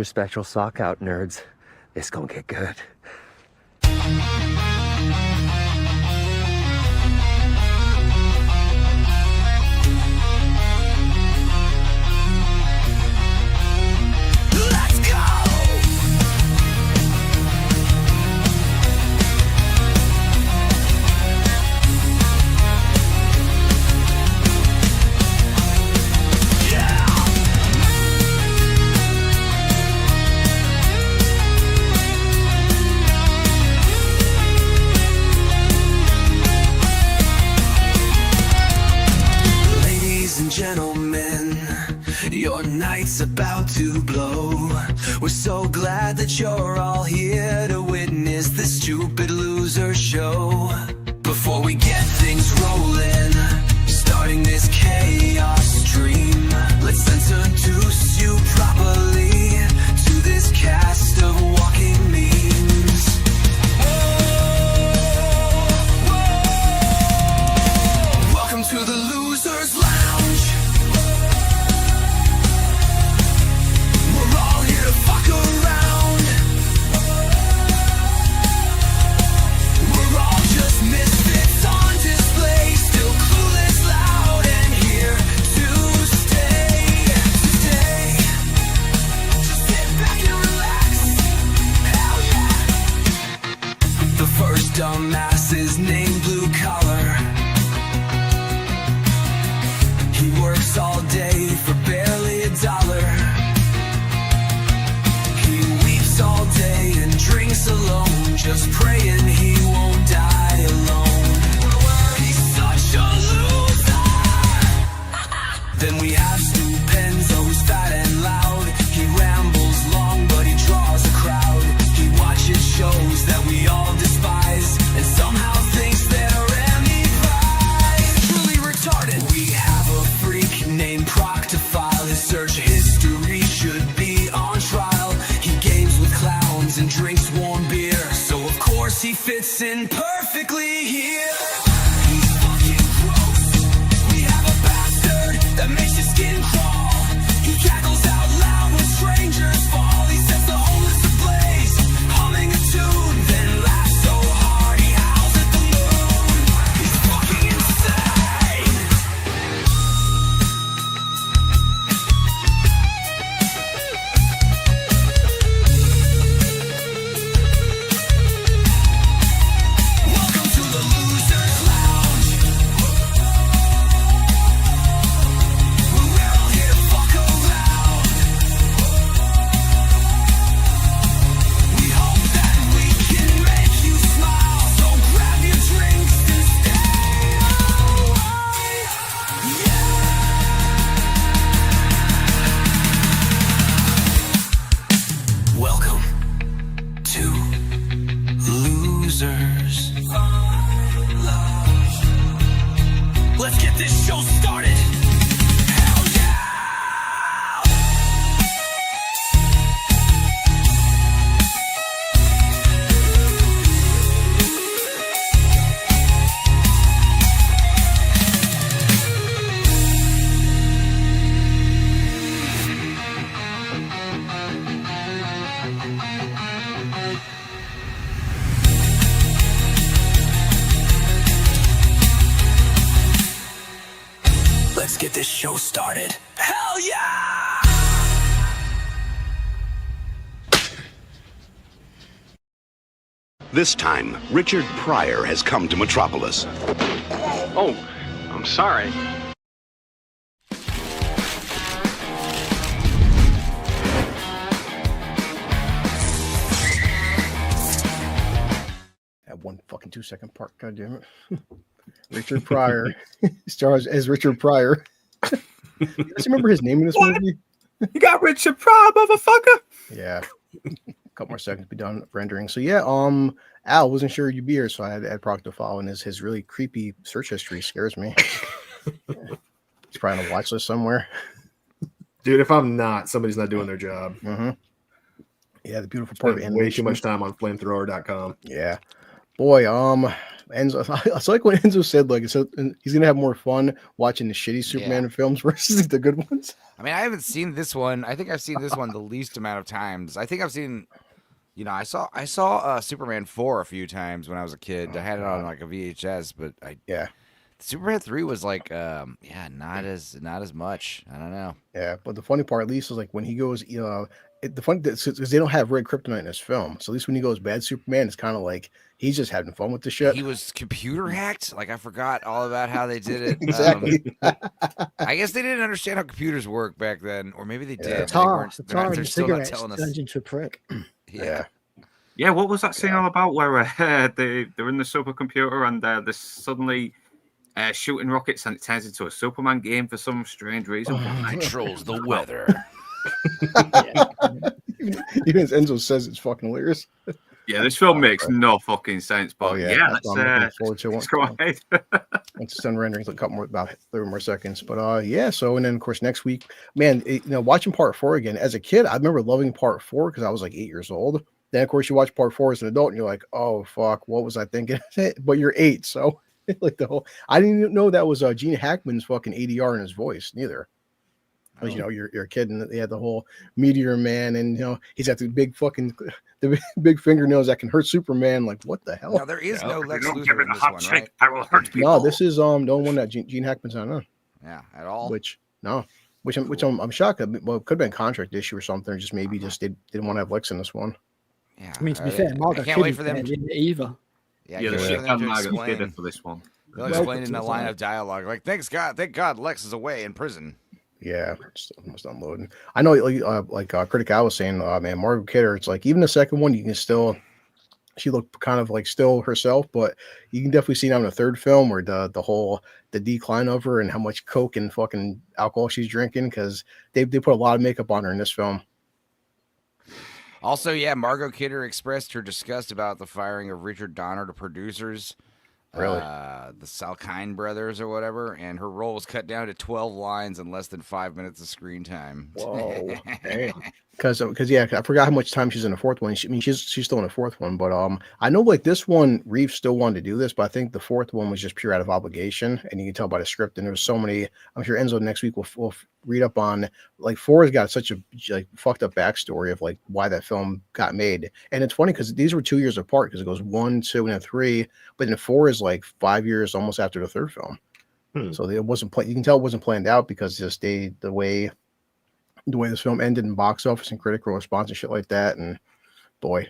your special sock out, nerds. It's gonna get good. Gentlemen, your night's about to blow. We're so glad that you're all here to witness the Stupid Loser Show. Before we get things rolling, starting this chaos stream, let's introduce you properly to this cast of walking memes. Whoa. Welcome to the Losers Lounge. Fuck around. We're all just misfits on display, still clueless, loud, and here to stay. Just sit back and relax. Hell yeah. The first dumbass is named Blue Collar. He works all day for barely $1. All day and drinks alone, just praying he won't die alone. He's such a loser. Then we have Stu Penzo, who's fat and loud. He rambles long, but he draws a crowd. He watches shows that we all despise and somehow thinks they're Emmy prize. Truly retarded. We have a freak named Proctophile. His search history should be on trial. He games with clowns and drinks warm beer, so of course he fits in perfectly here. He's fucking gross. We have a bastard that makes your skin crawl. He cackles out loud when strangers fall. He sets the whole list ablaze, humming a tune, then laughs so hard he howls at the moon. He's fucking insane. Welcome to the Losers Lounge. We're all here to fuck around. We hope that we can make you smile, so grab your drinks and stay away. Welcome to Losers. Let's get this show started. Hell yeah! Let's get this show started. Hell yeah! This time, Richard Pryor has come to Metropolis. Oh, I'm sorry. That 1 fucking 2-second part, goddammit. Richard Pryor stars as Richard Pryor. You guys remember his name in this movie? You got Richard Pryor, motherfucker. Yeah. A couple more seconds to be done rendering. So yeah, Al wasn't sure you'd be here, so I had to add Proctophile, and his really creepy search history scares me. He's probably on a watch list somewhere. Dude, if I'm not, somebody's not doing their job. Mm-hmm. Yeah, the beautiful part of Spend way too much time on flamethrower.com. Yeah. Boy, Enzo, it's like when Enzo said, like, so he's gonna have more fun watching the shitty Superman films versus the good ones. I mean, I haven't seen this one. I think I've seen this one the least amount of times. I think I've seen, you know, I saw Superman 4 a few times when I was a kid. I had it on like a VHS, but Superman 3 was like, not as much. I don't know. Yeah, but the funny part, at least, is like when he goes, the funny because they don't have red kryptonite in this film, so at least when he goes bad Superman, it's kind of like he's just having fun with the shit. He was computer hacked. Like I forgot all about how they did it. Exactly. I guess they didn't understand how computers work back then, or maybe they did. Yeah. They're still not telling us. Turns into a prick. Yeah. Yeah, what was that scene all about where they're in the supercomputer and they're suddenly shooting rockets and it turns into a Superman game for some strange reason? Controls the weather. Even as Enzo says, it's fucking hilarious. Yeah, this film makes no fucking sense, but that's what I'm looking forward to. let's go ahead. Once it's done rendering, a couple more, about 30 more seconds. But so and then of course next week, man, watching part 4 again as a kid, I remember loving part 4 because I was like 8 years old. Then of course you watch part 4 as an adult, and you're like, oh fuck, what was I thinking? But you're 8, so like I didn't even know that was Gene Hackman's fucking ADR in his voice, neither. Because you're a kid, and they had the whole Meteor Man, and he's got the big fingernails that can hurt Superman. Like, what the hell? Now there is no Lex Luthor in this one, right? I will hurt people. No, this is the one that Gene Hackman's on. Yeah, at all. Which I'm shocked. Well, it could have been a contract issue or something, or just maybe just they didn't want to have Lex in this one. Yeah, I mean, to be fair, Margot I can't wait for them either. Yeah, the shit on Margot Kidder for this one. They'll explain in a line of dialogue like, thank God Lex is away in prison. Yeah, just almost unloading. I know, Critic Al was saying, man, Margot Kidder, it's like even the second one, you can still, she looked kind of like still herself, but you can definitely see now in the third film where the decline of her and how much coke and fucking alcohol she's drinking, because they put a lot of makeup on her in this film. Also, yeah, Margot Kidder expressed her disgust about the firing of Richard Donner to producers. Really? The Salkind brothers or whatever, and her role was cut down to 12 lines and less than 5 minutes of screen time. Whoa. Because I forgot how much time she's in the fourth one. She's still in the fourth one, but I know like this one, Reeves still wanted to do this, but I think the fourth one was just pure out of obligation, and you can tell by the script. And there's so many. I'm sure Enzo next week will read up on, like, 4 has got such a fucked up backstory of like why that film got made. And it's funny because these were 2 years apart, because it goes 1, 2, and 3, but then 4 is like 5 years almost after the third film. So it wasn't you can tell it wasn't planned out, because just the way this film ended in box office and critical response and shit like that. And boy.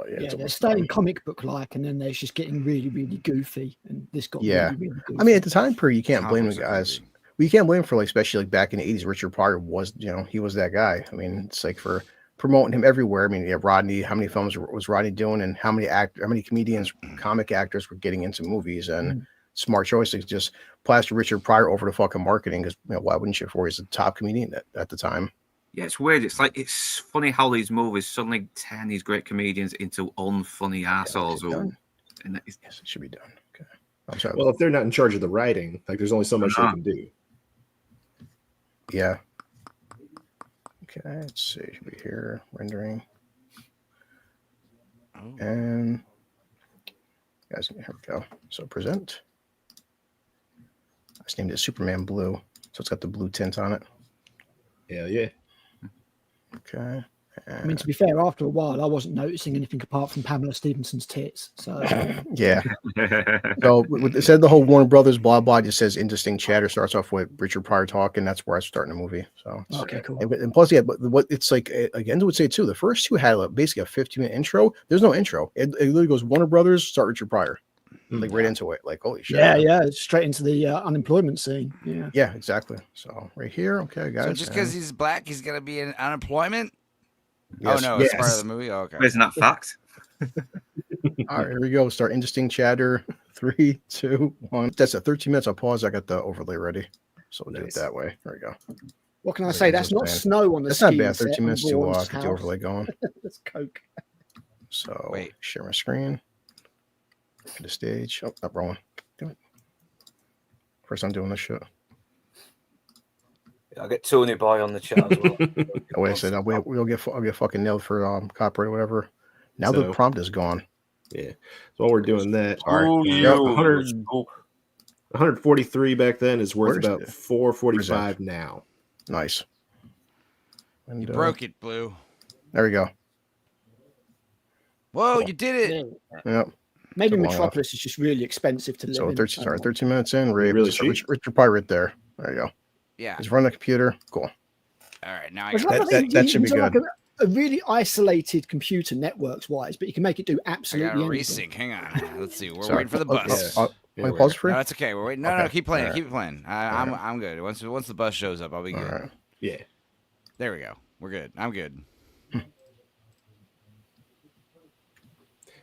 They're starting comic book like, and then they're just getting really, really goofy. And this got really, really goofy. I mean, at the time period, you can't blame the guys. Well, you can't blame him for, like, especially like back in the 80s, Richard Pryor was, he was that guy. I mean, it's like for promoting him everywhere. I mean, Rodney, how many films was Rodney doing, and how many comedians, comic actors were getting into movies, and smart choice to just plaster Richard Pryor over to fucking marketing, because why wouldn't you? For he's a top comedian at the time. Yeah, it's weird. It's funny how these movies suddenly turn these great comedians into unfunny assholes. Yes, it should be done. Okay. I'm sorry. Well, if they're not in charge of the writing, like, there's only so much they can do. Yeah. Okay, let's see. Should be here rendering. And guys, here we go. So present. I just named it Superman Blue, so it's got the blue tint on it. Yeah. Okay. I mean, to be fair, after a while, I wasn't noticing anything apart from Pamela Stevenson's tits. So yeah. So it said the whole Warner Brothers blah blah just says indistinct chatter. Starts off with Richard Pryor talking. That's where I start in the movie. So okay, cool. And plus, yeah, but what it's like again, I would say too, the first two had basically a 15-minute intro. There's no intro. It literally goes Warner Brothers, start Richard Pryor, like right into it. Like, holy shit. Yeah, straight into the unemployment scene. Yeah, exactly. So right here, okay, guys. So just because he's black, he's gonna be in unemployment. Yes. Oh no, it's part of the movie. Oh, okay, Isn't that fact? All right, here we go. Start indistinct chatter. 3, 2, 1. That's at 13 minutes. I'll pause. I got the overlay ready, so we'll do it that way. There we go. What can I say? That's not snow on the. That's not bad. 13 minutes to get the overlay going. That's coke. So share my screen. To the stage. Oh, not rolling. Do it. First time doing this shit. I'll get Tony Boy on the chat as well. Wait a second. I'll get fucking nailed for copyright or whatever. Now the prompt is gone. Yeah. So while we're doing that, Ooh, yeah, you. 143 back then is worth Where's about the- 445 now. Nice. And, You broke it, Blue. There we go. Whoa, you did it. Yep. Maybe Took long Metropolis is just really expensive to live So in. 13 minutes in. Ray, Really Richard cheap. probably right there. There you go. Yeah. He's running the computer. Cool. All right, now I It's got like That- I think that should be it's like good. a really isolated computer networks wise, but you can make it do I got absolutely a anything. resync. Hang on. Let's see. We're Sorry. waiting for the Oh, bus. oh, oh, pause for No, you? that's okay. We're waiting. No, Okay. keep playing. All right. Keep playing. I'm good. Once the bus shows up, I'll be All good. right. Yeah. There we go. We're good. I'm good.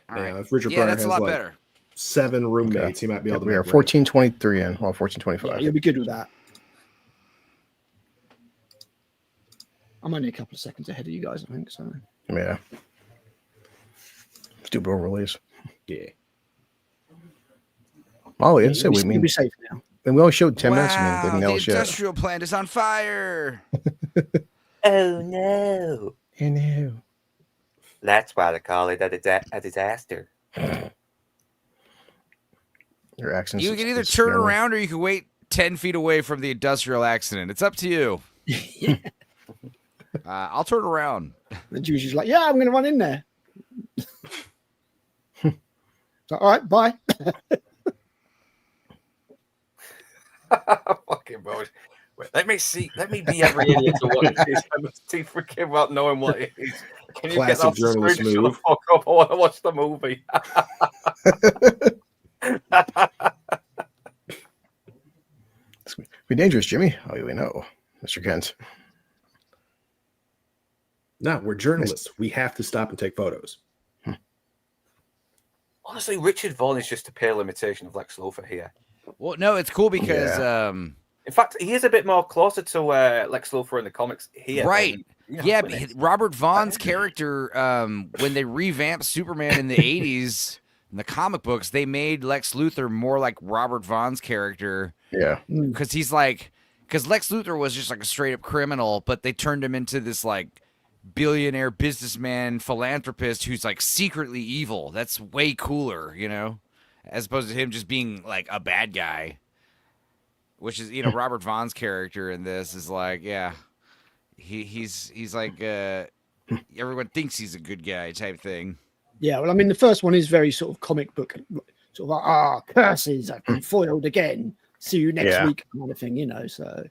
All right. Now, if Richard Yeah, Pryor that's a has lot like better. 7 roommates, he might be able to We are make 14:23 in. Well, 14:25. Yeah, you'll be good with that. I'm only a couple of seconds ahead of you guys, I think. So Yeah. Let's do Bro release. Yeah. Oh, yeah. So we you'll mean be safe now. and we only showed 10 minutes. I mean, Wow, didn't the know shit. industrial plant is on fire. Oh no. I know. That's why they call it a disaster. Your accents. You can either turn around or you can wait 10 feet away from the industrial accident. It's up to you. I'll turn around. The Jew's just like, yeah, I'm going to run in there. So, all right, bye. Fucking bullshit. Wait, let me see. Let me be every idiot to what it is. I'm too freaking about knowing what it is. Can you Classic get off the screen journalist and shut the move. fuck up? I want to watch the movie. Be dangerous, Jimmy. Oh, we know, Mr. Kent. No, we're journalists. We have to stop and take photos. Honestly, Richard Vaughn is just a pale imitation of Lex Luthor here. Well, no, it's cool because In fact, he is a bit more closer to Lex Luthor in the comics here. right. than, Yeah, than but Robert Vaughn's character, when they revamped Superman in the 80s in the comic books, they made Lex Luthor more like Robert Vaughn's character. Yeah. Because he's like, because Lex Luthor was just like a straight up criminal, but they turned him into this like billionaire businessman philanthropist who's like secretly evil. That's way cooler, you know, as opposed to him just being like a bad guy. Which is, you know, Robert Vaughn's character in this is like, yeah, he's like everyone thinks he's a good guy type thing. Yeah, well, I mean, the first one is very sort of comic book, sort of like, curses, I've been foiled again. See you next week, kind of thing, you know. So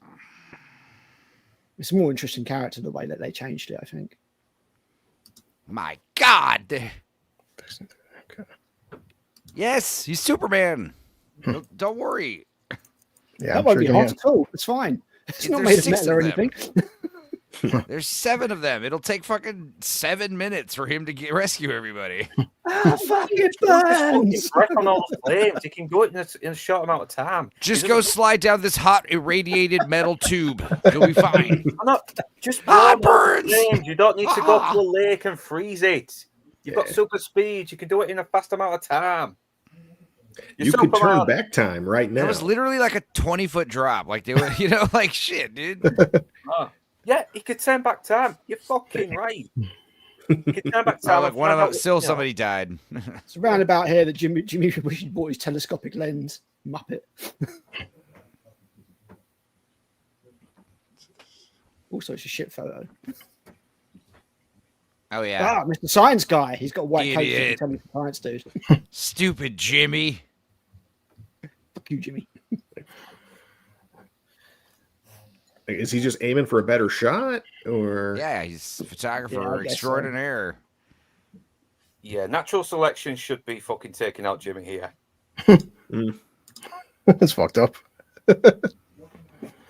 it's a more interesting character the way that they changed it, I think. My God. Yes, he's Superman. Don't worry. Yeah, that won't be hot at all. It's fine. It's not made of metal or anything. There's 7 of them. It'll take fucking 7 minutes for him to rescue everybody. Fucking burns. breath on all the flames. He can do it in a short amount of time. Just go slide down this hot irradiated metal tube. You'll be fine. Just burns. Flames. You don't need to go to a lake and freeze it. You've got super speed. You can do it in a fast amount of time. You could turn back time right now. It was literally like a 20-foot drop. Like they were, you know, like shit, dude. Yeah, he could turn back time. You're fucking right. He could turn back time. Look, one of them still somebody died. It's around about here that Jimmy bought his telescopic lens. Muppet. Also, it's a shit photo. Oh yeah. Mr. Science Guy. He's got a white Idiot. coat. Tell me science, dude. Stupid Jimmy. Fuck you, Jimmy. Is he just aiming for a better shot, or? Yeah, he's a photographer extraordinaire. Yeah, natural selection should be fucking taking out Jimmy here. That's fucked up.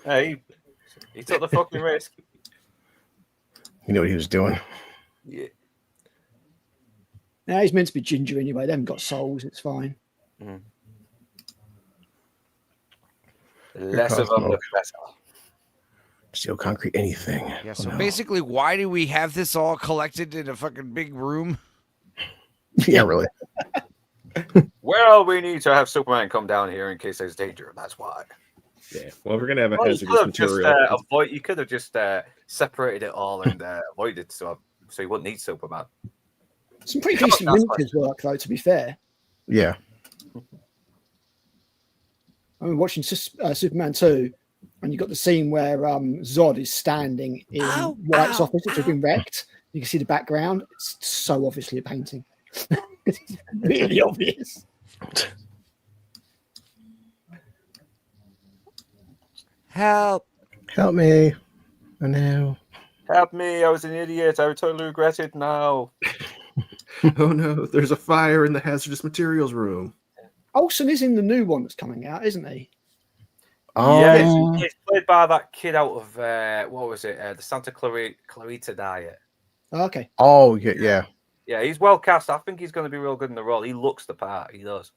Hey, he took the fucking risk. You know what he was doing. Yeah. Now he's meant to be ginger anyway. They haven't got souls. It's fine. Less of them, the better. Steel, concrete, anything. Yeah, so basically, why do we have this all collected in a fucking big room? Yeah, really. Well, we need to have Superman come down here in case there's danger. That's why. Yeah. Well, we're gonna have a Well, hazardous material. you could have just separated it all and avoided so you wouldn't need Superman. Some pretty decent Winters work, though, to be fair. Yeah. I mean, watching Superman 2, and you've got the scene where Zod is standing in White's office, which has been wrecked. You can see the background. It's so obviously a painting. It's really obvious. Help. Help me. I know. Help me, I was an idiot. I would totally regret it now. Oh no, there's a fire in the hazardous materials room. Olsen is in the new one that's coming out, isn't he? Yeah, he's played by that kid out of what was it? The Santa Clarita Diet. Okay. Oh, yeah. Yeah, he's well cast. I think he's going to be real good in the role. He looks the part. He does.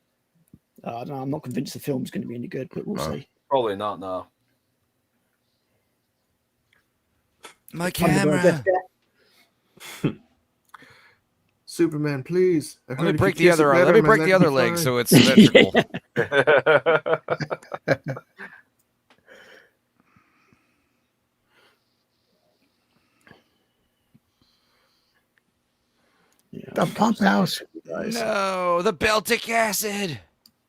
I don't know. I'm not convinced the film's going to be any good, but we'll see. Probably not. No. My camera. Superman, please. Let me break the other. Let me break the other leg so it's symmetrical. The pump house. No, the Beltic acid.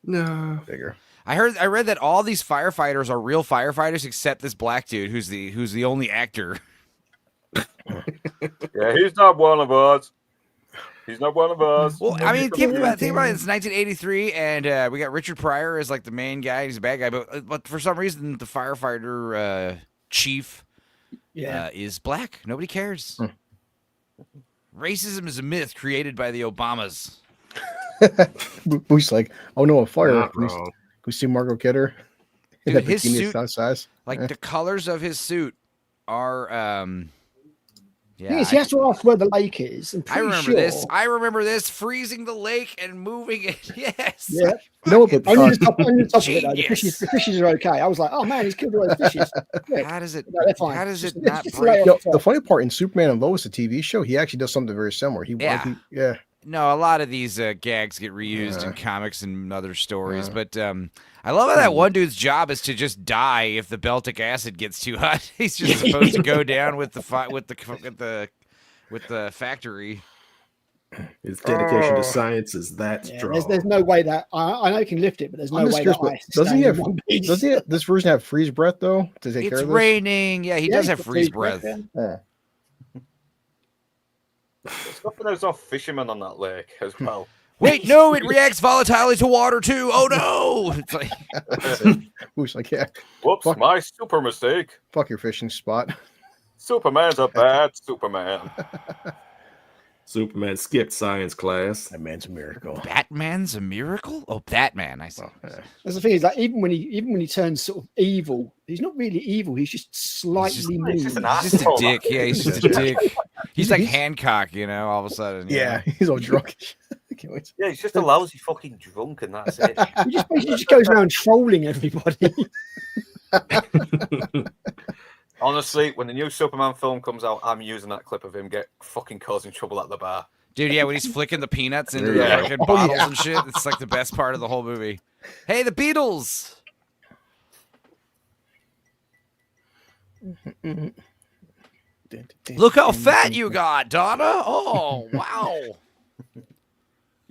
No. Bigger. I read that all these firefighters are real firefighters except this black dude who's the only actor. Yeah, he's not one of us. He's not one of us. Well, I mean, think about it. It's 1983, and we got Richard Pryor as like the main guy. He's a bad guy, but for some reason, the firefighter chief is black. Nobody cares. Racism is a myth created by the Obamas. Bush's like, oh no, a fire. Not Can wrong. we see Margot Kidder? Dude, That his bikini suit, is size. like the colors of his suit are Yes, he has to ask where the lake is. I remember this. I remember this freezing the lake and moving it. Yes. Yeah. You know what? But, Only the top of it, though. Genius. The fishes are okay. I was like, oh man, he's killed all those fishes. Yeah. How does it? No, they're fine. How does Just- it not just break? lay yo, off the the top. funny part in Superman and Lois, the TV show, he actually does something very similar. Yeah. No, a lot of these gags get reused in comics and other stories, but I love how that one dude's job is to just die if the Beltic acid gets too hot. He's just supposed to go down with the factory. His dedication to science is that strong. There's no way that I know he can lift it, but there's no way that ice is doesn't he staying have? in one piece. Doesn't he have, this version have freeze breath though to take care It's of this? raining. Yeah, he does have freeze breath. Yeah. There's nothing. There's no fishermen on that lake as well. Wait, no, it reacts volatilely to water too. Oh no! It's like, Bush's like, yeah. Whoops, Fuck. my super mistake. Fuck your fishing spot. Superman's a bad Superman. Superman skipped science class. That man's a miracle. Batman's a miracle? Oh, Batman! I see. That's the thing is like even when he turns sort of evil, he's not really evil. He's just slightly mean. he's just an He's just a asshole. dick. Yeah, he's just a dick. He's like Hancock, all of a sudden. Yeah, he's all drunk. Can't wait. Yeah, he's just a lousy fucking drunk, and that's it. He just basically just goes around trolling everybody. Honestly, when the new Superman film comes out, I'm using that clip of him get fucking causing trouble at the bar. Dude, yeah, when he's flicking the peanuts into the Yeah. fucking bottles and shit, it's like the best part of the whole movie. Hey, the Beatles! Look how fat you got, Donna! Oh, wow!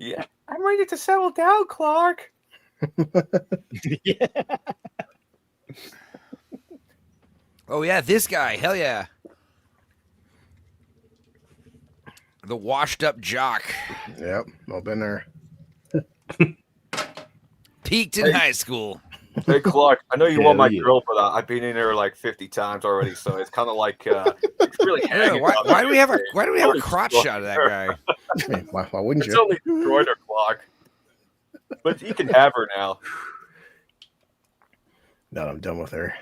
Yeah, I'm ready to settle down, Clark. Oh, yeah, this guy. Hell yeah. The washed up jock. Yep, I've been there. Peaked in high school. Hey, Clark, I know you Hell want my yeah. girl for that. I've been in here like 50 times already, so it's kind of like it's really. Yeah, hanging why, on why do we have a there. why do we have a crotch shot of that guy? Hey, why wouldn't It's you? only destroyed her, Clark. But you can have her now. No, I'm done with her.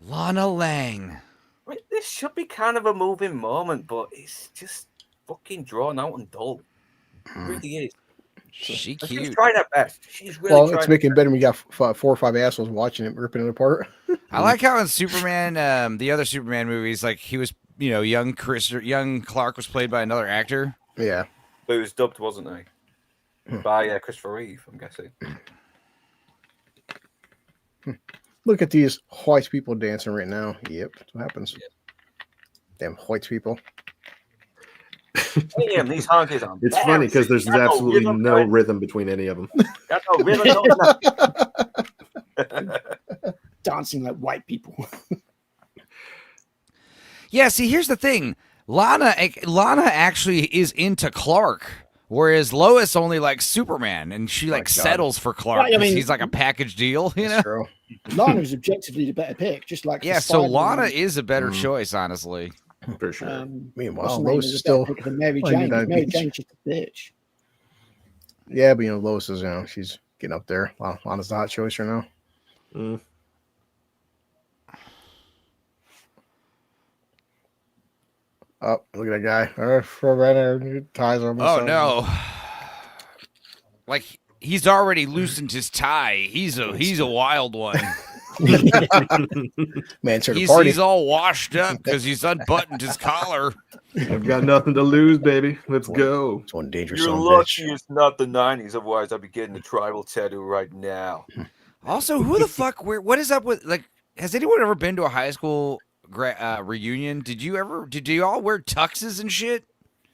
Lana Lang. I mean, this should be kind of a moving moment, but it's just fucking drawn out and dull. It really is. She She's cute. trying her best. She's really Well, trying. it's making it better when you got 4 or 5 assholes watching it, ripping it apart. I like how in Superman, the other Superman movies, like he was, young Clark was played by another actor. Yeah. But it was dubbed, wasn't he? By Christopher Reeve, I'm guessing. Look at these white people dancing right now. Yep, that's what happens. Damn white people. Damn, these honkies are It's funny because there's embarrassing. Got absolutely rhythm, no right? rhythm between any of them. Got no rhythm, no nothing. Dancing like white people. Yeah, see, here's the thing. Lana actually is into Clark, whereas Lois only likes Superman, and she like settles for Clark Right, I because mean- he's like a package deal, you know? That's true. Lana's objectively the better pick, just like Yeah, for so Spider-Man, Lana is a better choice, honestly. For sure. Meanwhile, what's her name Lois is is a better still pick than Mary playing Jane. United Mary Beach. Jane's just a bitch. Yeah, but Lois is, she's getting up there. Lana's the hot choice right now. Mm. Oh, look at that guy. For ties almost. Oh no! Like he's already loosened his tie. He's a wild one. Man, to the party. He's all washed up because he's unbuttoned his collar. I've got nothing to lose, baby. Let's go. It's one dangerous You're son of a lucky bitch. it's not the 90s, otherwise I'd be getting a tribal tattoo right now. Also, who the fuck? What is up with like? Has anyone ever been to a high school reunion? Did you all wear tuxes and shit?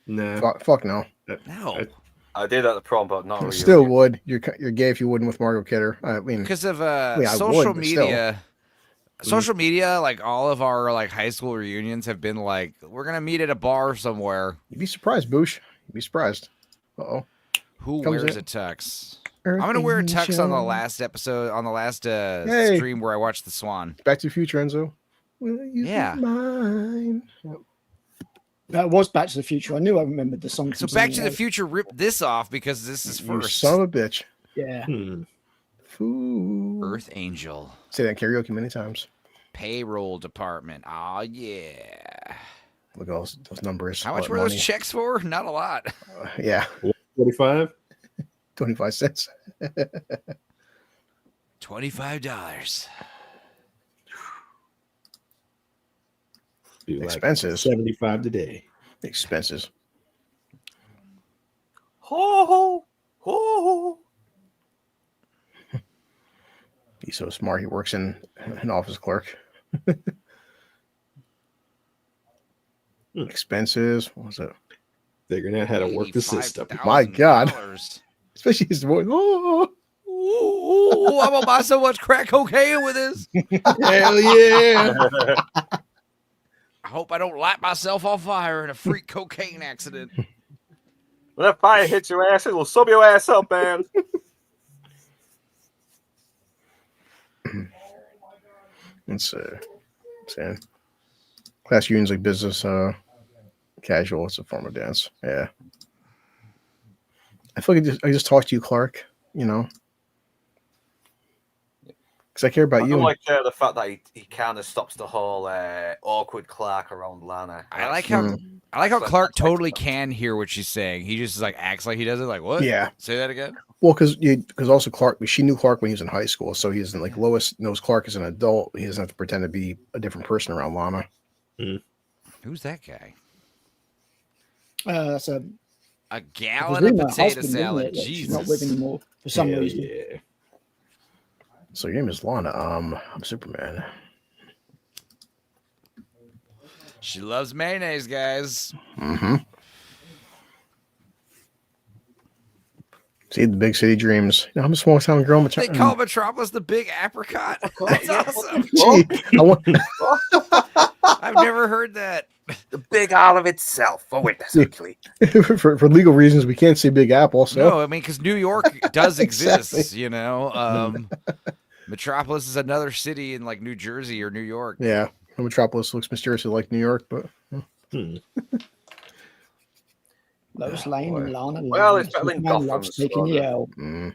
No. Fuck no. No. I did at the prom, but not really. Still would. You're gay if you wouldn't with Margot Kidder. I mean, Because of I social would, but still. media. Social media, like all of our like high school reunions have been like, we're gonna meet at a bar somewhere. You'd be surprised, Boosh. You'd be surprised. Uh-oh. Who Comes wears in. a tux? Earth I'm gonna wear a tux on the Angel. last episode, on the last Hey. stream where I watched The Swan. Back to the Future, Enzo. Will you be Yeah. mine? That was Back to the Future. I knew I remembered the song. So from Back to somewhere the Future ripped this off because this is You first. son of a bitch. Yeah. Fool. Earth Angel. Say that in karaoke many times. Payroll department. Oh yeah. Look at those numbers. How much What were money. those checks for? Not a lot. Yeah. 45? 25 cents. $25. Be like Expenses. 75 today. Expenses. Ho, ho, ho. He's so smart. He works in an office clerk. Expenses. What was it? Figuring out how to work the system. My God. Especially his voice. Oh. Ooh, I'm gonna buy so much crack cocaine with this. Hell yeah. I hope I don't light myself on fire in a freak cocaine accident. When that fire hits your ass, it'll sub your ass up, man. Let's see. Class unions like business casual. It's a form of dance. Yeah. I feel like I just talked to you, Clark. Because I care about I you. don't like the fact that he kind of stops the whole awkward Clark around Lana. I like how Clark totally can hear what she's saying. He just like acts like he doesn't. Like what? Yeah. Say that again. Well, because also Clark, she knew Clark when he was in high school, so he isn't like Lois knows Clark as an adult. He doesn't have to pretend to be a different person around Lana. Who's that guy? That's a gallon of potato husband, isn't salad. it, that she's Jesus. not with anymore for some Hell reason. yeah. So your name is Lana. I'm Superman. She loves mayonnaise, guys. Mm-hmm. See the big city dreams. I'm a small town girl. They call Metropolis the Big Apricot. That's awesome. Gee, I want- I've never heard that. The Big Olive itself. Oh, wait, that's actually. for legal reasons, we can't say Big Apple. So No, I mean, because New York does exist, Exactly. Metropolis is another city in like New Jersey or New York. yeah, Metropolis looks mysteriously like New York, but Lois Lane and Lana. Well, Lane. it's better than Superman Gotham loves taking the slogan. L.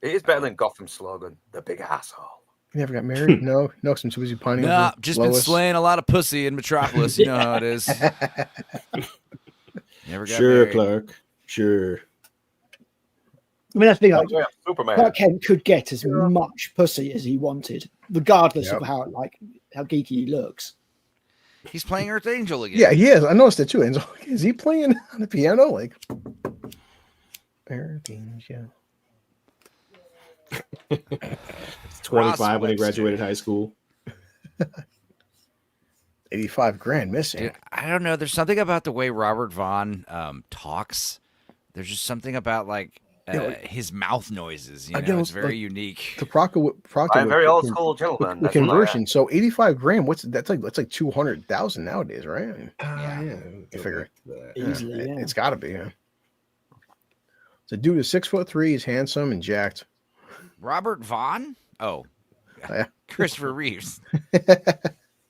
It is better than Gotham's slogan, the big asshole. you never got married. No, I'm too busy pining. Nah, over just been Lois. slaying a lot of pussy in Metropolis. You know how it is. Never got Sure, married. Clark. Sure. I mean, that's the thing. Like, Yeah, Superman. Clark Kent could get as much pussy as he wanted, regardless Yep. of how geeky he looks. He's playing Earth Angel again. Yeah, he is. I noticed it too. And so, is he playing on the piano? Like, everything's yeah. 25 when he graduated high school. $85,000 missing. Dude, I don't know. There's something about the way Robert Vaughn talks. There's just something about like his mouth noises. You know, it's very unique. To Proctor, I'm a very old school gentleman. The That's what I conversion. am. So $85,000. That's like 200,000 nowadays, right? Yeah. I figure Easily, yeah. it's got to be. Yeah. So dude is 6'3". He's handsome and jacked. Robert Vaughn? Oh, Yeah. Christopher Reeves.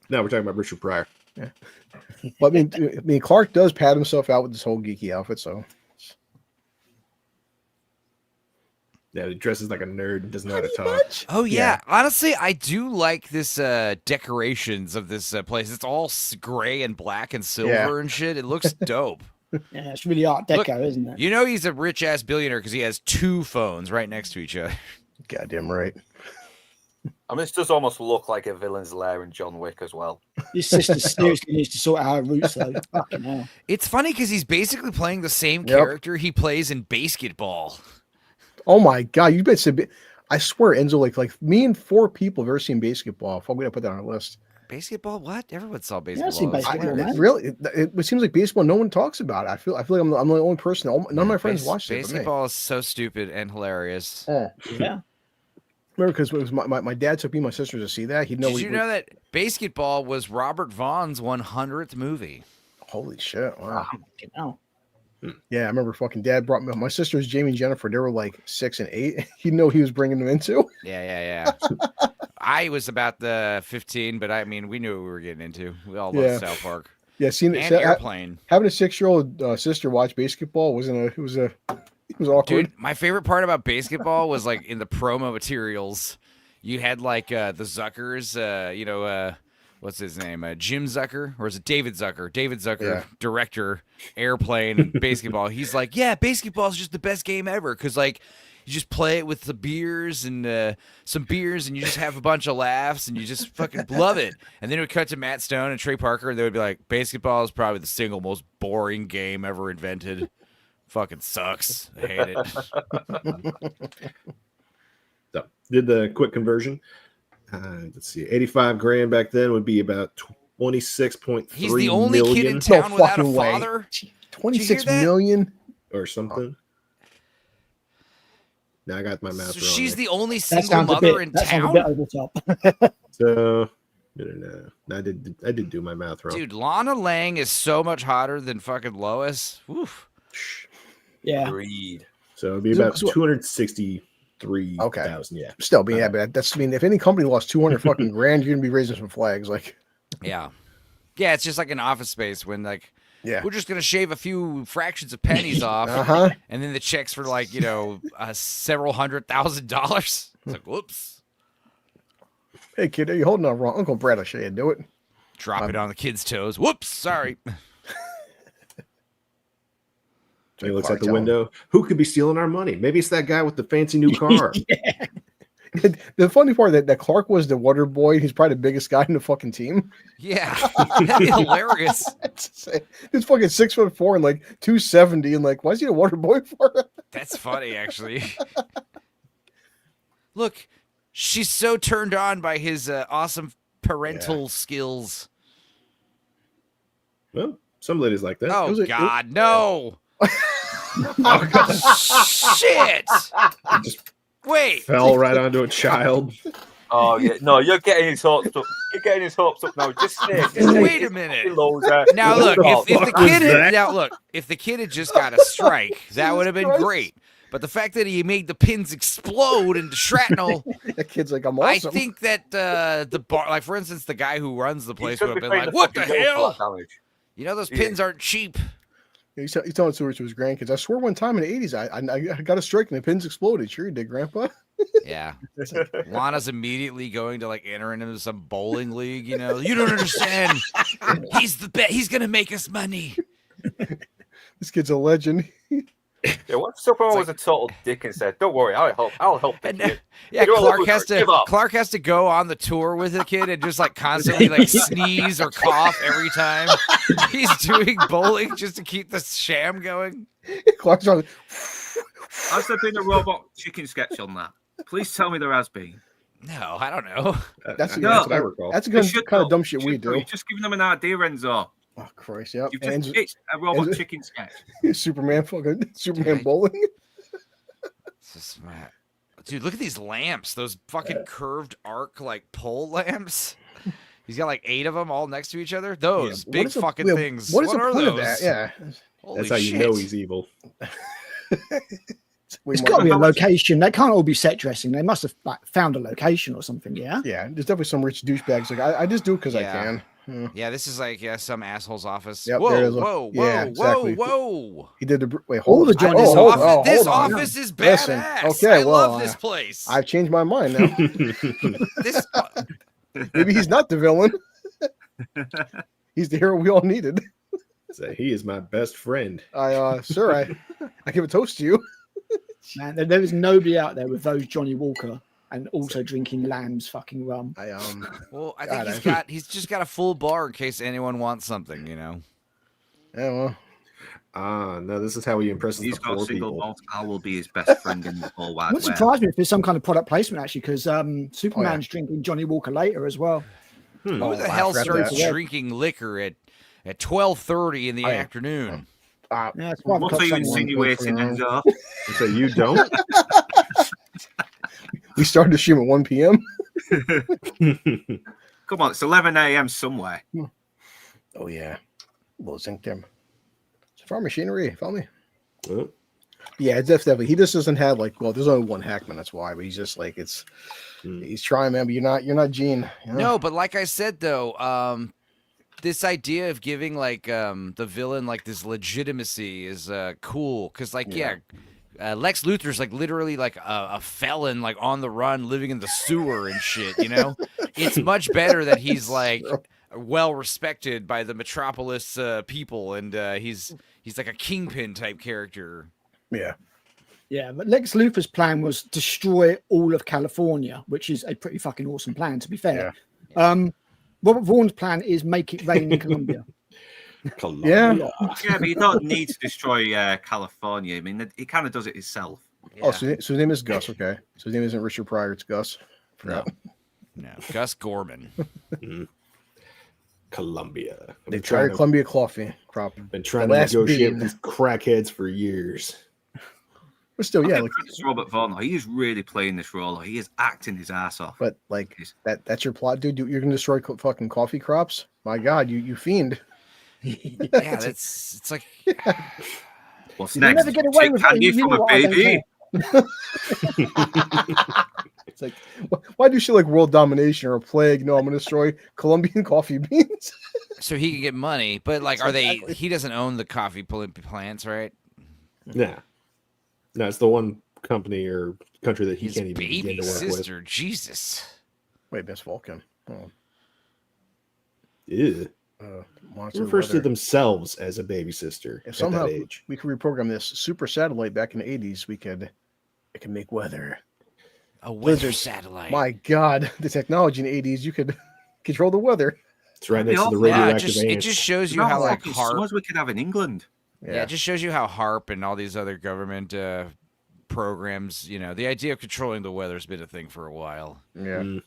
No, we're talking about Richard Pryor. Yeah. But I mean, Clark does pat himself out with this whole geeky outfit. So Yeah, he dresses like a nerd and doesn't know how to talk. Oh yeah. Honestly, I do like this decorations of this place. It's all gray and black and silver and shit. It looks dope. Yeah, it's really Art Deco, Look, isn't it? You know he's a rich ass billionaire because he has 2 phones right next to each other. Goddamn right. I mean, this does almost look like a villain's lair in John Wick as well. His sister seriously needs to sort out her roots, though. Fucking hell. It's funny because he's basically playing the same character he plays in Basketball. Oh my god, you bet. I swear, Enzo, like me and 4 people have ever seen Basketball. I'm gonna put that on our list. Basketball? What? Everyone saw Yeah, I've seen Basketball. Basketball, man. Really, it seems like baseball. No one talks about it. I feel like I'm the only person. None of my friends watched it. Basketball is so stupid and hilarious. Yeah. Remember, because it was my dad took me and my sister to see that. He'd know. Did you know that Basketball was Robert Vaughn's 100th movie? Holy shit! Wow. Oh. Yeah, I remember. Fucking dad brought me. My sisters, Jamie and Jennifer. They were like 6 and 8. He'd know he was bringing them into. Yeah. I was about the 15, but I mean, we knew what we were getting into. We all love South Park. Yeah, seeing and Airplane. Having a 6-year-old sister watch Basketball it was awkward. Dude, my favorite part about Basketball was like in the promo materials, you had like the Zuckers, what's his name? Jim Zucker, or is it David Zucker? David Zucker, director, Airplane, and Basketball. He's like, yeah, Basketball is just the best game ever because like you just play it with the beers and some beers, and you just have a bunch of laughs, and you just fucking love it. And then it would cut to Matt Stone and Trey Parker, and they would be like, Basketball is probably the single most boring game ever invented. Fucking sucks. I hate it. So, did the quick conversion. Let's see, $85,000 back then would be about 26.3. He's the only kid in town without a father. 26 million or something. Now I got my math wrong. She's there. the only single mother in town. A bit over the top. So no, I did do my math wrong. Dude, Lana Lang is so much hotter than fucking Lois. Oof. Yeah. Agreed. So it'd be about 263,000. Yeah. Still, but but that's if any company lost 200 fucking grand, you're gonna be raising some flags. Like, yeah, it's just like an Office Space when like, we're just gonna shave a few fractions of pennies off, and then the checks for like several $100,000. It's like, whoops. Hey kid, are you holding on wrong? Uncle Brad will show you do it. Drop it on the kid's toes. Whoops, sorry. He looks out the window. Who could be stealing our money? Maybe it's that guy with the fancy new car. The funny part that Clark was the water boy. He's probably the biggest guy in the fucking team. Yeah, that'd be hilarious. He's fucking 6'4" and like 270, and like, why is he a water boy for? That's funny, actually. Look, she's so turned on by his awesome parental skills. Well, some ladies like that. Oh God, no! Shit! Wait. Fell right onto a child. Oh yeah, no, you're getting his hopes up. You're getting his hopes up now. Just say, wait a minute. Now look, if the kid had just got a strike, that would have been great. But the fact that he made the pins explode into shrapnel, the kid's like, I'm awesome. I think that the bar, like for instance, the guy who runs the place would have been like, "What the hell? You know those pins aren't cheap." He's telling stories to his grandkids. I swear one time in the 80s, I got a strike and the pins exploded. Sure you did, Grandpa. Yeah. Lana's immediately going to like enter into some bowling league, you know. You don't understand. He's the best. He's going to make us money. This kid's a legend. Yeah, what if Superman was a total dick and said, "Don't worry, I'll help." Yeah, Clark has to go on the tour with the kid and just like constantly like sneeze or cough every time he's doing bowling just to keep the sham going. Clark's on. Has there been a Robot Chicken sketch on that? Please tell me there has been. No, I don't know. That's what I recall. That's the They kind should of know. dumb shit we Should know. do. You've just given them an idea, Enzo. Oh Christ! Yep. You've And just pitched a robot and- chicken sketch. Superman bowling. It's just dude, look at these lamps. Those fucking curved arc like pole lamps. He's got like 8 of them all next to each other. Those What big is the- fucking yeah, things. What is the are point those? of that? Yeah. Holy That's how you shit. know he's evil. It's got to be a location. They can't all be set dressing. They must have like, found a location or something. Yeah. Yeah. There's definitely some rich douchebags. Like I just do it because I Yeah. can. Yeah. Yeah, this is like some asshole's office. Yep, whoa, there is a- whoa, yeah, whoa, exactly. whoa. He did the wait. All Hold the on. Johnny's hold office- on, This hold on. office is Listen, badass. okay, I well, love this place. I've changed my mind now. This Maybe he's not the villain. He's the hero we all needed. Say he is my best friend. Sir, I give a toast to you. Man, there is nobody out there with those Johnny Walker and also drinking Lamb's fucking rum. Well, I think he's just got a full bar in case anyone wants something, you know. Yeah, well. No, this is how he impresses He's the got a poor single people. malt. I will be his best friend in the whole wide Wouldn't web. surprise me if there's some kind of product placement actually, because Superman's drinking Johnny Walker later as well. Who Oh, the I hell forgot starts that. drinking liquor at 12:30 in the afternoon? Yeah, it's 5 What o'clock are you somewhere. insinuating, Enzo? So you don't? We started the stream at 1 p.m. Come on, it's 11 a.m. somewhere. Oh yeah, we'll zinc them. It's farm machinery. Follow me. Yeah, it's definitely. He just doesn't have like. Well, there's only one Hackman. That's why. But he's just like it's. He's trying, man. But you're not Gene. You know? No, but like I said though, this idea of giving like the villain like this legitimacy is cool because like Lex Luthor's like literally like a felon like on the run living in the sewer and shit, you know. It's much better that he's like well respected by the Metropolis people and he's like a kingpin type character. Yeah. Yeah, but Lex Luthor's plan was destroy all of California, which is a pretty fucking awesome plan, to be fair. Robert Vaughn's plan is make it rain in Colombia. Yeah. Yeah, but you don't need to destroy California. I mean, he kind of does it himself. Oh, so his name is Gus. Okay, so his name isn't Richard Pryor. It's Gus. No, Gus Gorman. Columbia. They tried Columbia coffee crop. Been trying The to last negotiate bean. with these crackheads for years. But still, yeah. I Like, think it's Robert Vaughn. He is really playing this role. He is acting his ass off. but like that's your plot, dude. You're gonna destroy fucking coffee crops. My God, you fiend. Yeah, it's like What's You next? never get away Take with it. candy You know from a what, I don't baby. It's like, why do shit like world domination or a plague? No, I'm gonna destroy Colombian coffee beans. so he can get money, but like, are they? He doesn't own the coffee plants, right? Yeah. No, it's the one company or country that he His can't even begin baby to work sister, Jesus. Wait, Miss Vulcan. Oh, with. Ew. monster Refers to weather. themselves as a baby sister If at somehow that age. we could reprogram this super satellite back in the 80s, it could make weather. A weather Blizzards. satellite. My God, the technology in the 80s, you could control the weather. It's right next to the Yeah, radioactive it ants. just shows you You know how like fucking HARP. summers we could have in England. Yeah, it just shows you how HARP and all these other government programs. You know, the idea of controlling the weather has been a thing for a while. Yeah.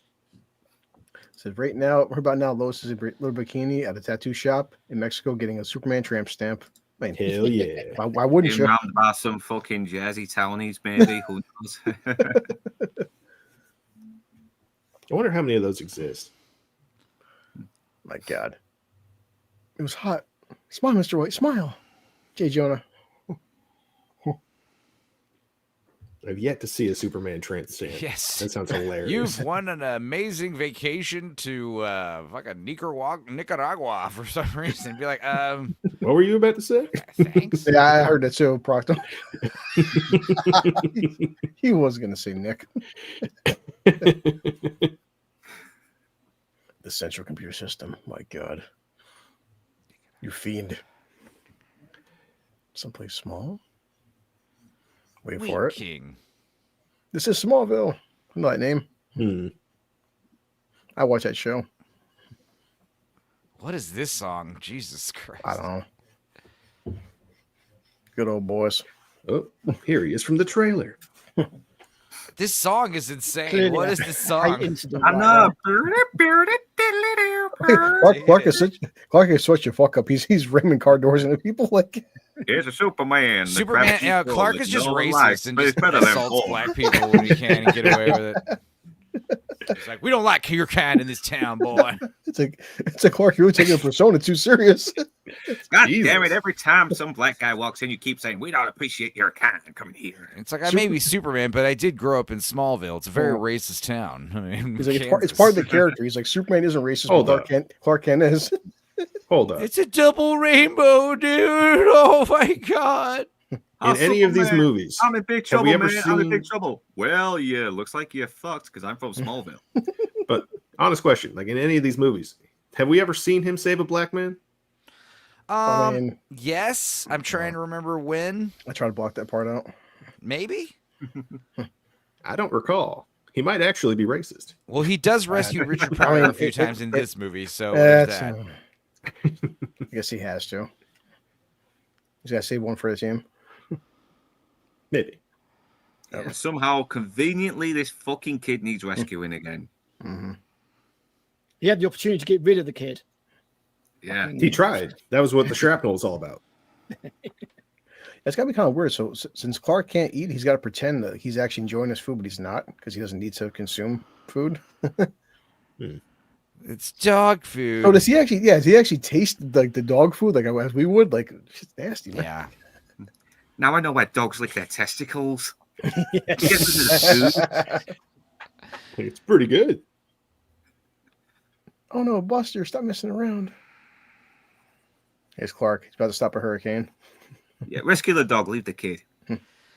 So right now, we're about now. Lois is in little bikini at a tattoo shop in Mexico, getting a Superman tramp stamp. Man, Hell yeah! Why wouldn't Being you? round by some fucking Jersey townies, maybe. Who knows? I wonder how many of those exist. My God, it was hot. Smile, Mr. White. Smile, J. Jonah. I've yet to see a Superman tramp stamp. Yes. That sounds hilarious. You've won an amazing vacation to fucking Nicaragua for some reason. Be like, What were you about to say? thanks. Yeah, I heard that too, Proctor. He was gonna say Nick. The central computer system. My God, you fiend. Someplace small. Wait for it. King. This is Smallville. I know that name. I watch that show. What is this song? Jesus Christ. I don't know. Good old boys. Oh, here he is from the trailer. This song is insane. Clearly What a is this hate song? incident I right know. Clark is such a fuck up. He's ramming car doors into people like. Here's a Superman. Superman. Yeah, Clark is just racist and just better than assaults Paul. black people when he can and get away with it. It's like we don't like your kind in this town, boy. It's like Clark, you're taking a persona too serious. God Jesus. damn it! Every time some black guy walks in, you keep saying, "We don't appreciate your kind coming here." It's like I may be Superman, but I did grow up in Smallville. It's a very racist town. I mean, He's like, it's Kansas. part of the character. He's like, Superman isn't racist, Hold but Clark Kent is. Hold up. It's a double rainbow, dude. Oh my god. In any of these movies, I'm in big have trouble, we ever man. I'm in seen- big trouble. Well, yeah, looks like you're fucked because I'm from Smallville. But honest question, like in any of these movies, have we ever seen him save a black man? I mean, Yes. I'm trying to remember when. I try to block that part out. Maybe. I don't recall. He might actually be racist. Well, he does rescue Richard I Pryor mean, a few it- times in it- this movie, so there's That's, that. I guess he has to. He's got to save one for the team. Maybe. Yeah, somehow, conveniently, this fucking kid needs rescuing again. Mm-hmm. He had the opportunity to get rid of the kid. Yeah. He tried. That was what the shrapnel was all about. That's got to be kind of weird. So since Clark can't eat, he's got to pretend that he's actually enjoying his food, but he's not because he doesn't need to consume food. It's dog food. Oh, does he actually? Yeah, does he actually taste like the dog food like as we would? Like it's nasty, man. Yeah. Now I know why dogs lick their testicles. Get rid of the food. It's pretty good. Oh no, Buster, stop messing around. Here's Clark. He's about to stop a hurricane. Yeah, rescue the dog, leave the kid.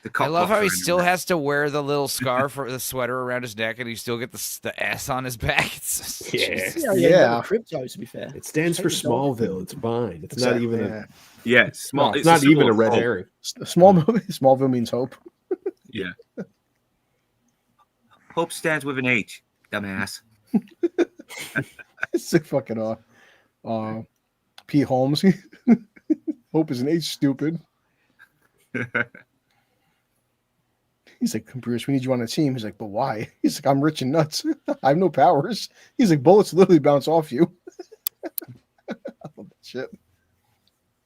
The I cop love how he boxer still anyway. has to wear the little scarf or the sweater around his neck, and you still get the S on his back. It's just- Yeah. Crypto, to be fair. It stands for Smallville. It's fine. It's not even a. Yeah, small. It's not symbol even a of red hope. herring. Smallville means hope. Yeah. Hope stands with an H, dumbass. It's like fucking P. Holmes. Hope is an H, stupid. He's like, Bruce, we need you on the team. He's like, but why? He's like, I'm rich and nuts. I have no powers. He's like, bullets literally bounce off you. I love that shit.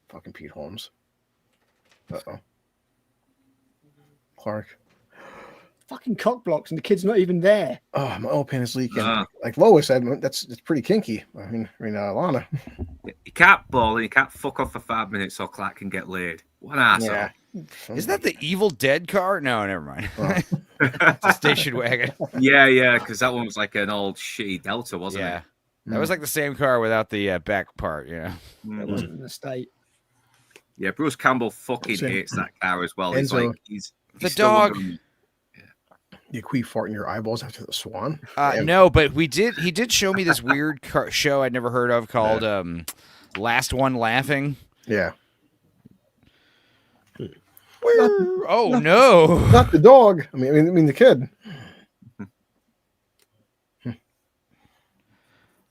Fucking Pete Holmes. Uh-oh. Clark. Fucking cock blocks, and the kid's not even there. Oh, my oil pan is leaking. Like Lois said, that's pretty kinky. I mean, Lana. You can't ball and you can't fuck off for 5 minutes so Clark can get laid. What an asshole. Yeah. Isn't that the Evil Dead car? No, never mind. It's a station wagon. Yeah, because that one was like an old shitty Delta, wasn't Yeah. it? That was like the same car without the back part, That wasn't in the state. Yeah, Bruce Campbell fucking Same. hates that car as well. He's Enzo. like, he's The still dog. wondering- You queef fart in your eyeballs after the swan? No, but he did show me this weird show I'd never heard of called Last One Laughing. Yeah. Oh no. Not the dog. I mean the kid.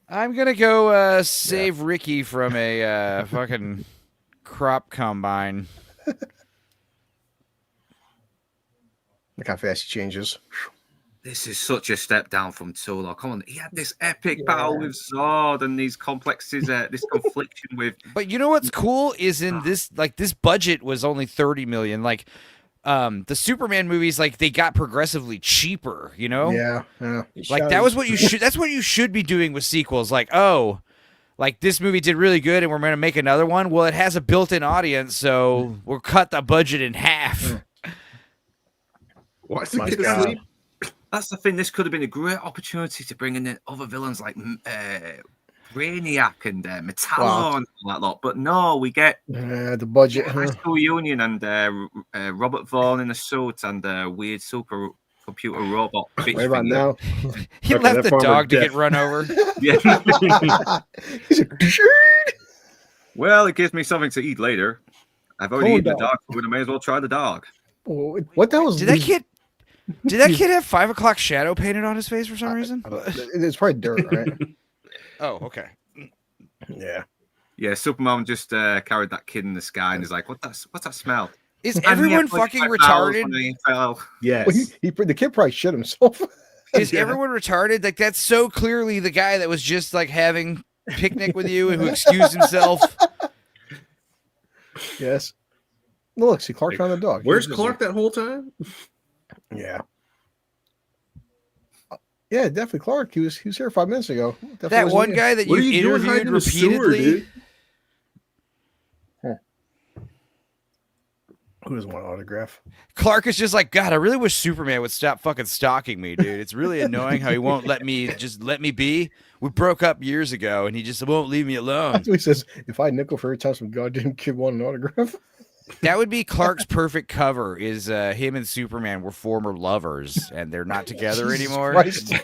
I'm gonna go save Ricky from a fucking crop combine. Look how fast he changes. This is such a step down from Tolo. Come on, he had this epic battle with Zod and these complexes, this confliction with. But you know what's cool is in this, like, this budget was only 30 million. Like, the Superman movies, like, they got progressively cheaper. You know? Yeah. Like that was what you should. That's what you should be doing with sequels. Like, oh, like this movie did really good, and we're going to make another one. Well, it has a built-in audience, so we'll cut the budget in half. Why is My it God. asleep? That's the thing. This could have been a great opportunity to bring in the other villains like Brainiac and Metallo Wow. and all that lot. But no, we get The budget. High School Union and Robert Vaughn in a suit and a weird super computer robot. bitch Right about finger. now. He Okay, left that the farmer dog to death. get run over. Yeah. He's like, Well, it gives me something to eat later. I've already Oh, eaten the dog. dog food. I may as well try the dog. what the hell is Did that kid? Did that kid have 5 o'clock shadow painted on his face for some reason? It's probably dirt, right? Oh, okay. Yeah. Yeah, Superman just carried that kid in the sky and is like, what's that smell? Is And he had everyone fucking 25 fouls retarded? when he fell. Yes. Well, the kid probably shit himself. Is everyone retarded? Like that's so clearly the guy that was just like having picnic with you and who excused himself. Yes. Look, see, Clark found the dog. Where's He was Clark that whole time? Yeah. Yeah, definitely Clark. He was here 5 minutes ago. Definitely That wasn't one here. guy that What are you you doing interviewed hiding in the sewer, repeatedly. dude? Who doesn't want an autograph? Clark is just like, God, I really wish Superman would stop fucking stalking me, dude. It's really annoying how he won't let me be. We broke up years ago and he just won't leave me alone. That's what he says. If I nickel for every time some goddamn kid want an autograph. That would be Clark's perfect cover is him and Superman were former lovers and they're not together Jesus anymore. Christ.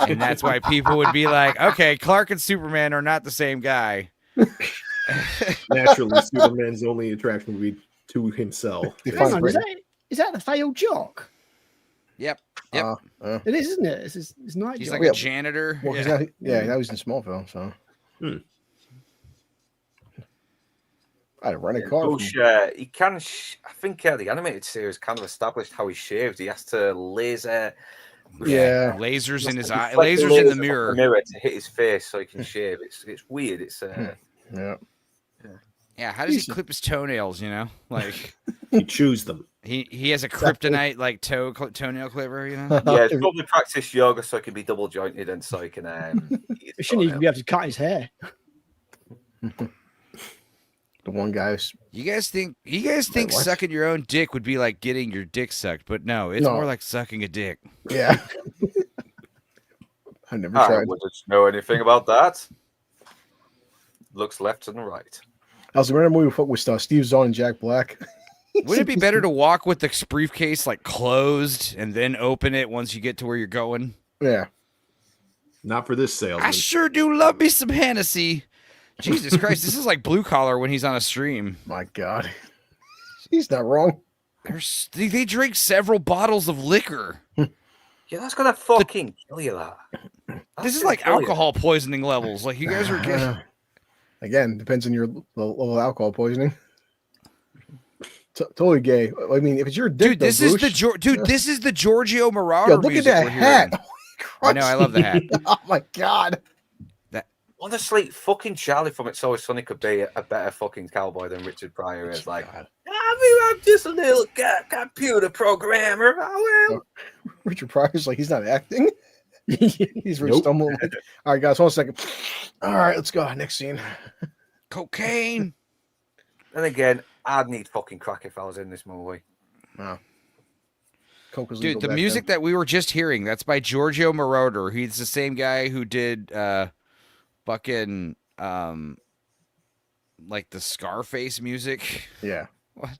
And that's why people would be like, okay, Clark and Superman are not the same guy. Naturally, Superman's only attraction would be to himself. They Hang find on, Brady. is that the failed jock? Yep. It is, isn't it? It's night He's jock. like a janitor. Well, 'cause now he's in Smallville, so. I'd rent a car. Bush, he can. I think the animated series kind of established how he shaves. He has to laser. Yeah. Lasers in his eye. Reflect Lasers in the lasers off mirror. to hit his face so he can shave. It's weird. It's Yeah. Yeah, how does he clip his toenails, you know? Like He chews them. he has a kryptonite like toenail clipper, you know? yeah. It's probably practice yoga so he can be double jointed and so he can. Eat He shouldn't even be able to cut his hair. The one guy's. You guys think what? sucking your own dick would be like getting your dick sucked, but no, it's No. more like sucking a dick. Yeah. I never I tried. wouldn't know anything about that. Looks left and right. I was remember a movie with Steve Zahn and Jack Black. Would it be better to walk with the briefcase like closed and then open it once you get to where you're going? Yeah. Not for this salesman. I sure do love me some Hennessy. Jesus Christ, this is like Blue Collar when he's on a stream. My God. He's not wrong. They drink several bottles of liquor. Yeah, that's gonna fucking kill you. This is like alcohol poisoning levels. Like you guys are getting... Again, depends on your level of alcohol poisoning. Totally gay. I mean, if it's your dick, Dude, this is the Giorgio Moroder. Yo, look at music that we're hat. hearing. I know, I love the hat. Oh my God. Honestly, fucking Charlie from It's Always Sunny could be a better fucking cowboy than Richard Pryor is. Like, I'm just a little computer programmer. Richard Pryor's like, he's not acting. He's really stumbling. All right, guys, hold on a second. All right, let's go. Next scene. Cocaine. And again, I'd need fucking crack if I was in this movie. No. Coke was Dude, legal the back music then. that we were just hearing, that's by Giorgio Moroder. He's the same guy who did fucking like the Scarface music. Yeah. What?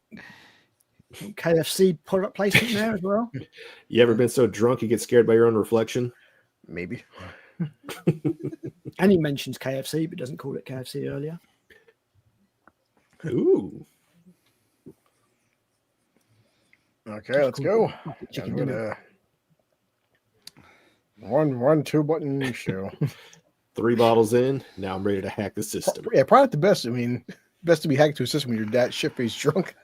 KFC product placement there as well. You ever been so drunk you get scared by your own reflection? Maybe. And he mentions KFC, but doesn't call it KFC earlier. Ooh. Okay, let's go. Chicken I'm dinner. gonna- One, two button show. 3 bottles in. Now I'm ready to hack the system. Yeah, probably not the best. I mean, best to be hacked to a system when you're that shit-faced drunk.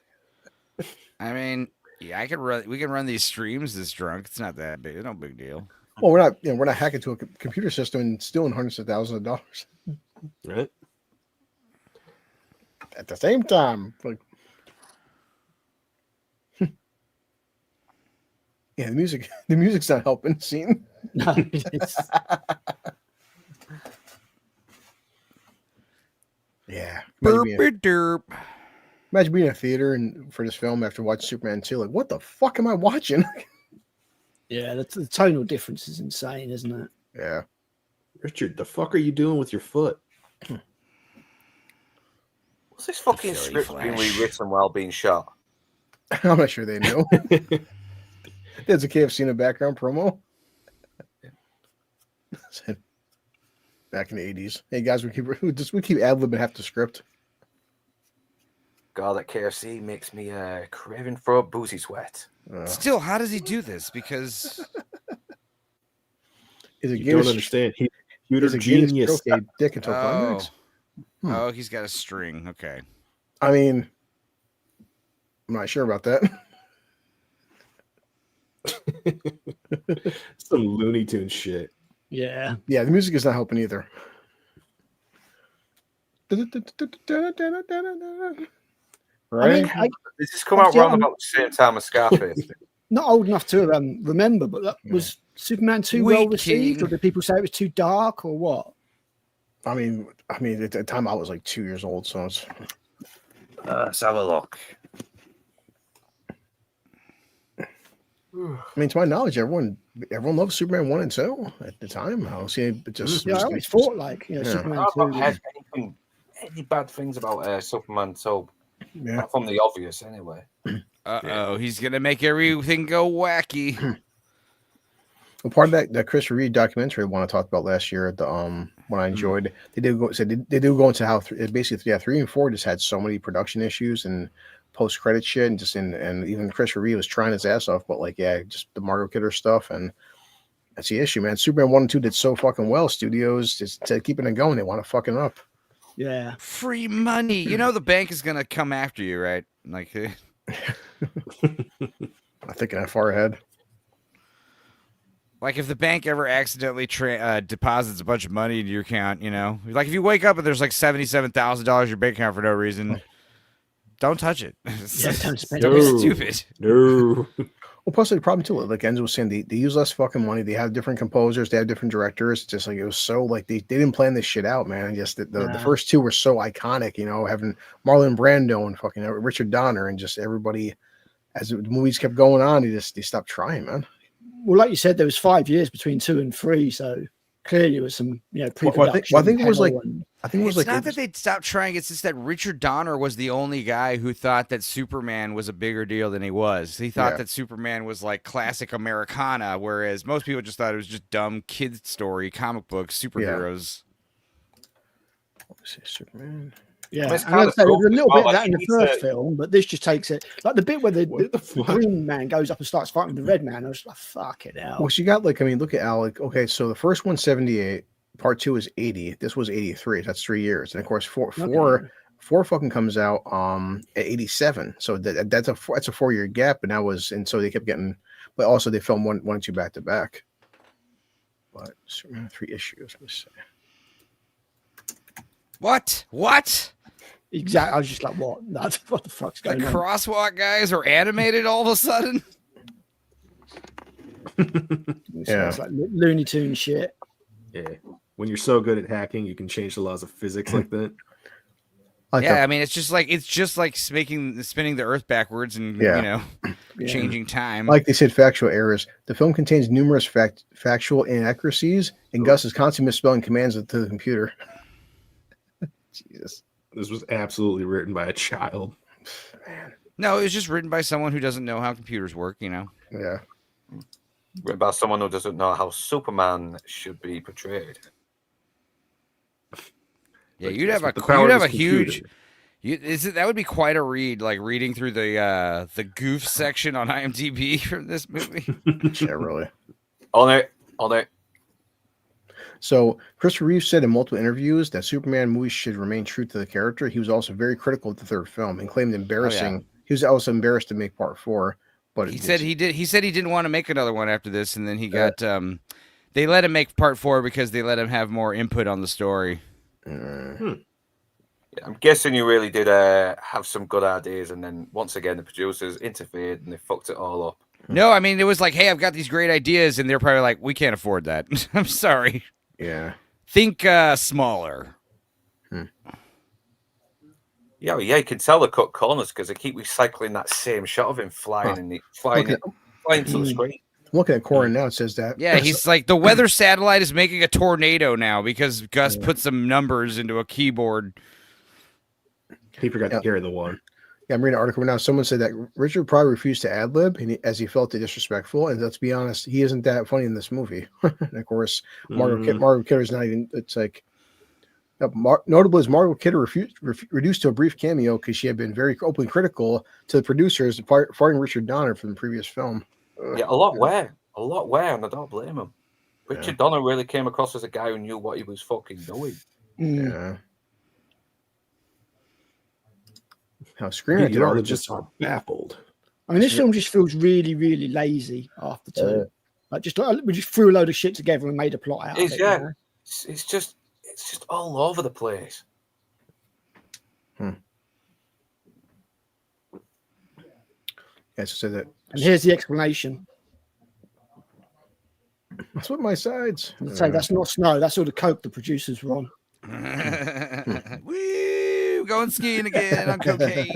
I mean, yeah, we can run these streams this drunk. It's not that big. It's no big deal. Well, we're not hacking to a computer system and stealing hundreds of thousands of dollars Right? at the same time. Like, yeah, the music's not helping. Scene. No, it's, Yeah. Derp. Imagine being in a theater and for this film after watching Superman 2. Like, what the fuck am I watching? yeah, the tonal difference is insane, isn't it? Yeah. Richard, the fuck are you doing with your foot? What's this fucking Philly script being Flash. rewritten while being shot? I'm not sure they know. There's a KFC in the background promo. Back in the 80s. Hey guys, we keep ad-libbing half the script. God, that KFC makes me craving for a boozy sweat. Still, how does he do this? Because Is it You don't understand. He's a computer genius. Okay, dick until 5 minutes. oh, he's got a string. Okay. I mean, I'm not sure about that. Some Looney Tunes shit. Yeah. Yeah, the music is not helping either. Right? I mean, This has come out obviously, around I'm about the same time as Scarface. not old enough to remember, but that was Superman too well received, King. or did people say it was too dark, or what? I mean, at the time I was like 2 years old, so it's Let's have a look. I mean, to my knowledge, everyone loves Superman 1 and 2 at the time. I don't see it just Yeah, I always thought like Yeah. Superman I've 2. not heard any bad things about Superman, so Yeah. from the obvious anyway. Uh-oh, he's going to make everything go wacky. Well, part of that Chris Reed documentary one I talked about last year, the one I enjoyed, they do go into how basically 3 and 4 just had so many production issues and post credit shit, and even Chris Reed was trying his ass off, but just the Margot Kidder stuff, and that's the issue, man. Superman 1 and 2 did so fucking well. Studios just keeping it going. They want to fuck it up. Yeah. Free money. You know the bank is going to come after you, right? Like, I'm thinking that far ahead. Like if the bank ever accidentally deposits a bunch of money into your account, like if you wake up and there's like $77,000 in your bank account for no reason, don't touch it. Yeah, don't spend Don't it. be stupid. No. Well, plus the problem too, like Enzo was saying, they use less fucking money. They have different composers. They have different directors. Just like it was so like they didn't plan this shit out, man. And just the first two were so iconic, having Marlon Brando and fucking Richard Donner, and just everybody. As the movies kept going on, they stopped trying, man. Well, like you said, there was 5 years between 2 and 3, so clearly it was some pre-production. I think it was like It's not that they stopped trying. It's just that Richard Donner was the only guy who thought that Superman was a bigger deal than he was. He thought that Superman was like classic Americana, whereas most people just thought it was just dumb kid story, comic book, superheroes. Superman. Yeah, Well, it's and kind I'd of say cool there's a little as well, bit of that like, in you the need first to- film, but this just takes it like the bit where the fuck? Green Man goes up and starts fighting with the Red Man. I was like, "Fuck it out." Well, she got look at Alec. Okay, so the first one's 78, part 2 is 80. This was 83. That's 3 years, and of course, four fucking comes out at 87. So that's a 4-year gap, and so they kept getting, but also they filmed one and 2 back to back. But Superman 3 issues. Let me see. What? Exactly. I was just like, "What? What the fuck's The going on?" crosswalk guys are animated all of a sudden? Yeah. It's like Looney Tunes shit. Yeah. When you're so good at hacking, you can change the laws of physics like that. I mean, it's just like spinning the Earth backwards and changing time. Like they said, factual errors. The film contains numerous factual inaccuracies, and Gus is constantly misspelling commands to the computer. Jesus. This was absolutely written by a child. Man. No, it was just written by someone who doesn't know how computers work, Yeah. Written by someone who doesn't know how Superman should be portrayed. Yeah, Like, you'd that's have what the power of a this huge. computer. That would be quite a read, like reading through the goof section on IMDb from this movie. Yeah, really. On it. So, Christopher Reeve said in multiple interviews that Superman movies should remain true to the character. He was also very critical of the third film and claimed embarrassing. He was also embarrassed to make part 4, but He said he didn't want to make another one after this, and then he got. They let him make part 4 because they let him have more input on the story. Yeah, I'm guessing you really did have some good ideas, and then once again the producers interfered and they fucked it all up. No, I mean it was like, hey, I've got these great ideas, and they're probably like, we can't afford that. I'm sorry. Yeah. Think smaller. Yeah, you can tell the cut corners because they keep recycling that same shot of him flying flying to the screen. I'm looking at Corin now. It says that. Yeah, he's like, the weather satellite is making a tornado now because Gus put some numbers into a keyboard. He forgot to carry the one. Yeah, I'm reading an article now. Someone said that Richard Pryor refused to ad lib as he felt it disrespectful. And let's be honest, he isn't that funny in this movie. And of course, Margot Kidder's not even. It's like notable is Margot Kidder reduced to a brief cameo because she had been very openly critical to the producers firing Richard Donner from the previous film. Yeah, a lot where, and I don't blame him. Richard Donner really came across as a guy who knew what he was fucking doing. Yeah. How Scream You all just are baffled. I mean, this film just feels really, really lazy after two. Like we just threw a load of shit together and made a plot out of it. Yeah. You know? It's just all over the place. Yes, so that. And here's the explanation. That's what my sides. So that's not snow. That's all the coke the producers were on. Woo! Going skiing again on cocaine.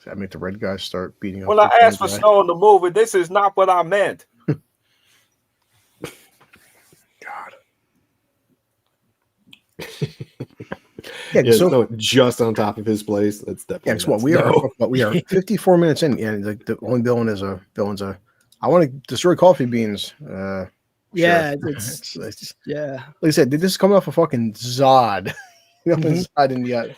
I make the red guys start beating up. When I asked for snow in the movie, this is not what I meant. God. Yeah, so just on top of his place. That's definitely. Yeah, what we are 54 minutes in, and the only villain's a. I want to destroy coffee beans. Yeah, sure. it's yeah. Like I said, this is coming off a fucking Zod. Zod and the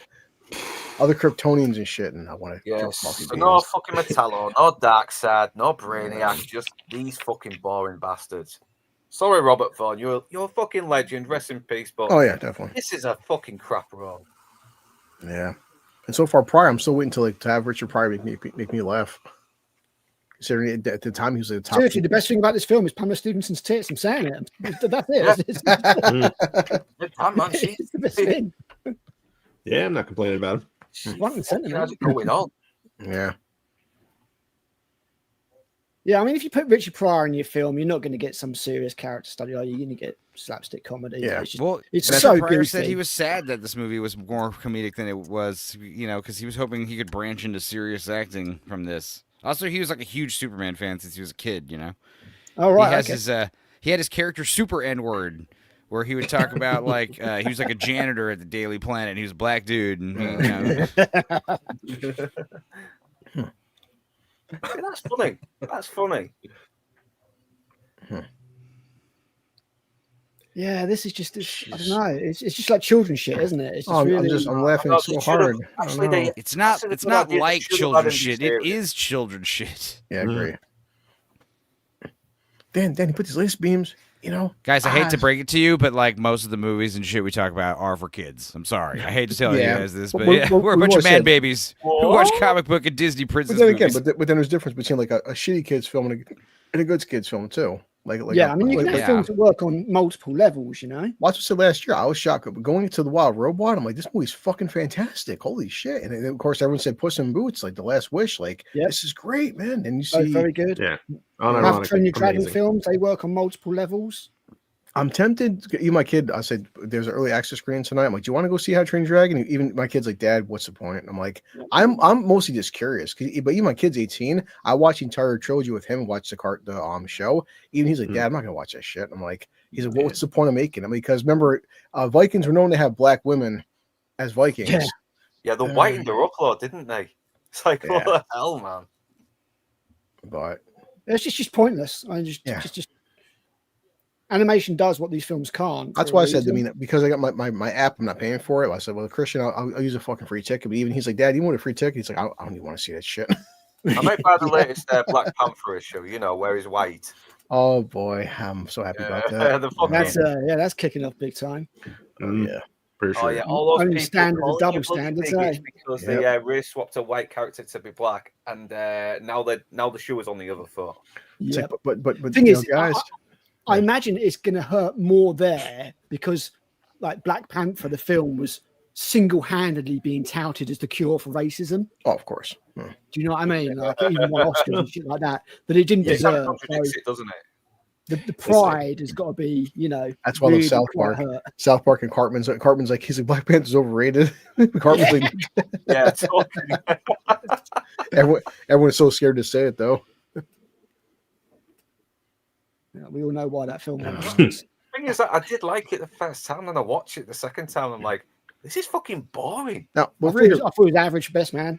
other Kryptonians and shit, and I want to. Yes. So no fucking Metallo, no Darkseid, no Brainiac, just these fucking boring bastards. Sorry, Robert Vaughn, you're a fucking legend. Rest in peace, but oh yeah, definitely. This is a fucking crap role. Yeah, and so far, Pryor, I'm still waiting to have Richard Pryor make me laugh. Considering at the time he was at the top. Seriously, the best thing about this film is Pamela Stevenson's tits. I'm saying it. That's it. It's the best thing. Yeah, I'm not complaining about him. Front and center, How's it going on? Yeah. Yeah, I mean, if you put Richard Pryor in your film, you're not going to get some serious character study, are you? You're going to get slapstick comedy. Yeah. It's so Pryor goofy. said he was sad that this movie was more comedic than it was, because he was hoping he could branch into serious acting from this. Also, he was like a huge Superman fan since he was a kid, Oh, right. He has he had his character Super N-word, where he would talk about like he was like a janitor at the Daily Planet. And he was a black dude, and That's funny. That's funny. Yeah, this is just I don't know. It's just like children's shit, isn't it? It's just I'm laughing so hard. It's not like children's shit. It is children's shit. Yeah, I agree. Then he put these laser beams. Guys, I hate to break it to you, but like most of the movies and shit we talk about are for kids. I'm sorry. I hate to tell you guys this, but we're a bunch of man babies who watch comic book and Disney princess movies. But then there's a difference between like a shitty kids film and a good kids film too. Like yeah, I mean, you can have films that work on multiple levels, Watch what I said last year. I was shocked. But going into The Wild Robot, I'm like, this movie's fucking fantastic. Holy shit. And then, of course, everyone said Puss in Boots, like The Last Wish. Like, this is great, man. And you see. Very good. Yeah. Train Your Dragon films, they work on multiple levels. I'm tempted. Even my kid, I said, there's an early access screen tonight. I'm like, do you want to go see How to Train Your Dragon? Even my kid's like, Dad, what's the point? And I'm like, I'm mostly just curious. But even my kid's 18. I watched the entire trilogy with him, watch the show. Even he's like, Dad, I'm not gonna watch that shit. I'm like, he's like, well, what's the point of making it? Because remember, Vikings were known to have black women as Vikings. Yeah, they whitened her up, though, didn't they? It's like, what the hell, man? But it's just pointless. Just animation does what these films can't. That's why I said, because I got my app, I'm not paying for it. I said, well, Christian, I'll use a fucking free ticket. But even he's like, Dad, you want a free ticket? He's like, I don't even want to see that shit. I might buy the latest Black Panther issue, where he's white. Oh boy, I'm so happy about that. That's kicking off big time. Yeah. For sure. Oh yeah, all those people, standard, double standards, because they race swapped a white character to be black, and now the shoe is on the other foot. Yeah, like, but the thing is, guys, I imagine it's going to hurt more there because, like, Black Panther, the film was single-handedly being touted as the cure for racism. Oh, of course. Do you know what I mean? Like, it even won Oscars and shit like that, but it didn't deserve. It, doesn't it? The pride has got to be, That's why really South Park and Cartman's like, he's like, Black Panther's overrated. Cartman's like, yeah, totally. Everyone's so scared to say it though. Yeah, we all know why that film was. The thing is, I did like it the first time, and I watched it the second time. I'm like, this is fucking boring. Now, I thought it was average best, man.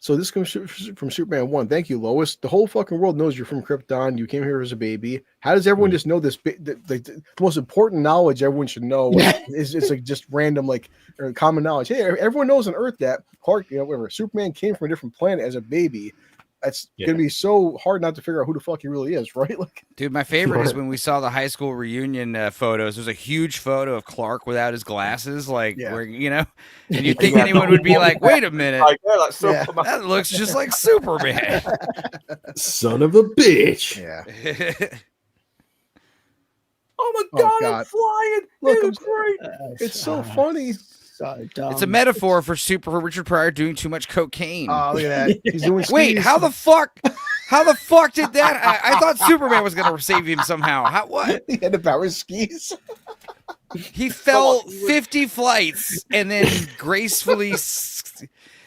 So this comes from Superman 1. Thank you, Lois. The whole fucking world knows you're from Krypton. You came here as a baby. How does everyone just know this? The most important knowledge everyone should know is like just random, like, or common knowledge. Hey, everyone knows on Earth that Clark, whatever, Superman came from a different planet as a baby. It's gonna be so hard not to figure out who the fuck he really is, right? Like, dude, my favorite is when we saw the high school reunion photos. There's a huge photo of Clark without his glasses, like where and you'd think anyone would be like, "Wait a minute, that looks just like Superman." Son of a bitch. Yeah. Oh my god, I'm flying! Look, It's great. It's so funny. So dumb. It's a metaphor for Richard Pryor doing too much cocaine. Oh, look at that. He's doing Wait, skis. how the fuck did that? I thought Superman was gonna save him somehow. What? He had to power skis. He fell 50 flights and then gracefully.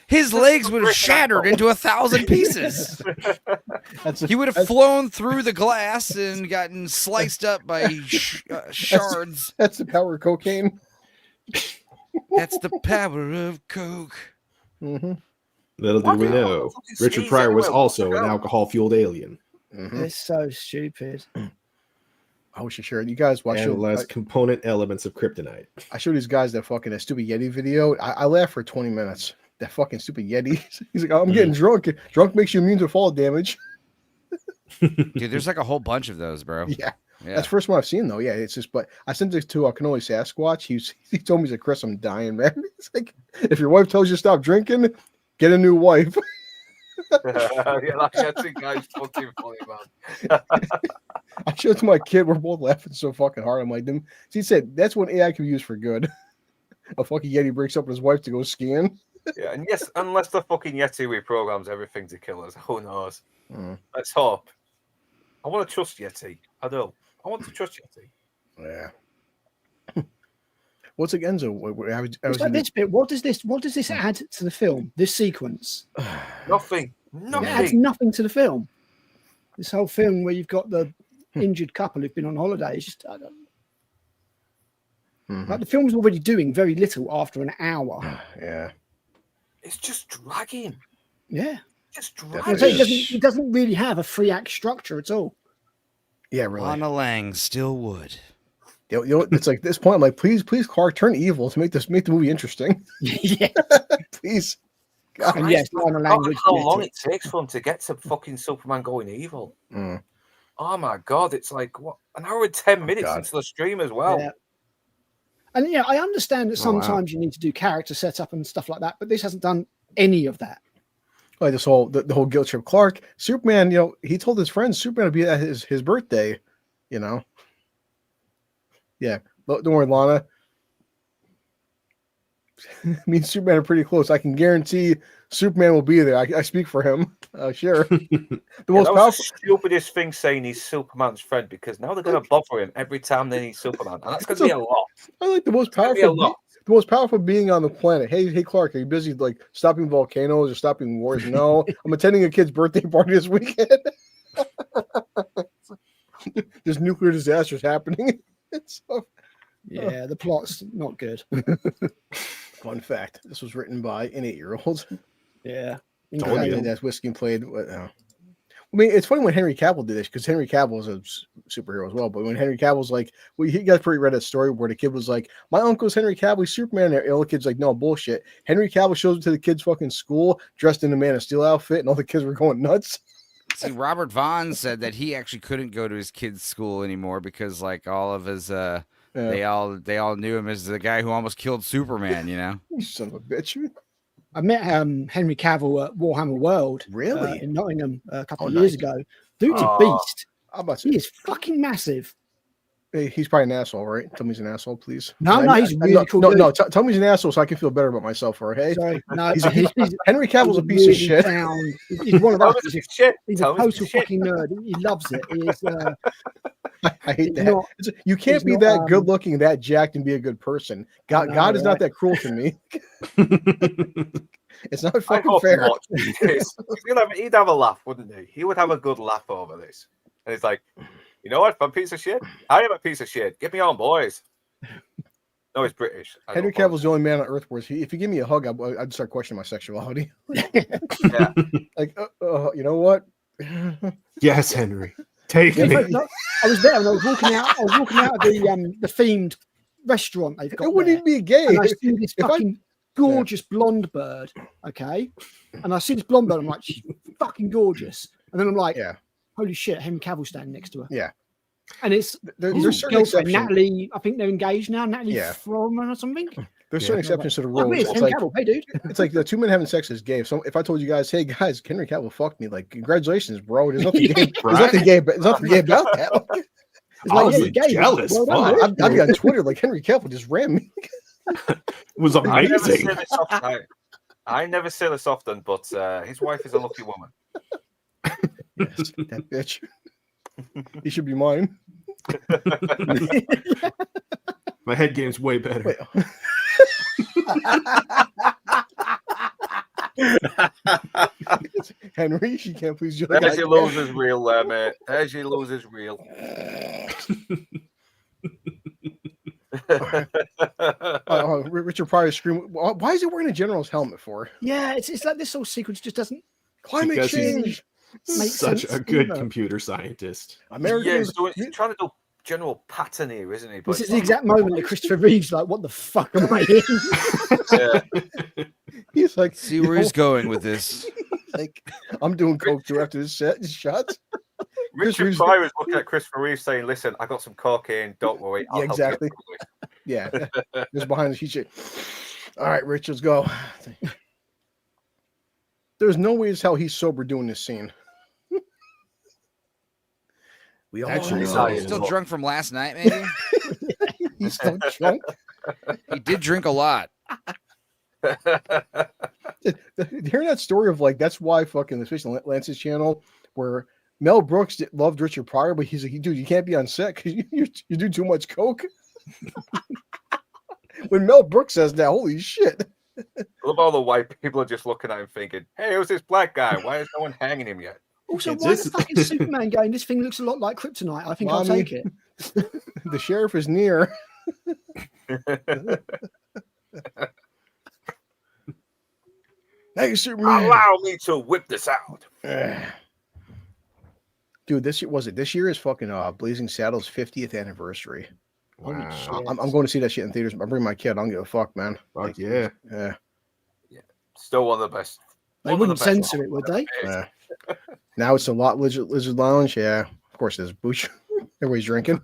His legs would have shattered into 1,000 pieces. He would have flown through the glass and gotten sliced up by shards. That's the power of cocaine. That's the power of coke. Mm-hmm. Little did we know, Richard Pryor was also an alcohol-fueled alien. Mm-hmm. It's so stupid. I wish I shared. You guys watch Analyze component elements of kryptonite. I showed these guys that fucking stupid Yeti video. I laughed for 20 minutes. That fucking stupid Yeti. He's like, oh, I'm getting drunk. Drunk makes you immune to fall damage. Dude, there's like a whole bunch of those, bro. Yeah. That's the first one I've seen though. Yeah, it's just. But I sent it to Cannoli Sasquatch. He told me, he's like, Chris, I'm dying, man. It's like, if your wife tells you to stop drinking, get a new wife. That's a guy's fucking funny, man. I showed it to my kid. We're both laughing so fucking hard. I'm like, them. He said that's when AI can be used for good. A fucking Yeti breaks up with his wife to go skiing. Yeah, and yes, unless the fucking Yeti reprograms everything to kill us, who knows? Let's hope. I want to trust Yeti. I do. I want to trust Yeti. Yeah. What's again? So like this bit. What does this add to the film? This sequence? Nothing. It adds nothing to the film. This whole film where you've got the injured couple who've been on holiday. It's just like the film's already doing very little after an hour. Yeah. It's just dragging. Yeah. Just dragging. dragging. It doesn't really have a 3-act structure at all. Yeah, really. Lana Lang still would. You know, it's like this point. I'm like, please, Clark, turn evil to make the movie interesting. Yeah. Please. God. And yes, Lana Lang. How long it takes for him to get to fucking Superman going evil? Oh my god! It's like what, an hour and 10 minutes into the stream as well. Yeah. And yeah, I understand that sometimes you need to do character setup and stuff like that, but this hasn't done any of that. Like this whole the whole guilt trip. Clark, Superman, you know, he told his friends Superman would be at his birthday, you know. Yeah, don't worry, Lana. Me and Superman are pretty close. I can guarantee Superman will be there. I speak for him. Sure. The most powerful. The stupidest thing saying he's Superman's friend, because now they're going to bother him every time they need Superman, and that's going to be a lot. I like the most powerful. The most powerful being on the planet. Hey, Clark, are you busy like stopping volcanoes or stopping wars? No, I'm attending a kid's birthday party this weekend. There's nuclear disasters happening. Yeah, the plot's not good. Fun fact: this was written by an 8-year-old. Yeah, that's whiskey and played. I mean, it's funny when Henry Cavill did this, because Henry Cavill is a superhero as well. But when Henry Cavill's like, well, you guys probably read that story where the kid was like, "My uncle's Henry Cavill, he's Superman." And the kid's like, "No, bullshit." Henry Cavill shows up to the kid's fucking school dressed in a Man of Steel outfit, and all the kids were going nuts. See, Robert Vaughn said that he actually couldn't go to his kid's school anymore because, like, all of his they all knew him as the guy who almost killed Superman. You know, You son of a bitch. I met Henry Cavill at Warhammer World, Really? in Nottingham a couple of years ago. Dude's a beast. He is fucking massive. Hey, he's probably an asshole, right? Tell me he's an asshole, please. No, he's really cool. No, tell me he's an asshole so I can feel better about myself, all right? Sorry, no, Henry Cavill's a piece of shit. He's one of us. He's a Tell me total fucking nerd. He loves it. He is, I hate that. You can't be that good looking, that jacked, and be a good person. God is not that cruel to me. It's not fucking fair. He'd have a laugh, wouldn't he? He would have a good laugh over this. And he's like, you know what? I'm a piece of shit. I am a piece of shit. Get me on, boys. No, he's British. Henry Cavill's the only man on earth where if you give me a hug, I'd start questioning my sexuality. Yeah. Like, you know what? Yes, Henry. Take me. No, I was there and I was walking out. of the themed restaurant they've got. It wouldn't even be gay. And I see this fucking gorgeous blonde bird, okay? And I see this blonde bird, I'm like, she's fucking gorgeous. And then I'm like, holy shit, Henry Cavill standing next to her. Yeah. And it's there's certain girlfriend, exceptions. Natalie, I think they're engaged now, Natalie Froman or something. There's certain exceptions to the Oh, rules. it's Henry Cavill. Hey, dude. It's like the two men having sex is gay. So if I told you guys, hey guys, Henry Cavill fucked me, like congratulations, bro. There's nothing gay. There's nothing gay. There's nothing gay about that. It's like, Honestly, yeah, jealous. well done, Fuck. I'd be on Twitter like Henry Cavill just ran me. It was I never say amazing. this often. I never say this often, but his wife is a lucky woman. Yes, that bitch. He should be mine. My head game's way better. Wait. Henry, she can't please you. There's your losers reel there, mate. There's your losers reel. Richard Pryor scream. Why is he wearing a general's helmet for? Yeah, it's like this whole sequence just doesn't Climate Because he's change. make Such sense a good either. computer scientist. American. Yeah, he's trying to do general pattern here, isn't he? But This is the exact moment that Christopher Reeve's like, what the fuck am I in? yeah. He's like, See where he's going with this. like, I'm doing coke too after this shot. Richard Reeve's- Pryor is looking at Christopher Reeve saying, "Listen, I got some cocaine. Don't worry. I'll Yeah, help you exactly. out." Yeah, just behind the sheet. All right, Rich, let's go. There's no way as hell he's sober doing this scene. We all Actually, know. no. Still drunk from last night, maybe? He's still drunk. He did drink a lot. Hearing that story of like that's why fucking especially Lance's channel where Mel Brooks loved Richard Pryor, but he's like, dude, you can't be on set because you do too much coke. When Mel Brooks says that, holy shit! I love all the white people are just looking at him thinking, "Hey, who's this black guy? Why is no one hanging him yet?" Also, It's why this- the fuck is Superman going? This thing looks a lot like Kryptonite. I think I'll Mommy. take it. The sheriff is near. Hey, Superman! Allow me to whip this out. Dude, this year is fucking Blazing Saddles 50th anniversary. Wow. I'm going to see that shit in theaters. I'm bringing my kid. I don't give a fuck, man. Fuck yeah. Yeah. Still one of the best. They wouldn't censor it, would they? Yeah. Now it's a lot Lizard Lounge. Yeah, of course there's booch. Everybody's drinking.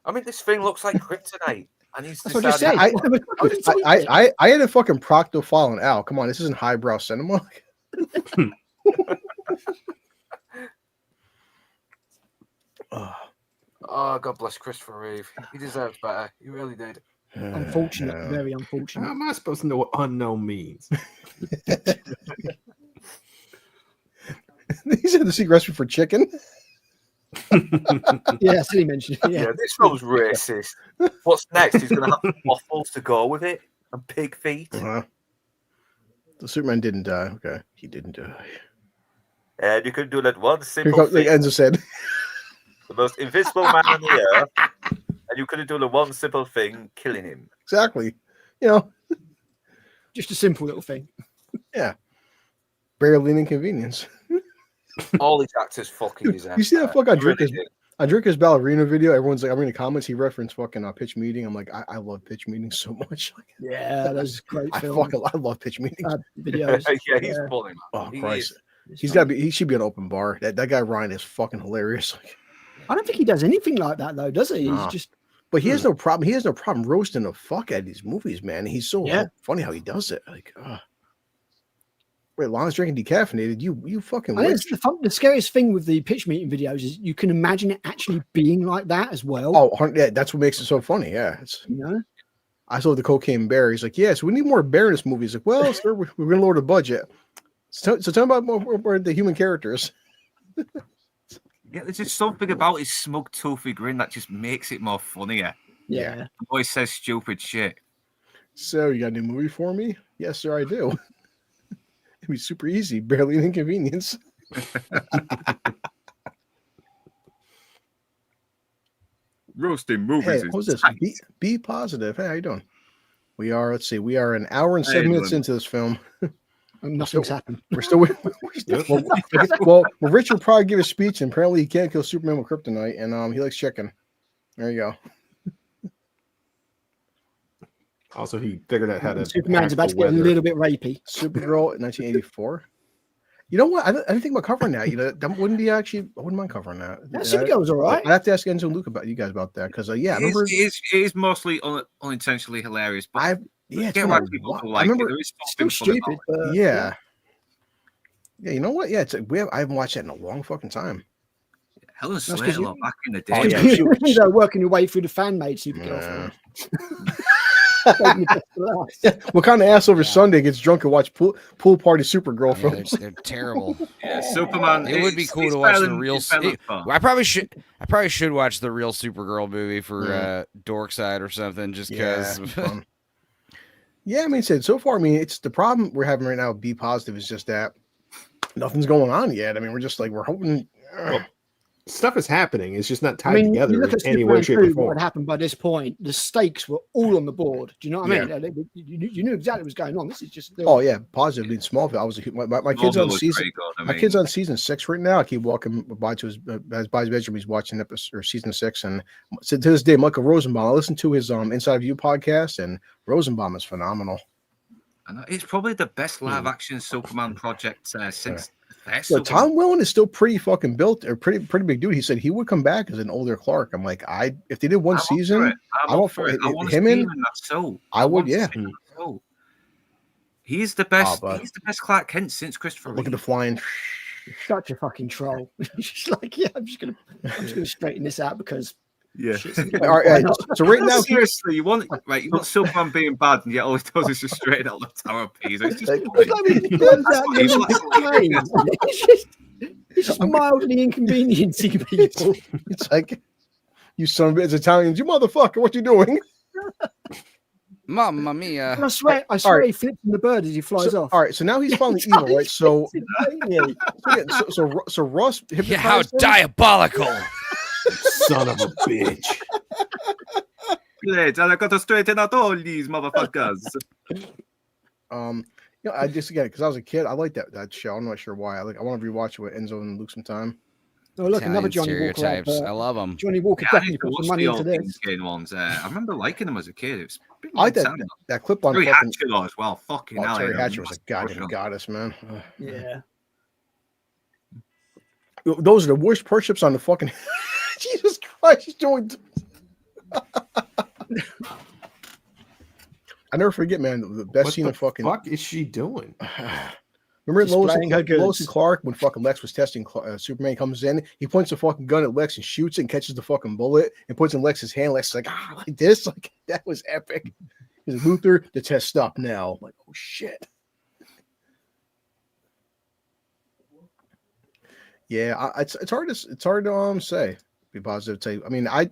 I mean, this thing looks like kryptonite, and he's That's what I just said. decided. I had a fucking procto file on Al. Come on, this isn't highbrow cinema. Oh, God bless Christopher Reeve. He deserves better. He really did. Unfortunate, Yeah. very How unfortunate. am I supposed to know what unknown means? He said the secret recipe for chicken. Yeah, silly mentioned. Yeah, Yeah. this film's racist. What's next? He's going to have waffles to go with it and pig feet. The Superman didn't die. Okay, he didn't die. And you could do that one Here simple comes, like thing. Enzo said. The most invisible man on the earth. And you could have done the one simple thing, killing him. Exactly. You know, Just a simple little thing. barely an inconvenience. All these actors fucking deserve You see that better. fuck They really Andrika's did. ballerina video? Everyone's like, I'm reading the comments. He referenced fucking Pitch Meeting. I'm like, I love Pitch Meeting so much. Like, Yeah, those great I films. love Pitch Meeting. Videos. Yeah, he's pulling, man. Oh He Christ, is. he's got to be. He should be an open bar. That guy Ryan is fucking hilarious. Like, I don't think he does anything like that though, does he? He's Nah. just but he has no problem. He has no problem roasting the fuck out of these movies, man. He's so Yeah. funny how he does it. Like, wait, Lon's drinking decaffeinated. You fucking I think witch. it's the scariest thing with the pitch meeting videos is you can imagine it actually being like that as well. Oh, yeah, that's what makes it so funny. Yeah, it's. You know? I saw the cocaine bear. He's like, yes, we need more bear in this movie. He's like, well, sir, we're gonna lower the budget. So tell me about more the human characters. Yeah, there's just something about his smug, toothy grin that just makes it more funnier. Yeah. He always says stupid shit. So you got a new movie for me? Yes, sir, I do. It'd be super easy, barely an inconvenience. Roasting Hey, movies. what was this? Be positive. Hey, how you doing? We are. Let's see. We are an hour and 7 minutes into this film. And nothing's happened. We're still. Well, Richard probably give a speech, and apparently he can't kill Superman with kryptonite, and he likes chicken. There you go. Also, he figured out how to. Superman's about to get a little bit rapey. Supergirl in 1984. You know what? I didn't think about covering that. You know, that wouldn't be actually. I wouldn't mind covering that. Yeah, Supergirl's all right. I have to ask Enzo and Luke about you guys about that because I remember it is mostly unintentionally hilarious. But it's get why people like I remember it. There is still stupid. But, yeah. You know what? Yeah, I haven't watched that in a long fucking time. Helen Slater back in the day. Oh, yeah, you know, working your way through the fan made Supergirl. What kind of ass over Sunday gets drunk and watch pool party Supergirl films? They're terrible. Yeah, Superman. It would be cool to watch the real. I probably should watch the real Supergirl movie for Dorkside or something, just because. Yeah, I mean, so far, I mean, it's the problem we're having right now. Be positive is just that nothing's going on yet. I mean, we're just like we're hoping. Stuff is happening. It's just not tied together in any way, shape, or form. What happened by this point? The stakes were all on the board. Do you know what I mean? You knew exactly what was going on. This is just. Oh yeah, positive in Smallville. I was my kids on season. My kids on season 6 right now. I keep walking by to his bedroom. He's watching episode or season 6, and so to this day, Michael Rosenbaum. I listened to his Inside View podcast, and Rosenbaum is phenomenal. I know. It's probably the best live action Superman project since. So Tom Welling is still pretty fucking built, or pretty big dude. He said he would come back as an older Clark. I'm like, if they did one season, I want him in. I would, yeah. He's the best. He's the best Clark Kent since Christopher. Look at the flying. Such a fucking troll. She's like, yeah, I'm just gonna straighten this out because. Yeah. All right, so right now, seriously, you want Superman being bad, and yet all he does is just straight out the Tower of Pisa. It's just mildly inconveniencing people. It's like, you son of a bitch, Italians, you motherfucker, what you doing? Mamma mia! I swear, he flips in the bird as he flies off. All right, so now he's finally evil, right? So Ross, how diabolical! Son of a bitch. I got to straighten out all these motherfuckers. I just because I was a kid, I like that show. I'm not sure why. I want to rewatch it with Enzo and Luke sometime. Oh, look, another Johnny Walker. I love them. Johnny Walker definitely put some money into this. Ones. I remember liking them as a kid. It was I like that clip on Terry Hatcher as well. Fucking hell. Terry Hatcher was a goddamn goddess, man. Yeah. Those are the worst perships on the fucking. Jesus Christ, he's doing. I never forget, man. The best scene of fucking. What the fuck is she doing? Remember Lois and Clark when fucking Lex was testing Superman comes in, he points the fucking gun at Lex and shoots it and catches the fucking bullet and puts it in Lex's hand. Lex is like, like this, like that was epic. He's Luthor, the test stop now. I'm like, oh shit. Yeah, it's hard to say. Be positive. I mean, I'm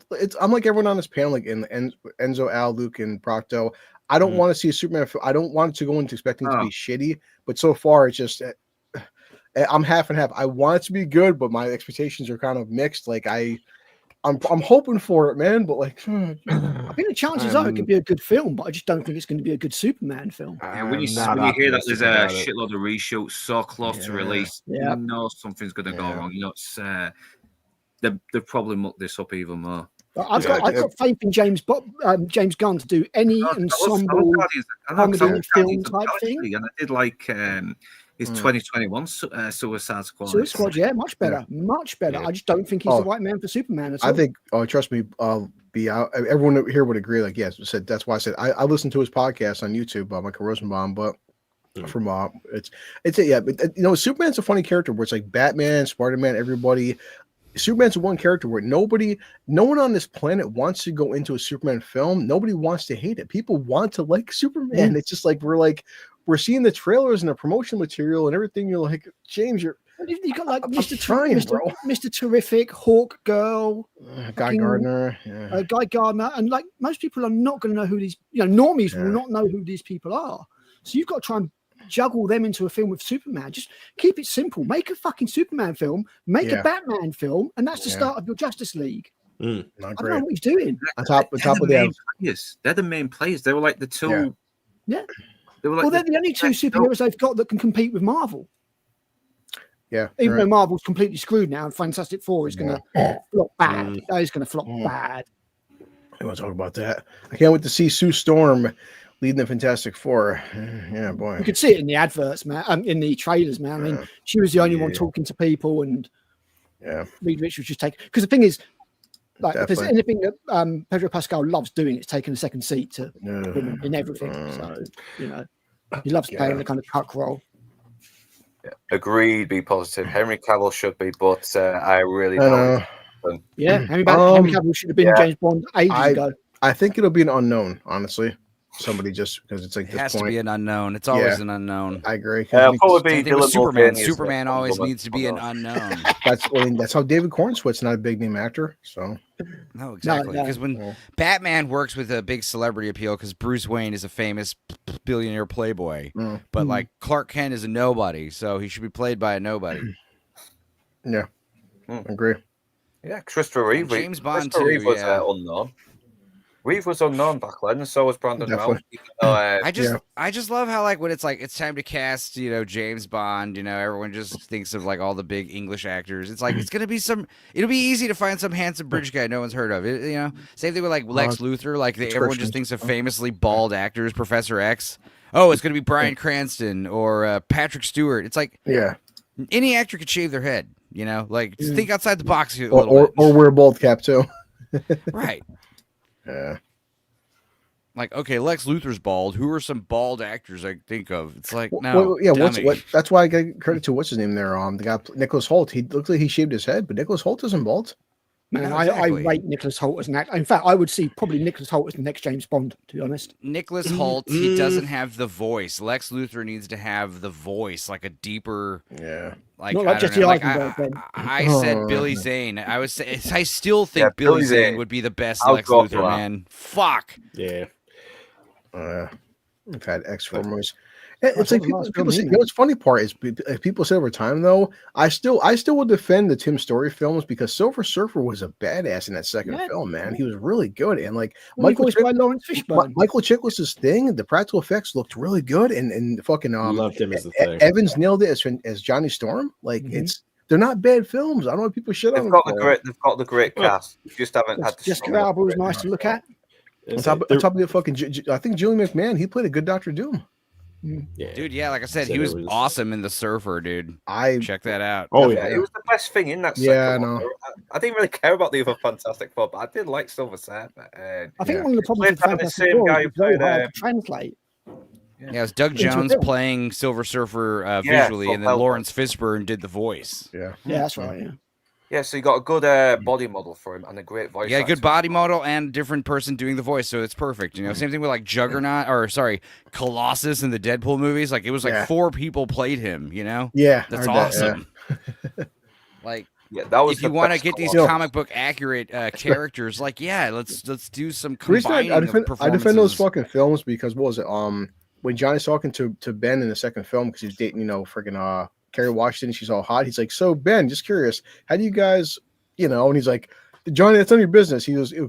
like everyone on this panel, like Enzo, Al, Luke, and Procto. I don't want to see a Superman film. I don't want to go into expecting it to be shitty, but so far it's just I'm half and half. I want it to be good, but my expectations are kind of mixed. Like I'm hoping for it, man. But like, I think the chances are it could be a good film, but I just don't think it's going to be a good Superman film. When you hear that there's a shitload of reshoots so close to release, you know something's going to go wrong. You know, it's they've probably mucked this up even more. I've got faith in James Gunn to do any ensemble comedy film type thing. And I did like his 2021 Suicide Squad. Suicide Squad, yeah, much better. I just don't think he's the right man for Superman at all. I think, trust me, everyone here would agree. Like, yes, said that's why I said I listened to his podcast on YouTube by Michael Rosenbaum, but from Superman's a funny character where it's like Batman, Spider-Man, everybody. Superman's one character where no one on this planet wants to go into a Superman film. Nobody wants to hate it. People want to like Superman. It's just like we're seeing the trailers and the promotion material and everything. You're like, James, you got like Mr. Terrific, Hawk Girl, Guy Gardner, and like most people are not going to know who these. Normies will not know who these people are. So you've got to try and juggle them into a film with Superman. Just keep it simple. Make a fucking Superman film, make a Batman film, and that's the start of your Justice League. I don't know what he's doing. On top of them, they're the main players. They were like the two. Yeah. They were like they're the only two superheroes they've got that can compete with Marvel. Yeah. Even though Marvel's completely screwed now, and Fantastic Four is going to flop bad. That is going to flop bad. I want to talk about that. I can't wait to see Sue Storm leading the Fantastic Four. Yeah, boy. You could see it in the adverts, man. In the trailers, man. I mean, she was the only one talking to people, and Reed Richards was just taking. Because the thing is, like, if there's anything that Pedro Pascal loves doing, it's taking a second seat to women in everything. So you know, he loves playing the kind of cuck role. Yeah. Agreed. Be positive. Henry Cavill should be, but I really don't. Yeah, Henry Cavill should have been James Bond ages ago. I think it'll be an unknown, honestly. Somebody just because it's like it has to be an unknown. It's always an unknown. I agree. Probably Superman. Superman always needs to be an unknown. That's how David Cornsweet's not a big name actor. So no, exactly. Because when Batman works with a big celebrity appeal, because Bruce Wayne is a famous billionaire playboy, but like Clark Kent is a nobody, so he should be played by a nobody. Yeah, agree. Yeah, Christopher Reeve. James Bond Christopher too. Reeve was unknown. Reeve was unknown back then, and so was Brandon Routh. I just love how like when it's like it's time to cast, James Bond, everyone just thinks of like all the big English actors. It's like it'll be easy to find some handsome British guy no one's heard of. Same thing with like Lex Luthor, like everyone just thinks of famously bald actors, Professor X. Oh, it's gonna be Bryan Cranston or Patrick Stewart. It's like any actor could shave their head, like just think outside the box here a little bit. Or wear a bald cap too. Right. Yeah. Like, okay, Lex Luthor's bald. Who are some bald actors I think of? It's like, no. That's why I gave credit to what's his name there. The guy Nicholas Hoult. He looked like he shaved his head, but Nicholas Hoult isn't bald. Man, I rate Nicholas Hoult as an actor. In fact, I would see probably Nicholas Hoult as the next James Bond, to be honest. Nicholas Hoult, he doesn't have the voice. Lex Luthor needs to have the voice, like a deeper. Yeah. Like, not like Jesse Eisenberg. I said Billy Zane. I still think Billy Zane would be the best Lex Luthor, man. Fuck. Yeah. We've had X4 movies. It's like people say, what's funny part is people say over time though, I still will defend the Tim Story films because Silver Surfer was a badass in that second film, man. He was really good. And like Michael Chiklis's thing, the practical effects looked really good and fucking loved him as the thing. Evans nailed it as Johnny Storm. Like they're not bad films. I don't know if people shit on them. They've got the great cast. You just haven't had to. Jessica Alba was nice to look at. On top of the fucking, I think Julian McMahon, he played a good Dr. Doom. Yeah. Dude, like I said, he was awesome in The Surfer, dude. Check that out. Oh yeah, it was the best thing in that. Yeah, I know. I didn't really care about the other Fantastic Four, but I did like Silver Surfer. I think one of the problems with Fantastic Four is very hard to translate. Yeah, it was Doug Jones playing Silver Surfer visually, and then Lawrence Fishburne did the voice. Yeah, that's right. Yeah. Yeah, so you got a good body model for him and a great voice. Yeah, good body model and different person doing the voice, so it's perfect. Same thing with like Colossus in the Deadpool movies. Like it was like 4 people played him. Yeah, that's awesome. Like, that was if you want to get these comic book accurate characters, like let's do some combining of performances. I defend those fucking films because what was it? When Johnny's talking to Ben in the second film because he's dating freaking Kerry Washington, she's all hot. He's like, so Ben, just curious, how do you guys, and he's like, Johnny, that's none of your business.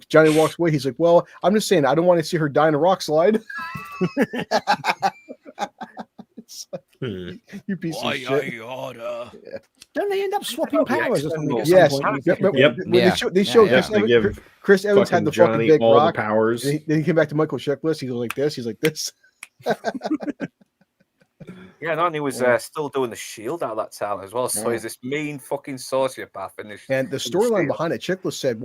Johnny walks away. He's like, well, I'm just saying, I don't want to see her die in a rock slide. You piece of shit. Don't they end up swapping powers or something? Yes. They showed Chris Evans had the Johnny, fucking big rock the powers. Then he came back to Michael Chiklis. He goes like this. He's like this. Yeah, and he was still doing the Shield at that time as well. So he's this mean fucking sociopath. And the storyline behind it, Chiklis said,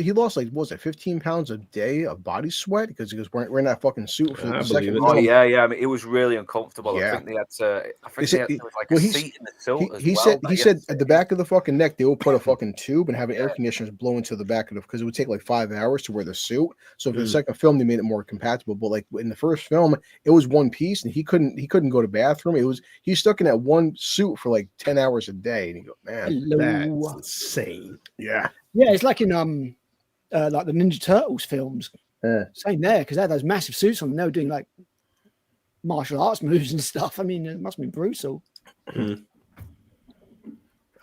he lost 15 pounds a day of body sweat because he was wearing that fucking suit for the second. Oh yeah. I mean, it was really uncomfortable. Yeah. I think they had to. There was like a seat in the suit. He said at the back of the fucking neck they will put a fucking tube and have an air conditioner blow into the back of it because it would take like 5 hours to wear the suit. So for the second film they made it more compatible. But like in the first film, it was one piece and he couldn't go to bathroom. He's stuck in that one suit for like 10 hours a day, and you go, man, that's insane. Yeah, it's like in like the Ninja Turtles films. Same there because they had those massive suits on. And they were doing like martial arts moves and stuff. I mean, it must have been brutal. I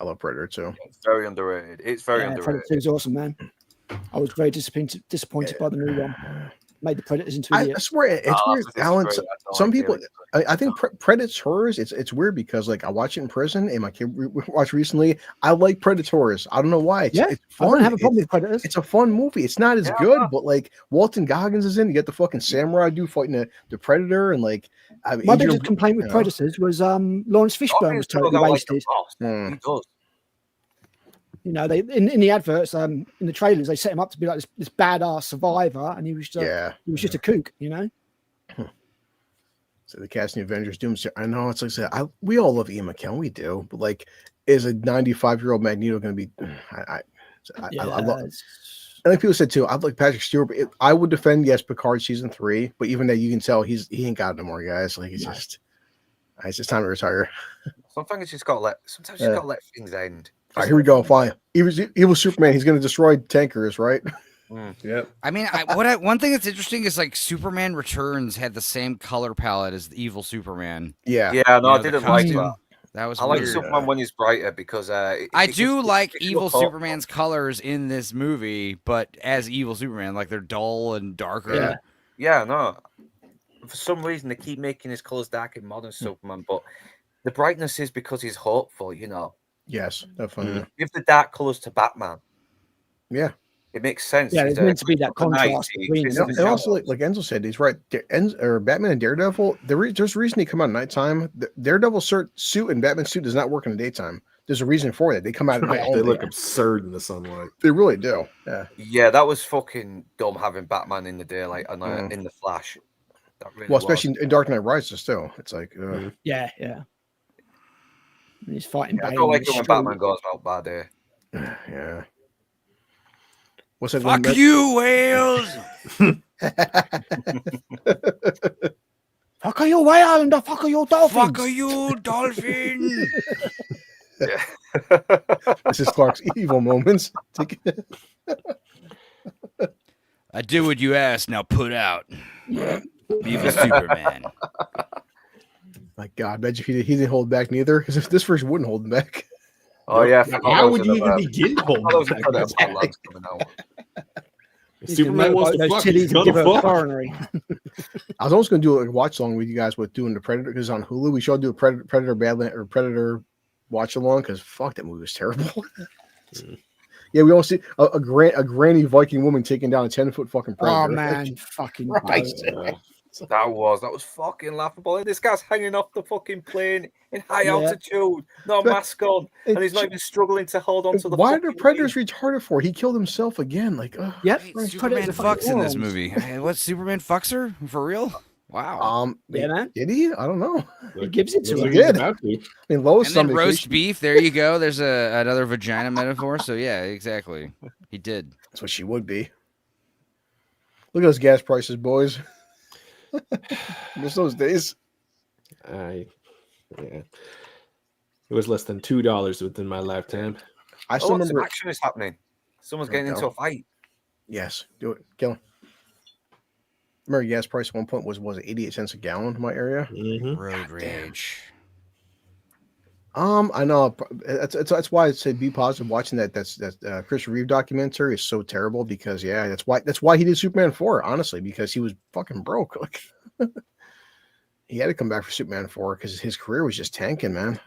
love Predator too. It's very underrated. Underrated. Predator 2 is awesome, man. I was very disappointed by the new one. Made the Predators into idiots. I swear, it's weird. some people, I think Predators. It's weird because like I watch it in prison, and my kid watched recently. I like Predators. I don't know why. It's I fun. don't have a problem with Predators. It's a fun movie. It's not as good, but like Walton Goggins is in. You got the fucking samurai dude fighting the Predator, and like My biggest complaint with Predators was Lawrence Fishburne was totally wasted. He does. You know, they in the adverts, in the trailers, they set him up to be like this badass survivor, and he was just a kook, you know. So the casting Avengers Doomsday. I know it's like I said, we all love Ian McKellen, we do, but like, is a 95-year-old Magneto going to be? I love. I think people said too. I like Patrick Stewart, but I would defend Picard season 3, but even that you can tell he ain't got no more guys. Like it's just time to retire. Sometimes you just got to let things end. All right, here we go. Fine. Evil Superman. He's going to destroy tankers, right? Yep. I mean, one thing that's interesting is like Superman Returns had the same color palette as the Evil Superman. Yeah. Yeah, no, I didn't like that. That was I like weird. Superman when he's brighter because I do like Evil Superman's colors in this movie, but as Evil Superman, like they're dull and darker. Yeah, no. For some reason, they keep making his colors dark in modern Superman, but the brightness is because he's hopeful, you know. Yes, definitely. Give the dark colors to Batman. Yeah. It makes sense. Yeah, it's meant to be that contrast between. And also, like Enzo said, he's right. Batman and Daredevil. There's a reason they come out at nighttime. The Daredevil suit and Batman suit does not work in the daytime. There's a reason for that. They come out at night. They look absurd in the sunlight. They really do. Yeah, that was fucking dumb having Batman in the daylight and in the Flash. That really especially in Dark Knight Rises too. It's like yeah. And he's fighting. I don't like it when Batman goes out bad day. Yeah. What's that? Fuck you, Wales! Fuck are you, whale, and the fuck are you, dolphin? Fuck are you, dolphin? This is Clark's evil moments. I did what you asked. Now put out. Evil Superman. My God, bet you he didn't hold back neither. Because this version wouldn't hold him back. Oh yeah, why would you even begin to hold back? Superman wants to fuck. He's gonna fuck. I was almost going to do a watch along with you guys with doing the Predator because on Hulu we should do a Predator Badland or Predator watch along because fuck that movie was terrible. Yeah, we all see a granny Viking woman taking down a 10-foot fucking Predator. Oh man, fucking Christ. That was fucking laughable. This guy's hanging off the fucking plane in high altitude, no mask on, and he's not even struggling to hold on to the. Why are the Predators retarded for? He killed himself again. Like, yep, Superman fucks in this movie. What, Superman fucks her for real? Wow. Yeah, man. Did he? I don't know. He gives it to her. He did. I mean, Lois. And then roast beef. There you go. There's another vagina metaphor. So yeah, exactly. He did. That's what she would be. Look at those gas prices, boys. Miss those days. Yeah. It was less than $2 within my lifetime. I still remember. Action is happening. Someone's getting into a fight. Yes, do it. Kill him. Remember, gas price at one point was it 88 cents a gallon in my area? Road rage. I know. That's why I said be positive. Watching that Chris Reeve documentary is so terrible because that's why he did Superman 4. Honestly, because he was fucking broke. Like he had to come back for Superman 4 because his career was just tanking, man.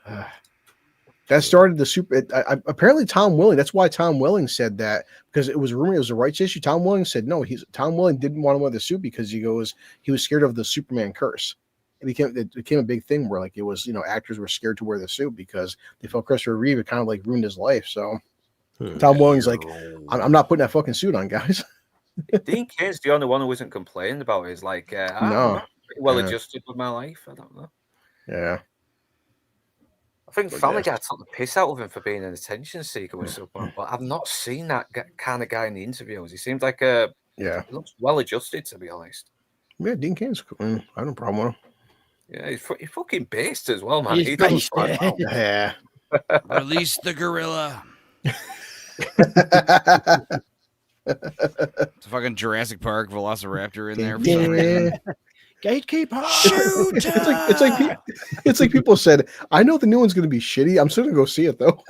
That started the apparently Tom Welling. That's why Tom Welling said that because it was a rumor it was a rights issue. Tom Welling said no. Tom Welling didn't want to wear the suit because he was scared of the Superman curse. It became a big thing where like it was actors were scared to wear the suit because they felt Christopher Reeve had kind of like ruined his life. So Tom Welling's like, I'm not putting that fucking suit on, guys. Dean Kane's the only one who isn't complaining about it. Is like, no, pretty well adjusted with my life. I don't know. Yeah. I think Family Guy took the piss out of him for being an attention seeker with Superman, but I've not seen that kind of guy in the interviews. He seems like he looks well adjusted, to be honest. Yeah, Dean Kane's cool. I have no problem with him. Yeah, he's fucking based as well, man. He's based, yeah. Release the gorilla. It's a fucking Jurassic Park Velociraptor in there. For some reason. Gatekeeper. Shoot! It's like people said, I know the new one's going to be shitty. I'm still going to go see it though.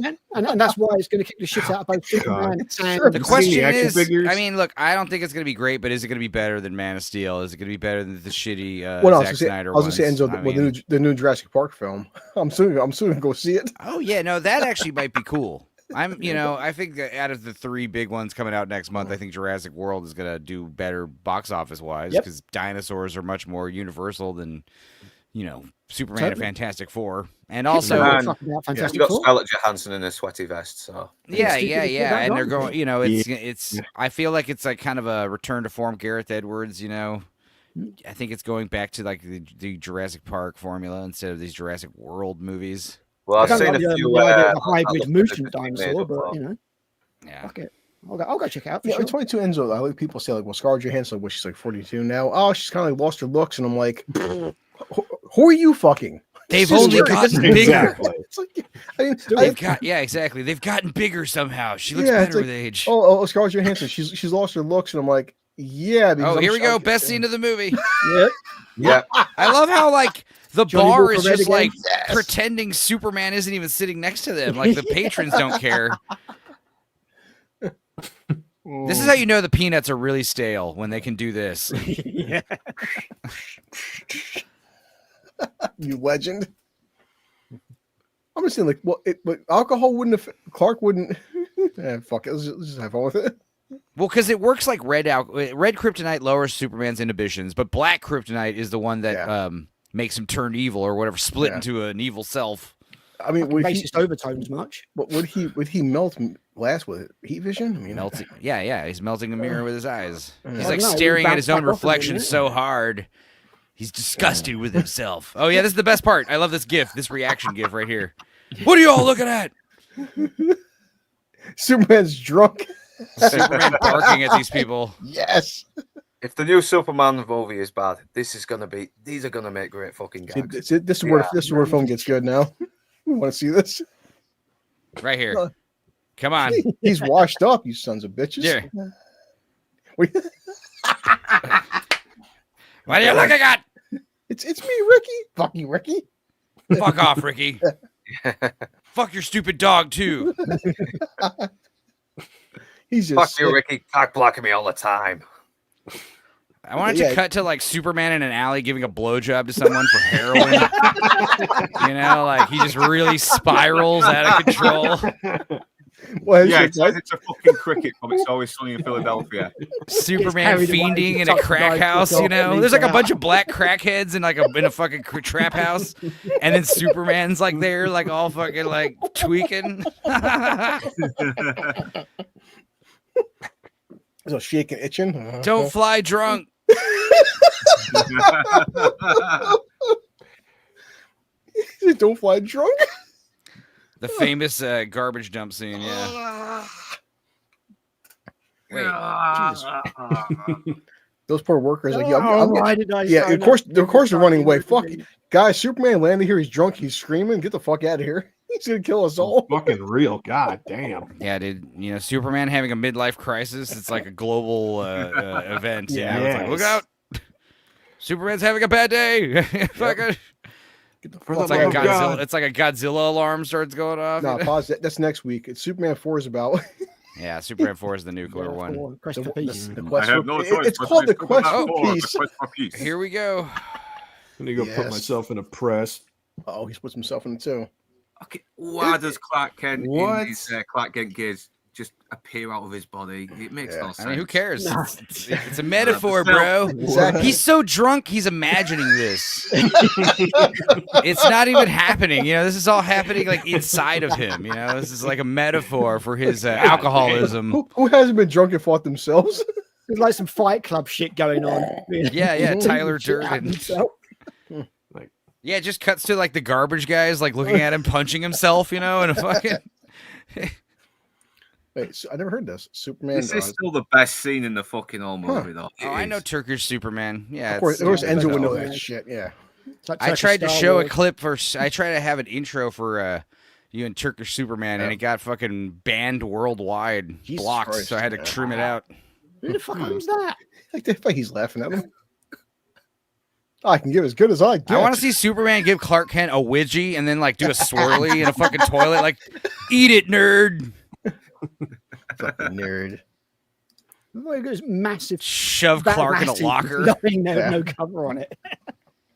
And that's why it's going to kick the shit out of both Superman and The question is, I mean, look, I don't think it's going to be great, but is it going to be better than Man of Steel? Is it going to be better than the shitty Zack Snyder I was going to say, ones? Enzo, the new Jurassic Park film. I'm soon going to go see it. Oh yeah, no, that actually might be cool. I think that out of the 3 big ones coming out next month, I think Jurassic World is gonna do better box office wise because dinosaurs are much more universal than, Superman and Fantastic Four, and also you've got Scarlett Johansson in a sweaty vest, so yeah, and they're going, it's I feel like it's like kind of a return to form. Gareth Edwards, I think it's going back to like the Jurassic Park formula instead of these Jurassic World movies. Well, I've seen a few hybrid mutant dinosaur, but fuck it. I'll go check it out. Yeah, Sure. 22 Enzo. I like people say like, well, Scarlett Johansson, what, she's like 42 now. Oh, she's kind of like lost her looks, and I'm like, who are you fucking? They've only gotten bigger. It's like, exactly. They've gotten bigger somehow. She looks better with age. Oh, Scarlett Johansson, she's lost her looks, and I'm like, yeah. Oh, here we go. Best scene of the movie. Yeah. I love how like the Johnny bar Walker is Red just again? like Yes. pretending Superman isn't even sitting next to them. Like the patrons don't care. This is how you know the peanuts are really stale when they can do this. Yeah. You legend. I'm just saying, like, but alcohol wouldn't have. Clark wouldn't. Fuck it. Let's just have fun with it. Well, because it works like red kryptonite lowers Superman's inhibitions, but black kryptonite is the one that makes him turn evil or whatever, split into an evil self. I mean, would he racist overtones much? But would he melt glass with heat vision? I mean, melting. Yeah. He's melting a mirror with his eyes. He's I like don't know, staring it at his bounced own back off reflection again. so hard. He's disgusted with himself. Oh yeah, this is the best part. I love this GIF, this reaction GIF right here. What are you all looking at? Superman's drunk. Superman barking at these people. Yes. If the new Superman movie is bad, these are gonna make great fucking See, gags. this is where phone gets good now. You want to see this? Right here. Come on. He's washed up, you sons of bitches. Here. We- What are you looking at? It's me, Ricky. Fuck you, Ricky. Fuck off, Ricky. Fuck your stupid dog too. He's just Fuck you, sick. Ricky. Cock blocking me all the time. I wanted to cut to like Superman in an alley giving a blowjob to someone for heroin. Like he just really spirals out of control. Well, it's a fucking cricket club. It's always sunny in Philadelphia. Superman fiending in a crack house, There's like a bunch of black crackheads in in a fucking trap house, and then Superman's like there, like all fucking like tweaking. So shaking, itching. Don't fly drunk. Don't fly drunk. The famous garbage dump scene, yeah. Wait, Those poor workers, like, why did I yeah, sign of course, up for of course, they're running away. this? Fuck, guys, Superman landed here. He's drunk. He's screaming. Get the fuck out of here. He's gonna kill us all. Fucking real. God damn. Yeah, dude. Superman having a midlife crisis. It's like a global event. Yeah, It's like, look out. Superman's having a bad day. Fucking. It's like a Godzilla. It's like a Godzilla alarm starts going off. No, pause. That's next week. It's Superman 4 is about. Yeah, Superman 4 is the nuclear one. Quest for peace. The quest I have for- no choice it's but called to the Quest talk for about Peace. the Quest for Peace. Here we go. I'm gonna go put Yes. myself in a press. Oh, he puts himself in it too. Okay, why does Clark Kent What? in his Clark Kent gears just appear out of his body? It makes no sense. I mean, who cares? No. It's a metaphor, bro. Exactly. He's so drunk, he's imagining this. It's not even happening. This is all happening like inside of him. This is like a metaphor for his alcoholism. Who hasn't been drunk and fought themselves? There's like some Fight Club shit going on. Yeah, Tyler Shit out Durden. himself. Yeah, it just cuts to like the garbage guys like looking at him punching himself, in a fucking. Wait, so I never heard this. Superman. This is still the best scene in the fucking whole movie, though. Oh, I know Turkish Superman. Yeah, of course, Enzo would know that shit. Yeah. It's like I Turkish tried to Star show Wars. a clip for. I tried to have an intro for you and Turkish Superman, and it got fucking banned worldwide, Jesus blocked. Christ. So I had to trim it out. Who the fuck owns that? Like he's laughing at him. I can give as good as I get. I want to see Superman give Clark Kent a widgie and then like do a swirly in a fucking toilet. Like, eat it, nerd. Fucking nerd. Like this massive Shove that Clark in a massive, locker. No cover on it.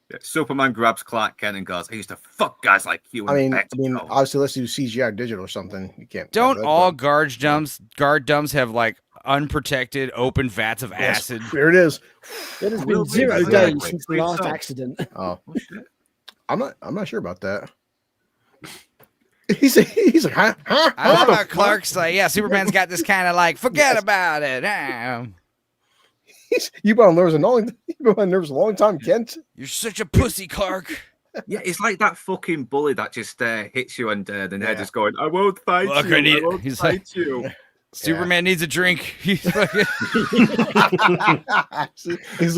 Yeah, Superman grabs Clark Kent and goes, "I used to fuck guys like you." I mean, Mexico." obviously, let's do CGI or digital or something. You can't. Don't have that, all but- guard dumps have like unprotected open vats of Yes, acid? There it is. It has Will been be 0 very days quick. since the Read last some. accident. Oh, Oh, shit. I'm not sure about that. He's like, huh? I love how Clark's like, yeah, Superman's got this kind of like, forget about it. You've been on nerves a long time, Kent. You're such a pussy, Clark. Yeah, it's like that fucking bully that just hits you and then they're Yeah. just going, "I won't fight Look, you. I need- I won't he's fight like- you." Superman needs a drink. He's fucking.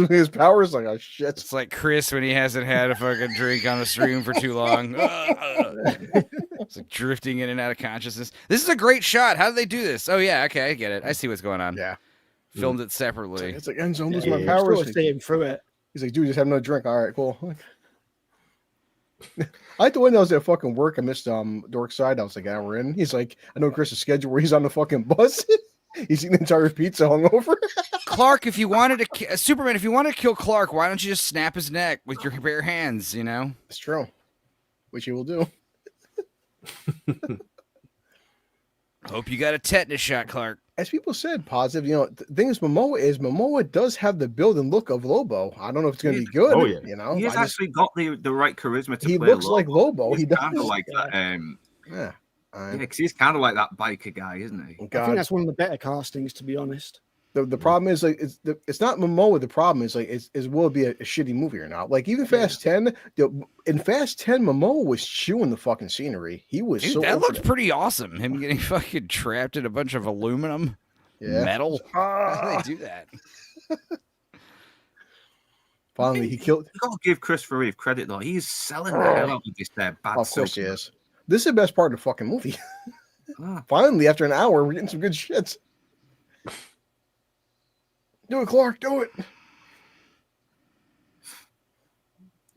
his power is like, oh shit. It's like Chris when he hasn't had a fucking drink on the stream for too long. It's like drifting in and out of consciousness. This is a great shot. How did they do this? Oh yeah, okay, I get it. I see what's going on. Yeah. Filmed it separately. It's like Enzo, I'm losing Yeah, my you're powers. sort of seeing through it. He's like, dude, just have another drink. All right, cool. I like the way that was at fucking work. I missed Dork Side. I was like, an hour in. He's like, I know Chris's schedule where he's on the fucking bus. He's eating the entire pizza hungover. Clark, if you wanted to, Superman, if you wanted to kill Clark, why don't you just snap his neck with your bare hands? You know. It's true. Which he will do. Hope you got a tetanus shot, Clark. As people said, positive. The thing is, Momoa does have the build and look of Lobo. I don't know if it's going to be good. Oh, yeah. You know, He's I just- actually got the right charisma to he play looks like Lobo. He's He does. kind of like that. Yeah. Yeah, because he's kind of like that biker guy, isn't he? I think God. that's one of the better castings, to be honest. The problem is like it's not Momoa. The problem is like is will it be a shitty movie or not? Like even Fast 10, in Fast 10, Momoa was chewing the fucking scenery. He was Dude, so that over looked pretty awesome. Him getting fucking trapped in a bunch of aluminum, Yeah. metal. How do they do that? Finally, he killed. You got to give Christopher Reeve credit though. He's selling the hell out of this bad Of course he suit. is. This is the best part of the fucking movie. Ah. Finally, after an hour, we're getting some good shit. Do it, Clark. Do it.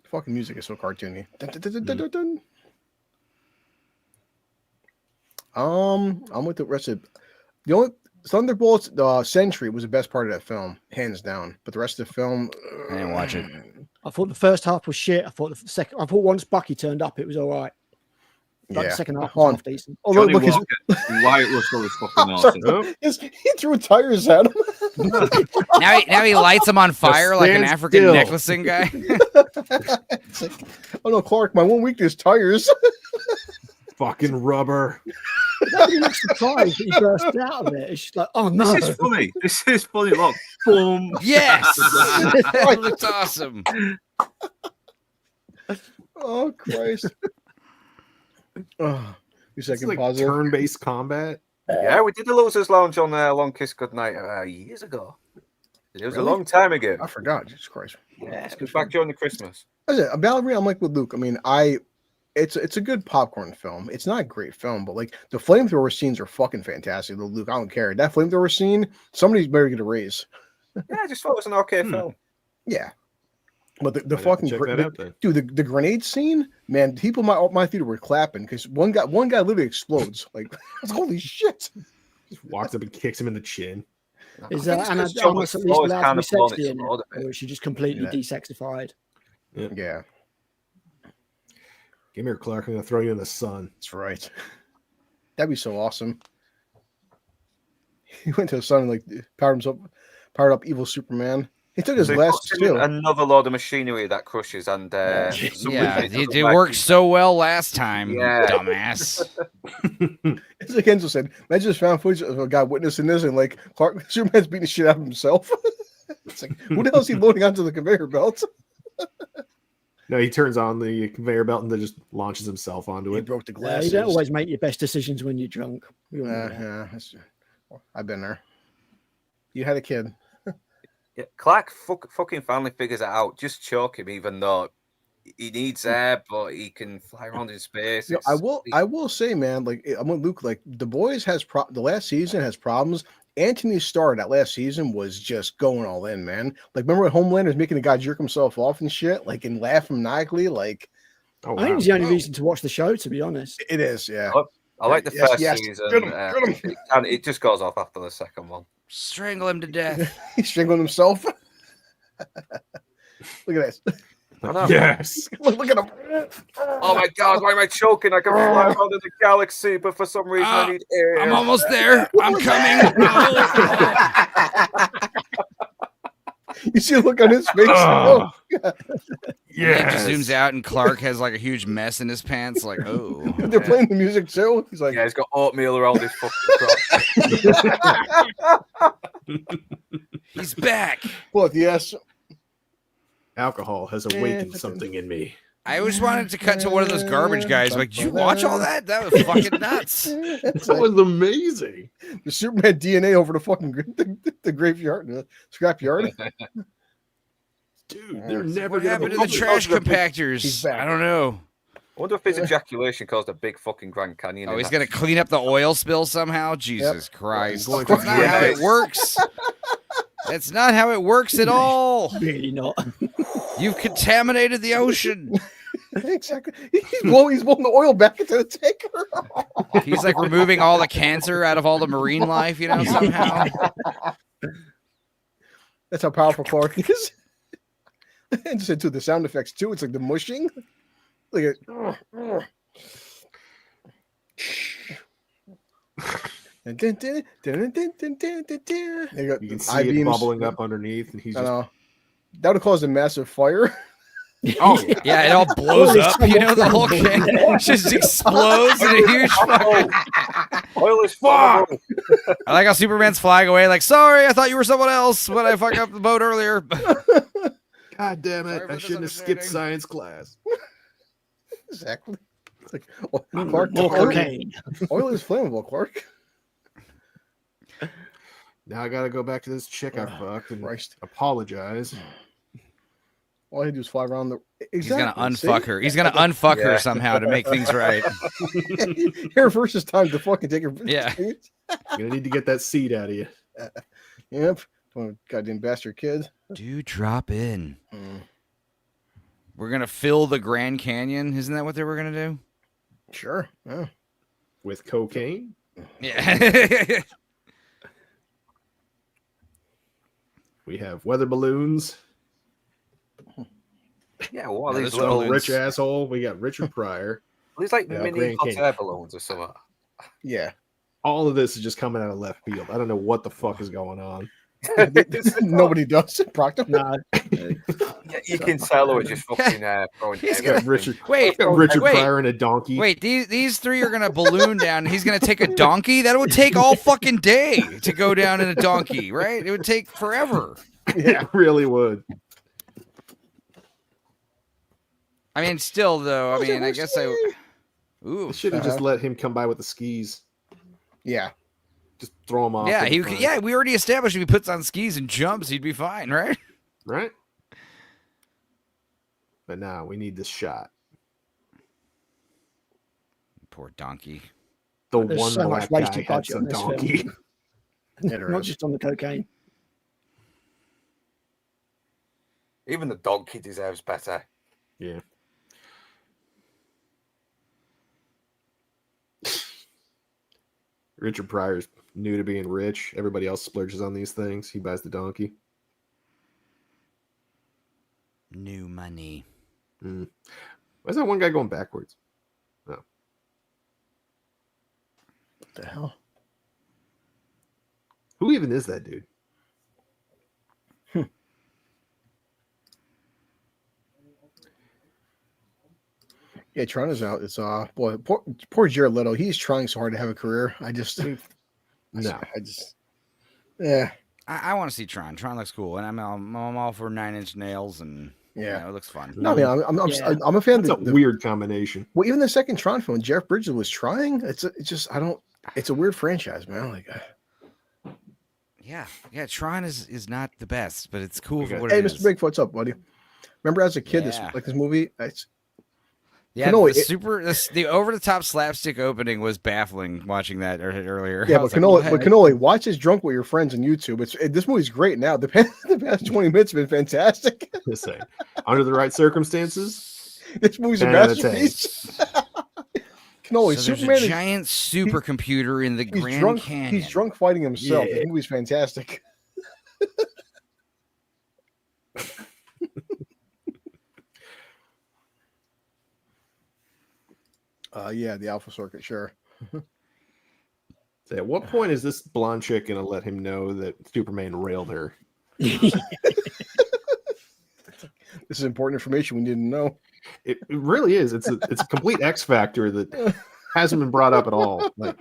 Fucking music is so cartoony. Dun, dun, dun, dun, dun, dun. I'm with the rest of the only Thunderbolts. Sentry was the best part of that film, hands down. But the rest of the film, I didn't watch it. I thought the first half was shit. I thought once Bucky turned up, it was all right. But Yeah. the second half Hold was on. half decent. Oh, Johnny look, Walker, Wyatt Russell is fucking awesome. he threw tires at him. Now he lights him on fire like an stand African still. necklacing guy. It's like, oh no, Clark, my one weakness, tires. Fucking rubber. I'm not surprised that he burst out of it. It's just like, oh no. This is funny. This is funny. Look, boom. Yes, that looked awesome. Oh Christ. Oh, your It's second like positive. turn-based combat. Yeah, we did the Losers Lounge on Long Kiss Goodnight years ago. It was Really? a long time ago. I forgot. Jesus Christ. Yeah, it was back during the Christmas. That's it. A ballerina, I'm like with Luke. I mean, it's a good popcorn film. It's not a great film, but like the flamethrower scenes are fucking fantastic. Though, Luke, I don't care. That flamethrower scene, somebody's better get a raise. Yeah, I just thought it was an okay film. Yeah. But the Might have to fucking check that out then. dude, the grenade scene, man, people my theater were clapping because one guy literally explodes. Like, holy shit. Just walks up and kicks him in the chin. Is I think it's Anna 'cause de John Armas at McFly least was allowed to kind be of blown sexy in explode it? a bit. Or is she just completely Yeah. desexified? Yeah, Give me your Clark. I'm gonna throw you in the sun. that's right. That'd be so awesome. He went to the sun and like powered up evil Superman. He took his They last put him in too. another load of machinery that crushes and Yeah, somebody- it worked so well last time, Yeah. dumbass. It's like Enzo said. I just found footage of a guy witnessing this, and like Clark Superman's beating the shit out of himself. It's like, who the hell is he loading onto the conveyor belt? No, he turns on the conveyor belt and then just launches himself onto He it. broke the Yeah, glass. you don't always make your best decisions when you're drunk. We all know that. Yeah, I've been there. You had a kid. Yeah, Clark fucking finally figures it out. Just choke him, even though he needs air, but he can fly around in space. You know, I will say, man, like I'm with Luke. Like The Boys has the last season has problems. Anthony Starr that last season was just going all in, man. Like, remember when Homelander's making the guy jerk himself off and shit, like, and laugh maniacally, like. Oh, I think it's the only reason to watch the show, to be honest. It is, yeah. I like the Yes, first yes. season. Get him. And it just goes off after the second one. Strangle him to death. He's strangling himself. Look at this. Yes. Look at him. Oh my god, why am I choking? I can fly around in the galaxy, but for some reason I need air. I'm almost there. I'm coming. You see the look on his face? Oh. Yes. He just zooms out and Clark has like a huge mess in his pants. Like, oh. They're playing the music too. He's like, Yeah, he's got oatmeal around his fucking crotch. He's back. Look, yes. Alcohol has awakened something in me. I always wanted to cut to one of those garbage guys. Like, did you watch all that? That was fucking nuts. That was amazing. The Superman DNA over the fucking the graveyard, the scrapyard. Dude, they're never What gonna happened to the believe it. trash He's compactors? back. I don't know. I wonder if his ejaculation caused a big fucking Grand Canyon. Oh, in he's that. gonna clean up the oil spill somehow? Jesus Christ. Going That's to not how it Yes. works. That's not how it works at all. Really not. You've contaminated the ocean. Exactly. He's blowing the oil back into the tanker. He's like removing all the cancer out of all the marine life, you know, somehow. That's how powerful Clark is. And just into the sound effects too. It's like the mushing. Look at. There you go. You can see it bubbling up underneath, and he's I just know. That would cause a massive fire. Oh, yeah, it all blows up. You know, the whole can just explodes in a huge fucking. Oil is flammable. I like how Superman's flying away, like, sorry, I thought you were someone else when I fucked up the boat earlier. God damn it! Sorry for I shouldn't have skipped misunderstanding. science class. Exactly. It's like, Clark, More cocaine. Oil is flammable, Clark. Now I gotta go back to this chick I fucked and Christ. apologize. All he do is fly around the. He's gonna Exactly, unfuck see? her. He's gonna unfuck her Yeah. somehow to make things right. Here versus time to fucking take her. Yeah. You're gonna need to get that seed out of you. Yep. Oh, goddamn bastard kid. Do drop in. Mm. We're gonna fill the Grand Canyon. Isn't that what they were gonna do? Sure. Yeah. With cocaine. Yeah. We have weather balloons. Yeah, what are Yeah, these this little one Rich asshole. We got Richard Pryor. These like Yeah, mini Grand hot Canyon. air balloons or something. Yeah. All of this is just coming out of left field. I don't know what the fuck is going on. Nobody does. Proctor. No. Yeah, you can tell who are just fucking throwing He's I got everything. Richard. Wait, I got Richard wait. Pryor and a donkey. Wait, these three are gonna balloon down. He's gonna take a donkey. That would take all fucking day to go down in a donkey, right? It would take forever. Yeah, it really would. I mean, still though. I mean, I guess I. Ooh. They should have just let him come by with the skis. Yeah. Just throw him off. Yeah, It'll be he. fine. Yeah, we already established if he puts on skis and jumps, he'd be fine, right? Right. But now we need this shot. Poor donkey. The There's one so much black wasted guy had budget some on this film. donkey. Not just on the cocaine. Even the donkey deserves better. Yeah. Richard Pryor's new to being rich. Everybody else splurges on these things. He buys the donkey. New money. Mm. Why is that one guy going backwards? Oh. What the hell? Who even is that dude? Yeah, Toronto's out. It's boy, poor Jared Leto. He's trying so hard to have a career. I just yeah. I want to see Tron. Tron looks cool, and I'm all for 9 Inch Nails, and Yeah. you know, it looks fun. No, I mean, I'm a fan. That's of a weird combination. Well, even the second Tron film, Jeff Bridges was trying. It's just I don't. It's a weird franchise, man. Like, Yeah, Tron is not the best, but it's cool for what hey, it Mr. is. Bigfoot, what's up, buddy? Remember as a kid, Yeah. this movie. Yeah, Kanoe, the over the top slapstick opening was baffling. Watching that earlier. Yeah, I but was like, Kanoe, what? watch this drunk with your friends on YouTube. This movie's great now. The past 20 minutes have been fantastic. Just saying. Under the right circumstances, This movie's a 10 out of 10. masterpiece. Kanoe, So there's Superman a giant supercomputer in the he's Grand drunk. Canyon. He's drunk fighting himself. Yeah. This movie's fantastic. Yeah, the Alpha Circuit, sure. So at what point is this blonde chick gonna let him know that Superman railed her? This is important information we need to know. It really is. It's a complete X factor that hasn't been brought up at all. Like,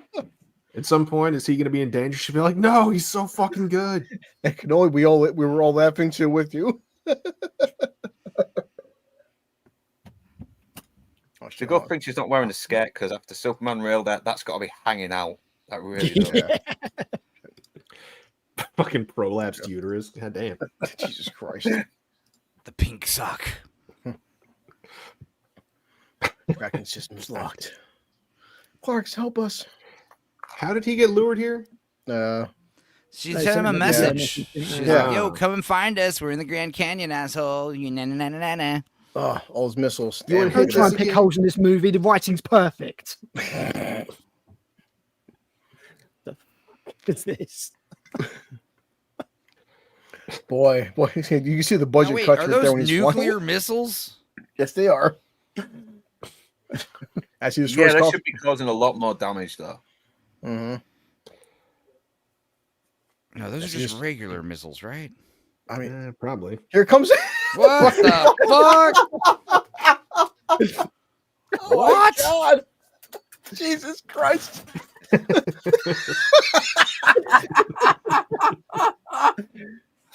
at some point, is he going to be in danger? She'll be like, "No, he's so fucking good." And Kanoe, we were all laughing too with you. It's a good thing she's not wearing a skirt because after Superman railed that's got to be hanging out. That really does. Fucking prolapsed uterus. God damn. Jesus Christ. The pink sock. Tracking system's locked. Clarks, help us. How did he get lured here? She They sent him a sent him a message. message. She's Yeah. like, "Yo, come and find us. We're in the Grand Canyon, asshole." You na na na na na. Oh, all those missiles. You wanna Damn. Don't hit try and this pick again? holes in this movie. The writing's perfect. The fuck is this? Boy, you can see the budget Now, wait, cuts are right there those when he's nuclear flying. missiles? Yes, they are. As he Yeah, destroys that Coffee. should be causing a lot more damage though. Mm-hmm. No, those are That's just just- regular missiles, right? I mean, Probably. here comes. What the fuck? Oh my What? God. Jesus Christ.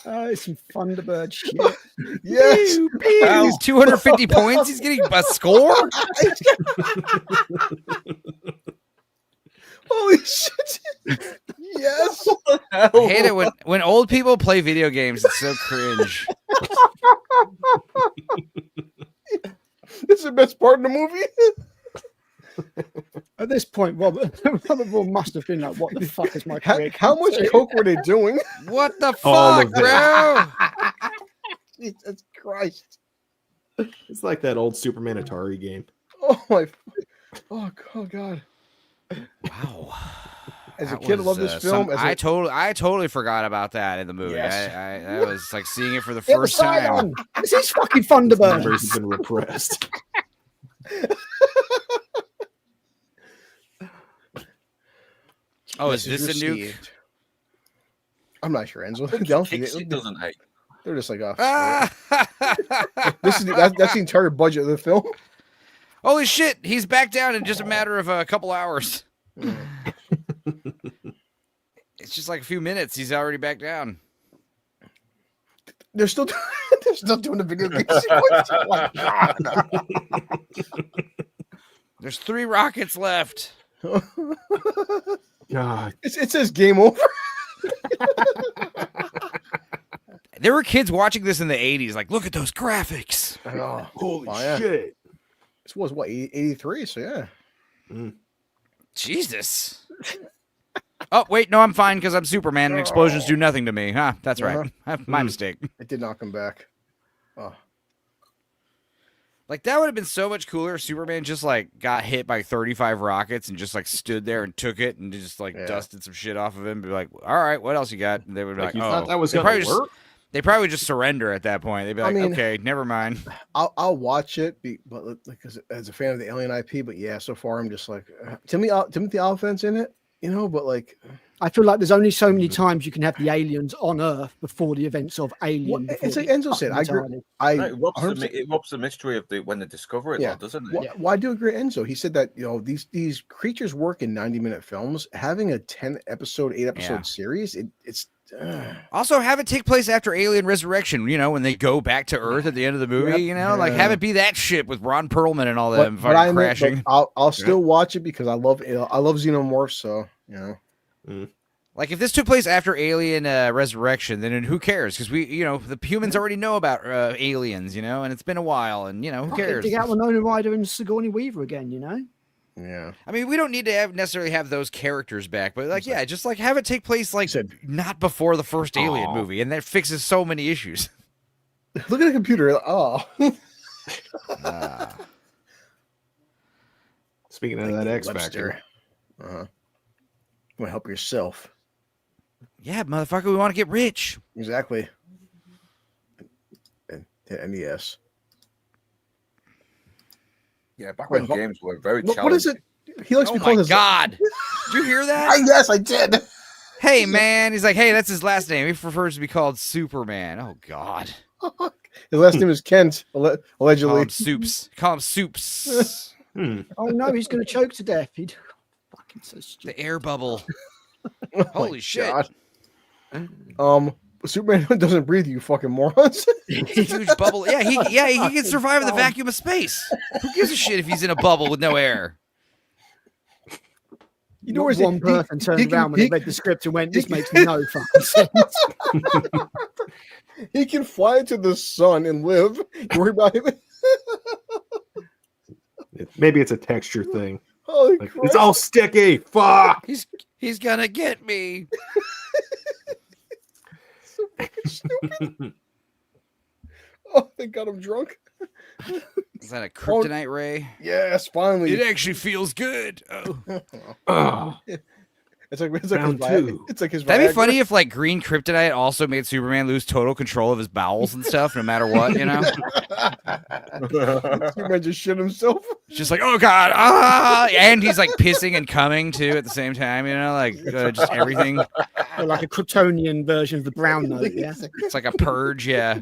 It's some Thunderbird shit. Yes. He's 250 points. He's getting a score. Holy shit. Yes. I hate it when old people play video games. It's so cringe. This is the best part of the movie. At this point, Robert Vaughan must have been like, "What the fuck is my career?" How much coke were they doing? What the All fuck, of it. bro? Jesus Christ. It's like that old Superman Atari game. Oh my. Oh God. Wow. As a That kid, I love was, this film. I totally forgot about that in the movie. Yes. I was like seeing it for the Get the first sign time. on. This is fucking Thunderbird. Numbers have been repressed. Oh, is this a nuke? received. I'm not sure, Enzo. I don't think Kicks it doesn't hate. they're just like, oh, Ah! this is that's the entire budget of the film. Holy shit! He's back down in just a matter of a couple hours. It's just like a few minutes. He's already back down. They're still doing the video game sequence. Oh my God. There's 3 rockets left. God. It says game over. There were kids watching this in the 80s. Like, look at those graphics. Oh, Holy yeah. shit. This was what 83, so yeah. Jesus. Oh, wait, no, I'm fine because I'm Superman and explosions do nothing to me. Huh, that's right. My mistake. It did not come back. Oh. Like, that would have been so much cooler if Superman just, like, got hit by 35 rockets and just, like, stood there and took it and just, like, dusted some shit off of him. Be like, all right, what else you got? And they would be like, you oh. thought that was They going probably to just- work? They probably would just surrender at that point. They'd be I like, mean- okay, never mind. I'll watch it, but like as a fan of the Alien IP, but yeah, so far I'm just like Timothy Olyphant's in it, you know, but like I feel like there's only so many times you can have the aliens on Earth before the events of Alien. Well, before it's like the Enzo said. I agree. fucking It robs the mystery of when they discover it, Yeah. though, doesn't it? Well, I do agree, Enzo. He said that these creatures work in 90-minute films. Having a 10-episode, 8-episode Yeah. series, it's Also, have it take place after Alien Resurrection, you know, when they go back to Earth at the end of the movie, Yep. you know? Like, have it be that shit with Ron Perlman and all but, them but I fucking admit, crashing. but I'll still watch it because I love xenomorphs. So you know, Like if this took place after Alien Resurrection, then who cares? Because the humans already know about aliens, and it's been a while, and who cares? Dig out Winona Ryder and Sigourney Weaver again, Yeah. I mean, we don't need to necessarily have those characters back, but just have it take place not before the first Alien movie, and that fixes so many issues. Look at the computer. Oh. Speaking of that X Factor. You want to help yourself. Yeah, motherfucker, we want to get rich. Exactly. And NES. Yeah, back when games were very challenging. What is it? He likes to be called his... God. Did you hear that? Yes, I did. Hey, man. He's like, hey, that's his last name. He prefers to be called Superman. Oh, God. His last name is Kent, allegedly. Call him Soups. Call him Soups. Oh, no, he's going to choke to death. He'd... Fucking so stupid. The air bubble. Holy shit. God. Superman doesn't breathe, you fucking morons. Huge bubble. Yeah, he can survive in the vacuum of space. Who gives a shit if he's in a bubble with no air? You know, one person turned around when they read the script and went, "This makes no fucking sense." He can fly to the sun and live. You worry about him. Maybe it's a texture thing. Holy it's all sticky. Fuck. He's gonna get me. So fucking stupid. Oh, they got him drunk. Is that a kryptonite ray? Yes, finally. It actually feels good. Oh. It's like Round two. It's like his. That'd be Viagra. funny if green kryptonite also made Superman lose total control of his bowels and stuff, no matter what, Superman just shit himself. Just like, oh god, and he's pissing and coming too at the same time, just everything. Like a Kryptonian version of the brown note. Yeah, it's like a purge. Yeah.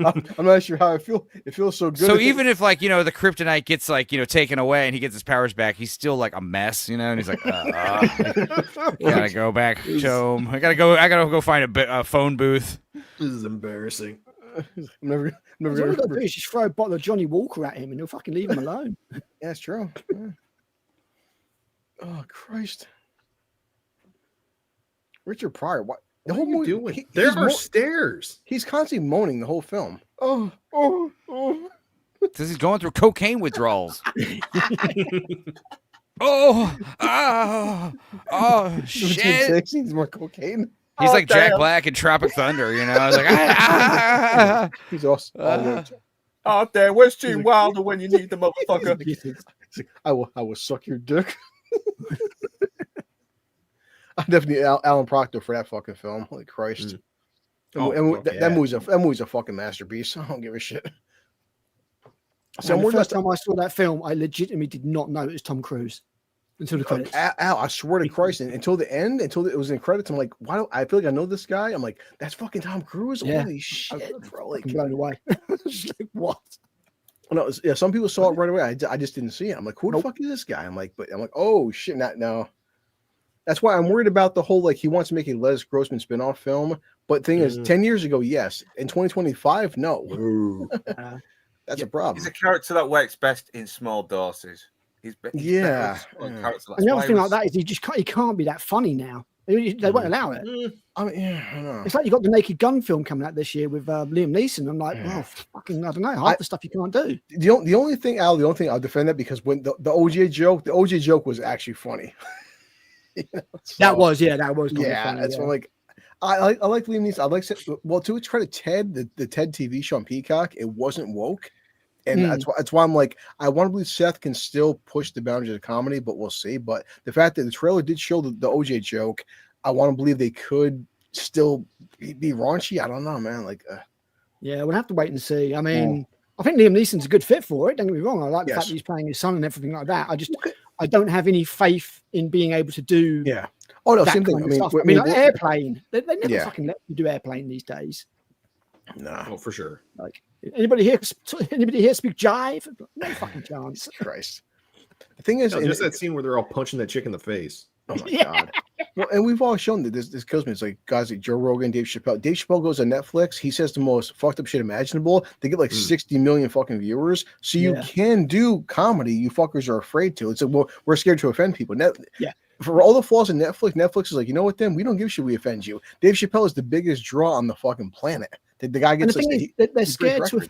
I'm not sure how I feel. It feels so good. So even if the kryptonite gets taken away and he gets his powers back, he's still a mess, and he's like, gotta go back home. I gotta go find a phone booth. This is embarrassing. I'm never all you gotta do is just throw a bottle of Johnny Walker at him and he'll fucking leave him alone. Yeah, that's true. Yeah. Oh Christ. Richard Pryor, what the whole movie doing? There are stairs. He's constantly moaning the whole film. Oh. Because he's going through cocaine withdrawals. Shit. He needs more cocaine. He's like Jack Black in Tropic Thunder, I was like, He's awesome. Oh, damn, where's Gene Wilder when you need the motherfucker? I will suck your dick. I definitely Alan Proctor for that fucking film. Holy Christ! That movie's a fucking masterpiece. I don't give a shit. So the first time I saw that film, I legitimately did not know it was Tom Cruise until the credits. Al, I swear to Christ, until the end, until it was in credits, I'm like, why don't I feel like I know this guy? I'm like, that's fucking Tom Cruise. Yeah. Holy shit, bro! Like, blown away. Just like, what? No, yeah, some people saw it right away. I just didn't see it. I'm like, who the fuck is this guy? I'm like, oh shit, no. That's why I'm worried about the whole he wants to make a Les Grossman spinoff film. But thing is, 10 years ago, yes. In 2025, no. That's a problem. He's a character that works best in small doses. He's And the other thing like that is he can't be that funny now. They won't allow it. I mean, I don't know. It's like you got the Naked Gun film coming out this year with Liam Neeson. I'm like, well, fucking, I don't know, half the stuff you can't do. The only thing I'll defend that because when the OJ joke was actually funny. That was funny, that's what I like Liam Neeson. I like to its credit, Ted, the Ted TV show on Peacock, it wasn't woke. And that's why I'm like, I want to believe Seth can still push the boundaries of comedy, but we'll see. But the fact that the trailer did show the OJ joke, I want to believe they could still be raunchy. I don't know, man. Yeah, we'll have to wait and see. I mean, I think Liam Neeson's a good fit for it. Don't get me wrong. I like the fact that he's playing his son and everything like that. I don't have any faith in being able to do. Yeah. Oh no, same thing. Airplane. They never fucking let you do Airplane these days. No, oh, for sure. Anybody here speak jive? No fucking chance. Christ. The thing is, just that scene where they're all punching that chick in the face. Oh my god. Well, and we've all shown that this kills me. It's like guys like Joe Rogan, Dave Chappelle. Dave Chappelle goes on Netflix. He says the most fucked up shit imaginable. They get 60 million fucking viewers. So you can do comedy. You fuckers are afraid to. It's like, well, we're scared to offend people. for all the flaws in Netflix, Netflix is like, you know what? Then we don't give a shit. We offend you. Dave Chappelle is the biggest draw on the fucking planet. The guy gets. And the thing is, they're scared to.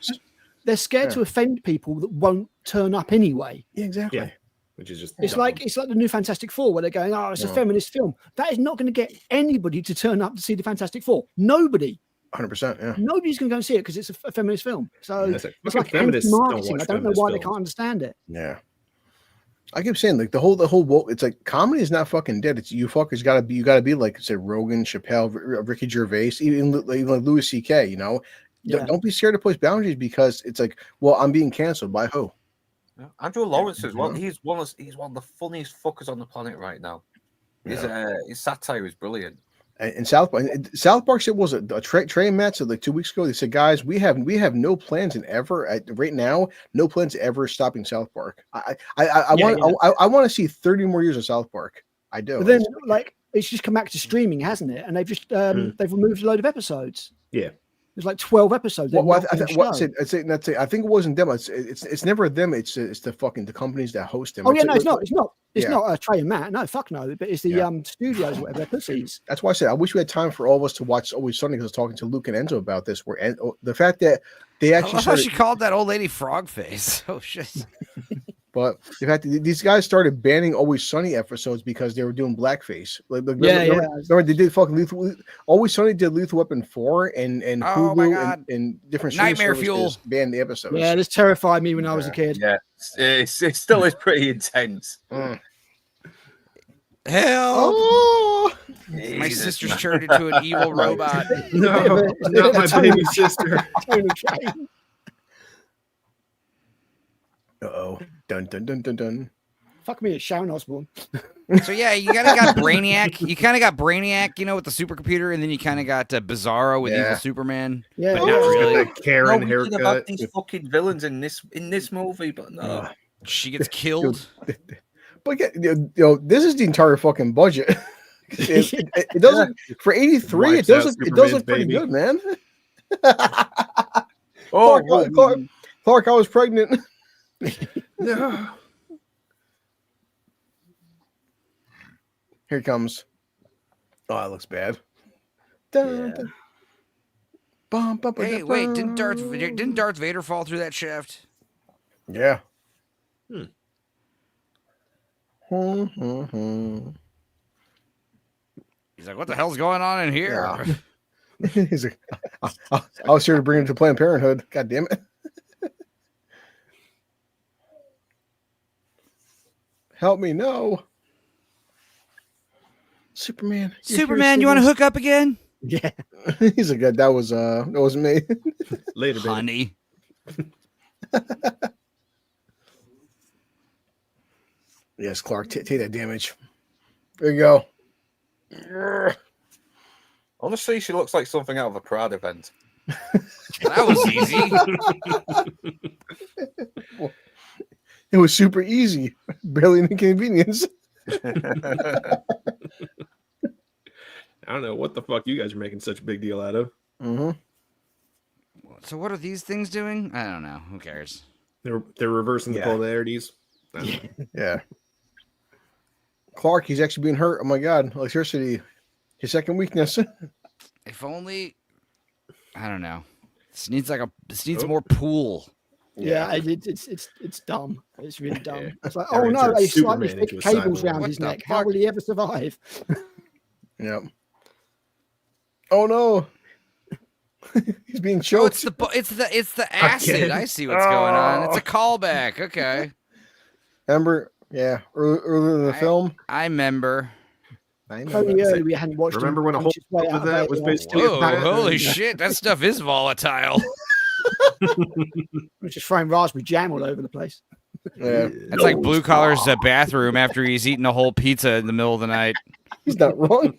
They're scared to offend people that won't turn up anyway. Yeah, exactly. Yeah. Which is just it's like the new Fantastic Four where they're going, oh, it's a feminist film. That is not going to get anybody to turn up to see the Fantastic Four. Nobody. 100%. Yeah. Nobody's going to go and see it because it's a feminist film. So Yeah, it's like anti-marketing. I don't know why they can't understand it. Yeah. I keep saying like the whole woke. It's like comedy is not fucking dead. It's you fuckers gotta be like I said, Rogan, Chappelle, Ricky Gervais, even like Louis C.K. You know, don't be scared to push boundaries because it's like, well, I'm being canceled by who? Yeah. Andrew Lawrence as well. He's one of the funniest fuckers on the planet right now. His satire is brilliant. And South Park said was a Trey and Matt said like 2 weeks ago. They said, guys, we have no plans right now, no plans ever stopping South Park. I want to see 30 more years of South Park. I do. But then like it's just come back to streaming, hasn't it? And they've just they've removed a load of episodes. Yeah. There's like 12 episodes. I think it wasn't them. It's never them. It's the fucking the companies that host them. Oh yeah, no, it's not. It's not Trey and Matt. No, fuck no. But it's the studios, whatever. They're pussies. That's why I said I wish we had time for all of us to watch Always Sunny because I was talking to Luke and Enzo about this. Where the fact that they actually I love how she called that old lady frog face. Oh shit. But the fact that these guys started banning Always Sunny episodes because they were doing blackface. Remember they did fucking Always Sunny did Lethal Weapon 4 and Hulu and different Nightmare Fuel banned the episodes. Yeah, this terrified me when I was a kid. Yeah, it still is pretty intense. Hell! Oh, my sister's turned into an evil robot. No, not my baby sister. Uh-oh. Dun dun dun dun dun. Fuck me, it's Sharon Osbourne. So yeah, you kind of got Brainiac. You kind of got Brainiac, you know, with the supercomputer, and then you kind of got Bizarro with Evil Superman. Yeah, but not really. Karen haircut. About these fucking villains in this movie, but no, she gets killed. But this is the entire fucking budget. It doesn't for 83. It does look pretty good, man. Clark, I was pregnant. No. Here it comes. Oh, it looks bad. Hey, wait, didn't Darth Vader fall through that shaft? Yeah. He's like, what the hell's going on in here? Yeah. He's like, I was here to bring him to Planned Parenthood. God damn it. Help me, no. Superman, you want to hook up again? Yeah. He's like, that was me. Later, baby. Honey. Yes, Clark, take that damage. There you go. Honestly, she looks like something out of a Pride event. That was easy. It was super easy. Barely an inconvenience. I don't know what the fuck you guys are making such a big deal out of. Mm-hmm. So what are these things doing? I don't know. Who cares? They're reversing the polarities. Yeah. Clark, he's actually being hurt. Oh my God, electricity. His second weakness. If only. I don't know. This needs more pool. Yeah, it's dumb. It's really dumb. Yeah. It's like, Turn oh no, they Superman slightly into thick a cables cyborg. around What his the neck. How fuck? will he ever survive? Yep. Oh no. He's being Oh, choked. it's the acid. Again. I see what's going on. It's a callback. Okay. Remember? Yeah. Earlier in the film. I remember. I know. Only early we hadn't watched. Remember him when a punch whole his way of out that of was a- basically Whoa, holy shit. That stuff is volatile. We're just throwing raspberry jam all over the place. Yeah. That's like Blue Collar's bathroom after he's eating a whole pizza in the middle of the night. He's not wrong.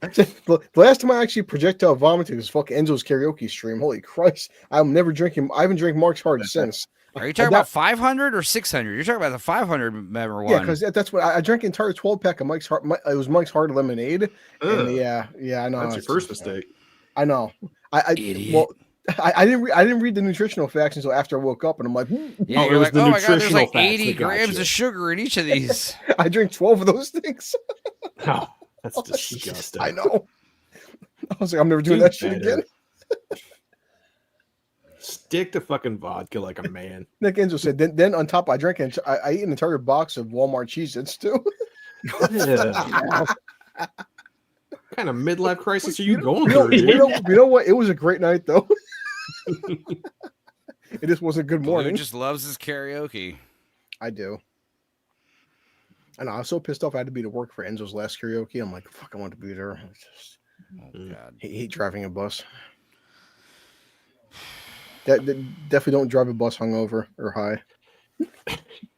The last time I actually projectile vomited was fucking Enzo's karaoke stream. Holy Christ. I'm never drinking. I haven't drank Mark's Hard since. Are you talking about 500 or 600? You're talking about the 500 member one. Yeah, because that's what I drank an entire 12 pack of Mike's Hard. It was Mike's Hard lemonade. And yeah, I know. That's your first mistake. I know. Idiot. Well, I didn't read the nutritional facts until after I woke up, and I'm like, Yeah, it you're was like, the oh my god, there's nutritional like facts 80 that got grams you. of sugar in each of these. I drink 12 of those things. Oh, that's disgusting. I know. I was like, I'm never doing Do that shit better. again. Stick to fucking vodka like a man. Nick Enzo said, then on top, I ate an entire box of Walmart Cheez-Its too. Yeah. What kind of midlife crisis are you going You know, through, dude? you know what? It was a great night though. It just was a good Blue morning. just loves his karaoke. I do. I know. I was so pissed off. I had to be to work for Enzo's last karaoke. I'm like, fuck, I want to be there. It's just, Oh god. hate driving a bus. That definitely don't drive a bus hungover or high.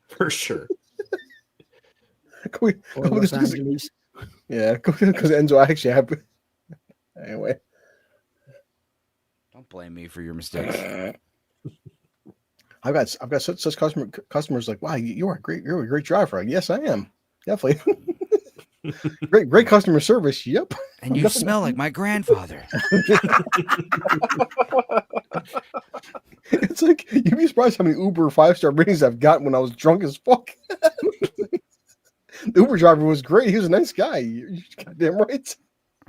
For sure. Can we- Or can we Los just- Angeles. Yeah, because Enzo actually have. Anyway, Don't blame me for your mistakes. I've got such customers like, wow, you're a great driver. Like, yes, I am, definitely. great customer service. Yep. And you smell like my grandfather. It's like you'd be surprised how many Uber 5-star ratings I've gotten when I was drunk as fuck. The Uber driver was great. He was a nice guy. You're goddamn right.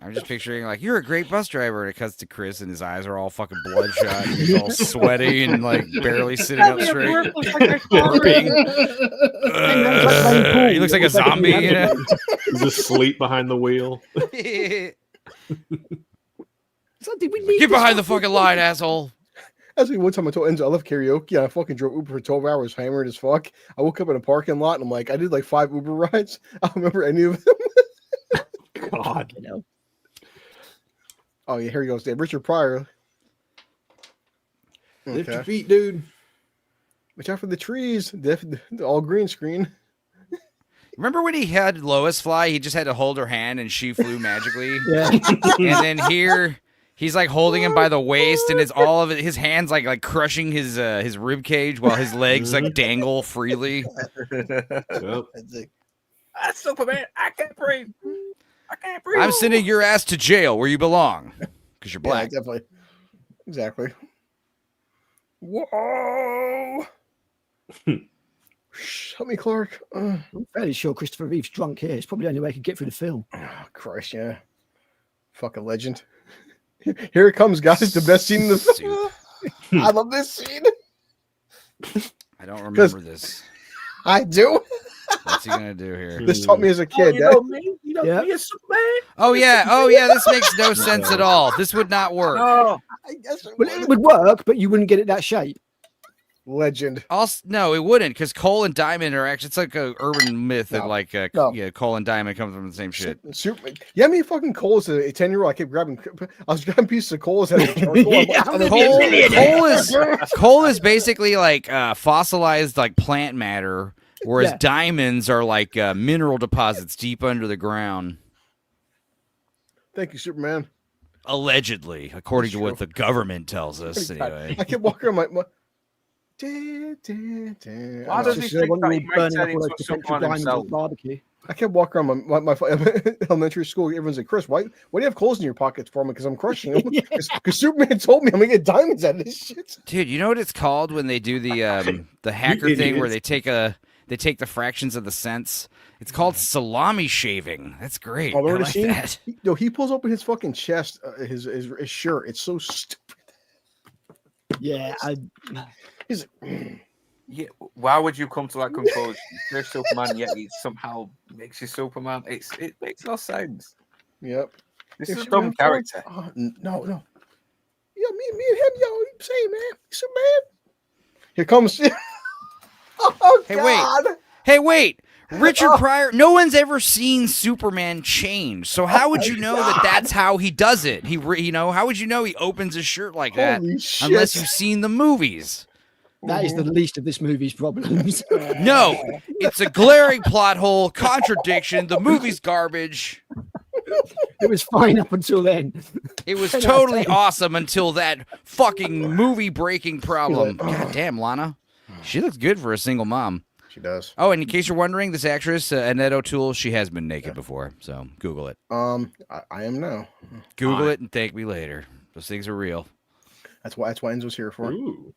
I'm just picturing like you're a great bus driver, and it cuts to Chris, and his eyes are all fucking bloodshot, and he's all sweaty and like barely sitting up straight. Burping. He looks like a zombie. You know? He's asleep behind the wheel. Get behind the fucking line, asshole. That's like one time I told Enzo I love karaoke and I fucking drove Uber for 12 hours, hammered as fuck. I woke up in a parking lot and I'm like, I did like 5 Uber rides. I don't remember any of them. God. You know. Oh yeah, here he goes, Dave. Richard Pryor. Lift your Okay. feet, dude. Watch out for the trees. All green screen. Remember when he had Lois fly? He just had to hold her hand, and she flew magically. Yeah. And then here, he's like holding him by the waist, and it's all of it. His hands like crushing his rib cage, while his legs like dangle freely. Yep. That's Superman. I can't breathe. I can't breathe. I'm sending your ass to jail where you belong, because you're black. Yeah, definitely. Exactly. Whoa. Help me, Clark. I'm fairly sure Christopher Reeve's drunk here. It's probably the only way I could get through the film. Oh, Christ, yeah. Fucking legend. Here it comes, guys. The best scene in the film. I love this scene. I don't remember this. I do. What's he gonna do here? This taught me as a kid. You know me. You know Yeah. me as Superman. Oh yeah, this makes no sense at all. This would not work. Oh, I guess it Well, it would work, but you wouldn't get it that shape. Legend. Also, no, it wouldn't, because coal and diamond are actually, it's like a urban myth that No. like No. yeah, coal and diamond come from the same shit. Super. Yeah, I mean, fucking coal as a 10-year-old. I kept grabbing. I was grabbing pieces of coal as a charcoal. Coal is basically like fossilized like plant matter, whereas Yeah. diamonds are like mineral deposits deep under the ground. Thank you, Superman. Allegedly, according to That's what true. the government tells us. I Anyway, kept walking around my. Why I does know. he Just think when that we he were might burning turn up all into those a potential Superman diamonds himself? at barbecue. I kept walking around my elementary school. Everyone's like, Chris, why do you have coals in your pockets for me? Because I'm crushing them. Because Superman told me I'm gonna get diamonds out of this shit. dude, you know what it's called when they do the hacker thing where idiots. they take the fractions of the cents? It's called salami shaving. That's great. Oh, I already like seen? that. He pulls open his fucking chest, his shirt. It's so stupid. Yeah, He's like, Yeah, why would you come to that conclusion? You're Superman, yet he somehow makes you Superman. It makes no sense. yep. This If is a Superman dumb character. falls- no. Yeah, me and him, yo, you say, man, Superman. Here comes. Oh, Hey, wait. God. Hey, wait. Richard Pryor, no one's ever seen Superman change. So how would you know that that's how he does it? How would you know he opens his shirt like that Holy shit. unless you've seen the movies? that is the least of this movie's problems. No, it's a glaring plot hole, contradiction. The movie's garbage. It was fine up until then. It was 10 out of totally 10. awesome until that fucking movie-breaking problem. God damn, Lana. She looks good for a single mom. She does. Oh, and in case you're wondering, this actress, Annette O'Toole, she has been naked before. So Google it. I am now. Google it and thank me later. Those things are real. That's what Enzo's here for. Ooh.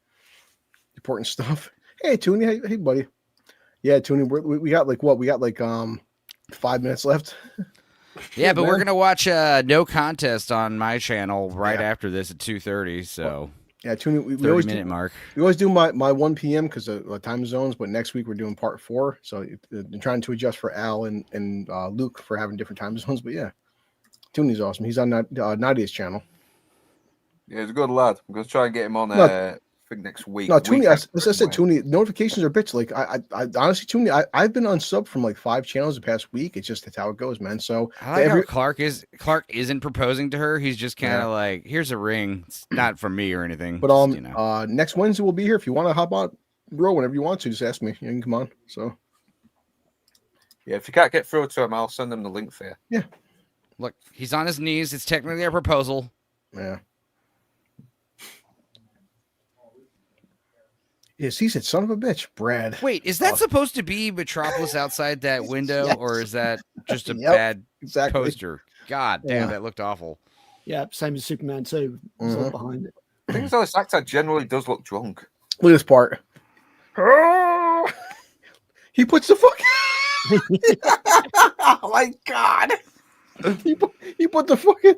Important stuff. Hey, Toonie. Hey, buddy. Yeah, Toonie. We got like what? We got like 5 minutes left. Yeah, but man. we're gonna watch No Contest on my channel right after this at 2:30. So yeah, Toonie. We 30-minute mark. We always do my 1 p.m. because of time zones, but next week we're doing part 4. So I'm trying to adjust for Al and Luke for having different time zones. But yeah, Toonie's awesome. He's on Nadia's channel. Yeah, he's a good lad. I'm gonna try and get him on. I think next week. No, Toonie. As I said, Toonie. Notifications are bitch. Like I honestly, Toonie. I've been unsub from like 5 channels the past week. It's just that's how it goes, man. So I like how Clark isn't proposing to her. He's just kind of like, here's a ring. It's not from me or anything. But just, next Wednesday we'll be here. If you want to hop on, bro, whenever you want to, just ask me. You can come on. So yeah, if you can't get through to him, I'll send him the link for you. Yeah. Look, he's on his knees. It's technically a proposal. Yeah. Yes, he said, "Son of a bitch, Brad." Wait, is that supposed to be Metropolis outside that window, Yes. or is that just a Yep, bad exactly. poster? God damn, Yeah. that looked awful. Yeah, same as Superman 2. It's all behind it. I think this actor generally does look drunk. Look at this part. He puts the fucking. Oh my god! He put the fucking.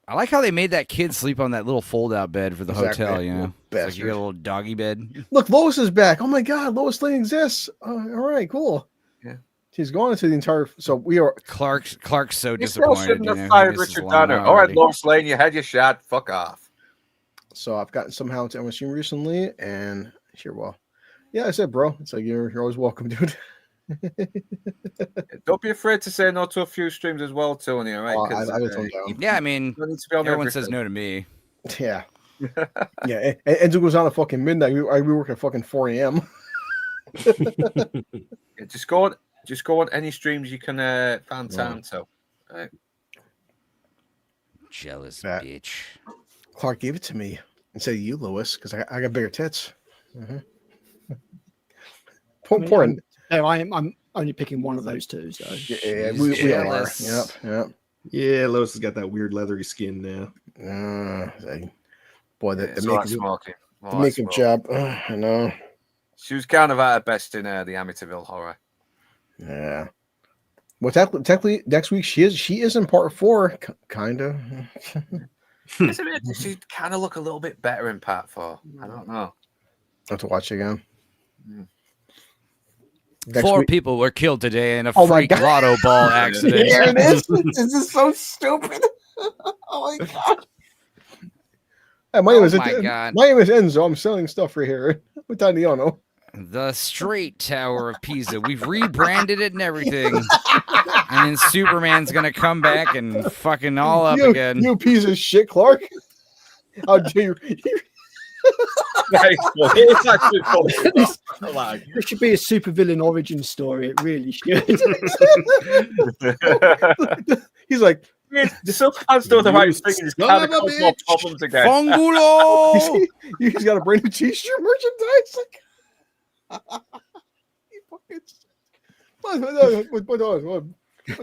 I like how they made that kid sleep on that little fold-out bed for the Exactly. hotel. You know, it's like Bastard. you got a little doggy bed. Look, Lois is back. Oh my god, Lois Lane exists. All right, cool. Yeah. She's gone into the entire. So we are. Clark's so You still disappointed. shouldn't You have know, fired he misses Richard Lana Donner. All right, already. Lois Lane, you had your shot. Fuck off. So I've gotten somehow to MSU recently, and sure, well, yeah, I said, bro, it's like you're always welcome, dude. Don't be afraid to say no to a few streams as well, Tony. All right? Oh, 'Cause, I told you. Yeah, I mean, you don't need to be on everyone says everything. no to me. Yeah, yeah. Enzo goes on at fucking midnight. We work at fucking 4 a.m. Yeah, just go on any streams you can find time to. All right. Jealous That- bitch. Clark gave it to me instead of you, Lewis, because I got bigger tits. Important. No, I'm only picking one of those two. So Yeah, we are. jealous. Yep. Yeah, Lois has got that weird leathery skin now. Boy, Yeah, the it's all that makeup, smoking. All the that makeup smoke. job. I know. She was kind of at her best in the Amityville Horror. Yeah. Well, technically, next week she is in part 4, kind of. Isn't it? She kind of look a little bit better in part 4. I don't know. Have to watch again. Mm. Next 4 week- people were killed today in a Oh my freak God. lotto ball accident. There it is. This is so stupid. Oh my god. Hey, my name is God. my name is Enzo. I'm selling stuff right here. With Daniano. The Straight Tower of Pisa. We've rebranded it and everything. And then Superman's gonna come back and fucking all up again. You piece of shit, Clark. How dare you? It's actually funny. This should be a supervillain origin story. It really should. He's like, The Superman's doing the right thing. He's son kind of of a causing more bitch. problems again. Fungulo! he's got a brand new t-shirt merchandise. He fucking- what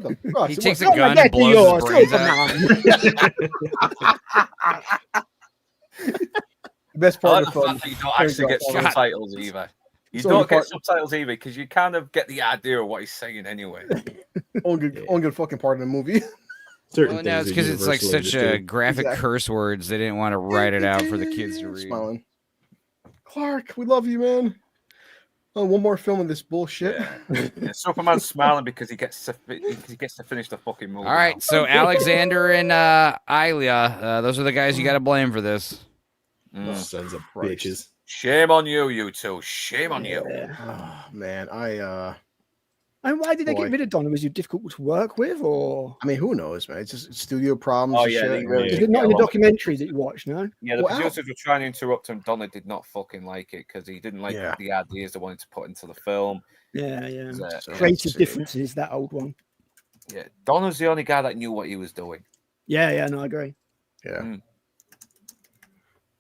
the fuck? He takes a Come gun on, and get to blows yours, his brains out. Best I part like of the the fact that you don't actually get God. subtitles either. You So don't the part- get subtitles either because you kind of get the idea of what he's saying anyway. only good fucking part of the movie. Certain Well, no, it's things are because it's like universally such understood. graphic Exactly. curse words. They didn't want to write it out for the kids to read. Smiling. Clark, we love you, man. Oh, one more film of this bullshit. Yeah, Superman's smiling because he gets to finish the fucking movie. All right, now. so Alexander and Ilya, those are the guys you got to blame for this. Sons of Christ. bitches. Shame on you, you two. Shame on you. Oh, man, And why did they Boy. get rid of Donna? Was he difficult to work with, or I mean, who knows, man? It's just studio problems. Oh, and yeah, shit. they really is did it not get in the a lot. documentary that you watched? No. Yeah, the Well, producers were trying to interrupt him. Donna did not fucking like it because he didn't like Yeah. the ideas they wanted to put into the film. Yeah, yeah. So, Creative differences. That old one. yeah, Donna's the only guy that knew what he was doing. Yeah, yeah. No, I agree. Yeah. Mm.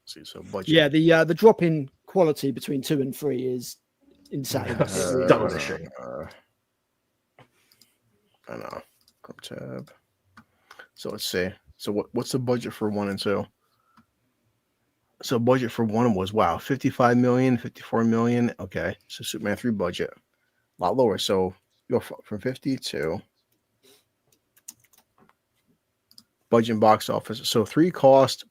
See, so budget. Yeah, the drop in quality between 2 and 3 is insane. Astonishing. I know. Group tab. So let's see. So what's the budget for 1 and 2? So budget for one was 55 million, 54 million. Okay, so Superman 3 budget a lot lower. So you go from 50 to budget and box office. So 3 cost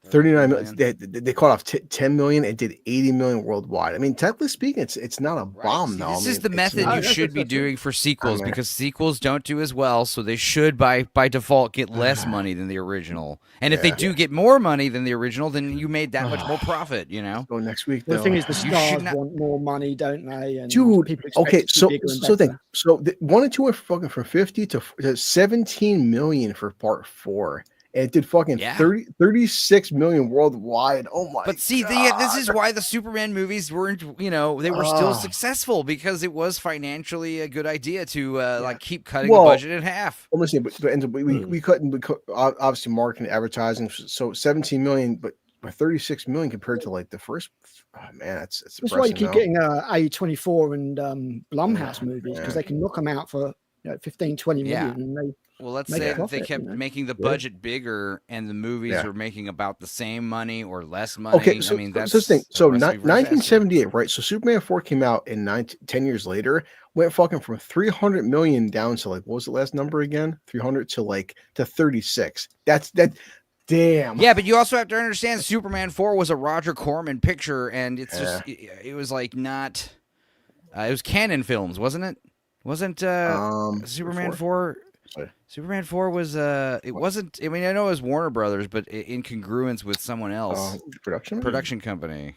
39 million. They caught off 10 million. It did 80 million worldwide. I mean, technically speaking, it's not a bomb though. This is the method you should be doing for sequels because sequels don't do as well, so they should by default get less money than the original. And if they do get more money than the original, then you made that much more profit. You know. Go next week. The thing is, the stars want more money, don't they? And dude, people expect okay, it to be bigger and better. so 1 and 2 are fucking from 50 to 17 million for part 4. And it did fucking 36 million worldwide. Oh my! But see, this is why the Superman movies weren't, they were still successful because it was financially a good idea to like keep cutting the budget in half. Well, listen, but we couldn't obviously marketing, advertising. So 17 million, but 36 million compared to like the first. Oh man, that's why you keep getting A24 and Blumhouse movies because they can knock them out for 15, 20 million. And they let's say that they kept making the budget bigger and the movies were making about the same money or less money. Okay, so, I mean, that's the thing. So 1978, right? So Superman 4 came out in 10 years later, went fucking from 300 million down to like, what was the last number again? 300 to 36. That's damn. Yeah, but you also have to understand Superman 4 was a Roger Corman picture and it's just, it was like not, it was Canon Films, wasn't it? Wasn't Superman 4? Superman 4 was it wasn't. I mean, I know it was Warner Brothers, but in congruence with someone else, production company.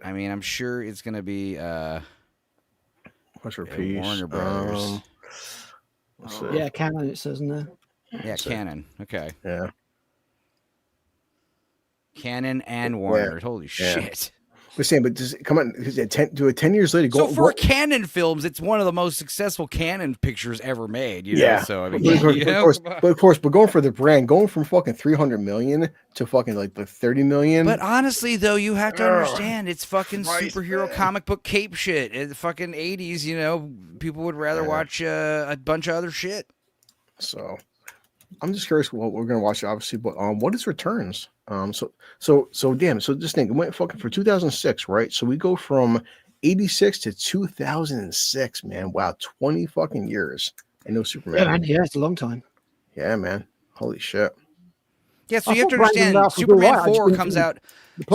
I mean, I'm sure it's gonna be Warner Brothers. Yeah, Canon. It says in there. Yeah, Canon. Okay. Yeah. Canon and Warner. Holy shit. We're saying, but does it come on? Do it 10 years later. So for Canon Films, it's one of the most successful Canon pictures ever made. You know? So I mean, of course, but going for the brand, going from fucking 300 million to fucking like the 30 million. But honestly, though, you have to understand it's fucking superhero comic book cape shit. In the fucking 80s, people would rather watch a bunch of other shit. So I'm just curious what we're gonna watch, obviously, but what is Returns? So damn. So this thing it went fucking for 2006, right? So we go from 86 to 2006, man. Wow, 20 fucking years. And no Superman. Yeah, man. Yeah, it's a long time. Yeah, man. Holy shit. Yeah, so you have to understand. Superman 4 comes out.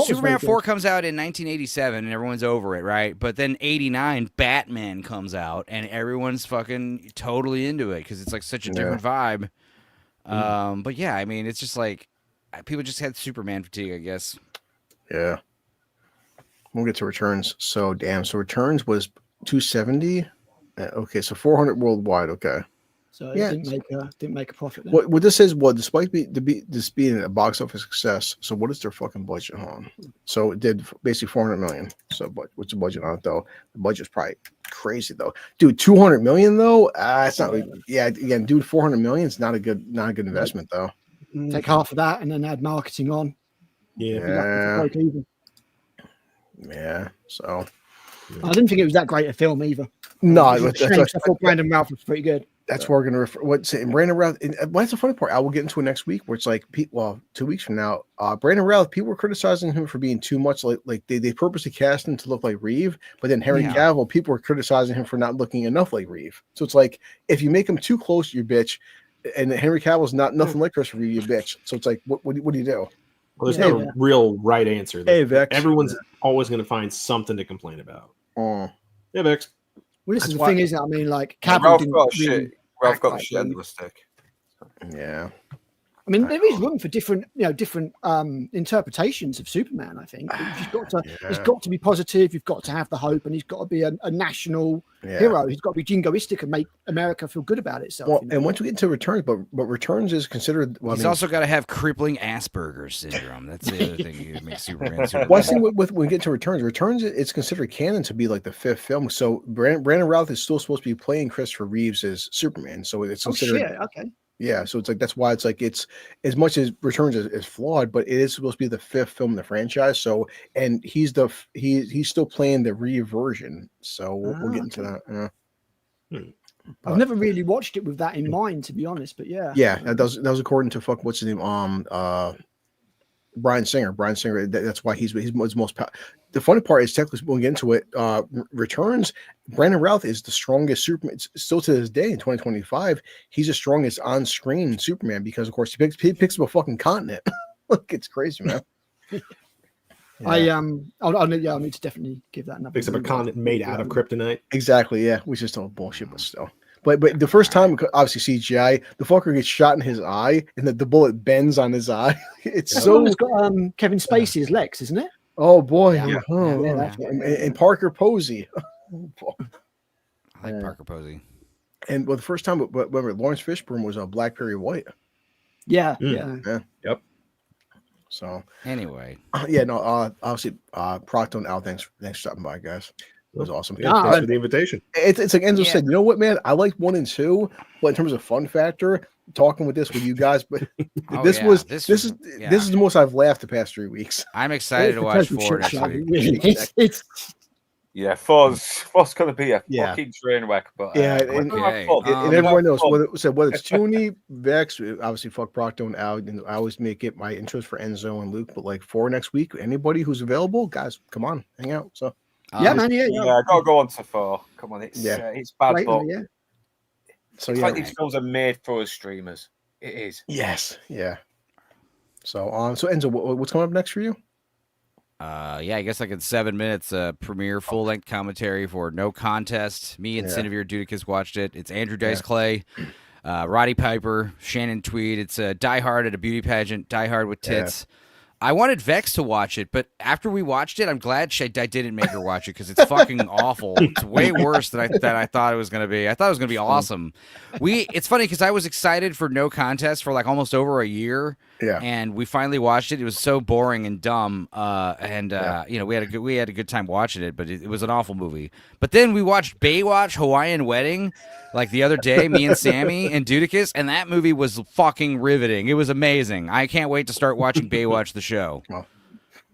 Superman 4 comes out in 1987, and everyone's over it, right? But then 89, Batman comes out, and everyone's fucking totally into it because it's like such a different vibe. But yeah, I mean, it's just like people just had Superman fatigue, I guess. Yeah. We'll get to Returns. So damn. So Returns was 270. Okay, so 400 worldwide. Okay. So it didn't make a profit. Then. What this says? Well, despite this being a box office success, so what is their fucking budget on? So it did basically 400 million. So, what's the budget on it though? The budget's probably crazy though, dude. 200 million though? It's not. Yeah, again, dude, 400 million is not a good investment though. Take half of that and then add marketing on. Yeah. So I didn't think it was that great a film either. No, I thought Brandon Routh was pretty good. That's where we're gonna refer. Brandon Routh? That's the funny part. I will get into it next week, where it's like, 2 weeks from now, Brandon Routh. People were criticizing him for being too much like they purposely cast him to look like Reeve, but then Henry Cavill, people were criticizing him for not looking enough like Reeve. So it's like if you make him too close, you bitch, and Henry Cavill's nothing like Christopher Reeve, you bitch. So it's like, what do you do? Well, there's no real right answer. Hey, Vex. Everyone's always going to find something to complain about. Yeah, Vex. Well, this is the thing, isn't it? I mean, like, Cavill Ralph got shit in the stick. Yeah. I mean, there is room for different interpretations of Superman. I think it's got to be positive. You've got to have the hope, and he's got to be a national hero. He's got to be jingoistic and make America feel good about itself. Well, and once we get into Returns, but Returns is considered. He's also got to have crippling Asperger's syndrome. That's the other thing you make Superman. One thing with when we get to Returns, it's considered canon to be like the 5th film. So Brandon Routh is still supposed to be playing Christopher Reeves as Superman. So it's considered. Oh, shit. Okay. Yeah, so it's like that's why it's like it's as much as Returns is flawed, but it is supposed to be the 5th film in the franchise. So and he's still playing the Reeve version. So we'll get into that. I've never really watched it with that in mind, to be honest. But yeah, Yeah, that was according to what's his name? Brian Singer. Brian Singer. That's why he's most. The funny part is, technically, when we get into it, Returns. Brandon Routh is the strongest Superman. Still to this day in 2025, he's the strongest on-screen Superman because, of course, he picks up a fucking continent. Look, it's crazy, man. Yeah. I'll need to definitely give that another. Picks up a continent made out of kryptonite. Exactly, yeah. Which is still bullshit, but still. But the first time, obviously CGI, the fucker gets shot in his eye, and the bullet bends on his eye. It's so. It's got Kevin Spacey as Lex, isn't it? Oh boy, Yeah. And Parker Posey. I like Parker Posey. And the first time, remember Lawrence Fishburne was a Blackberry White. Yeah. Yep. So anyway, obviously, Procto and Al, thanks for stopping by, guys. It was awesome. Yeah, thanks for the invitation. It's like Enzo said. You know what, man? I like 1 and 2, but in terms of fun factor, talking with you guys, but this is the most I've laughed the past 3 weeks. I'm excited to watch 4 next week. Yeah, four's going to be a fucking train wreck. But and everyone knows whether it's Tooney, Vex, obviously fuck Procto and Al. And I always make it my intros for Enzo and Luke. But like 4 next week, anybody who's available, guys, come on, hang out. So man, I gotta go on to 4. Come on, it's bad, right, but so it's like these films are made for us streamers. It is. Yes, yeah. So so Enzo, what's coming up next for you? I guess like in 7 minutes, premiere full-length commentary for No Contest. Me and Cinevere Dudicus watched it. It's Andrew Dice Clay, Roddy Piper, Shannon Tweed. It's Die Hard at a beauty pageant, Die Hard with tits. I wanted Vex to watch it, but after we watched it, I'm glad I didn't make her watch it because it's fucking awful. It's way worse than I thought it was going to be. I thought it was going to be awesome. It's funny because I was excited for No Contest for like almost over a year. Yeah. And we finally watched it. It was so boring and dumb. We had a good time watching it, but it was an awful movie. But then we watched Baywatch Hawaiian Wedding like the other day, me and Sammy and Dudicus, and that movie was fucking riveting. It was amazing. I can't wait to start watching Baywatch the show.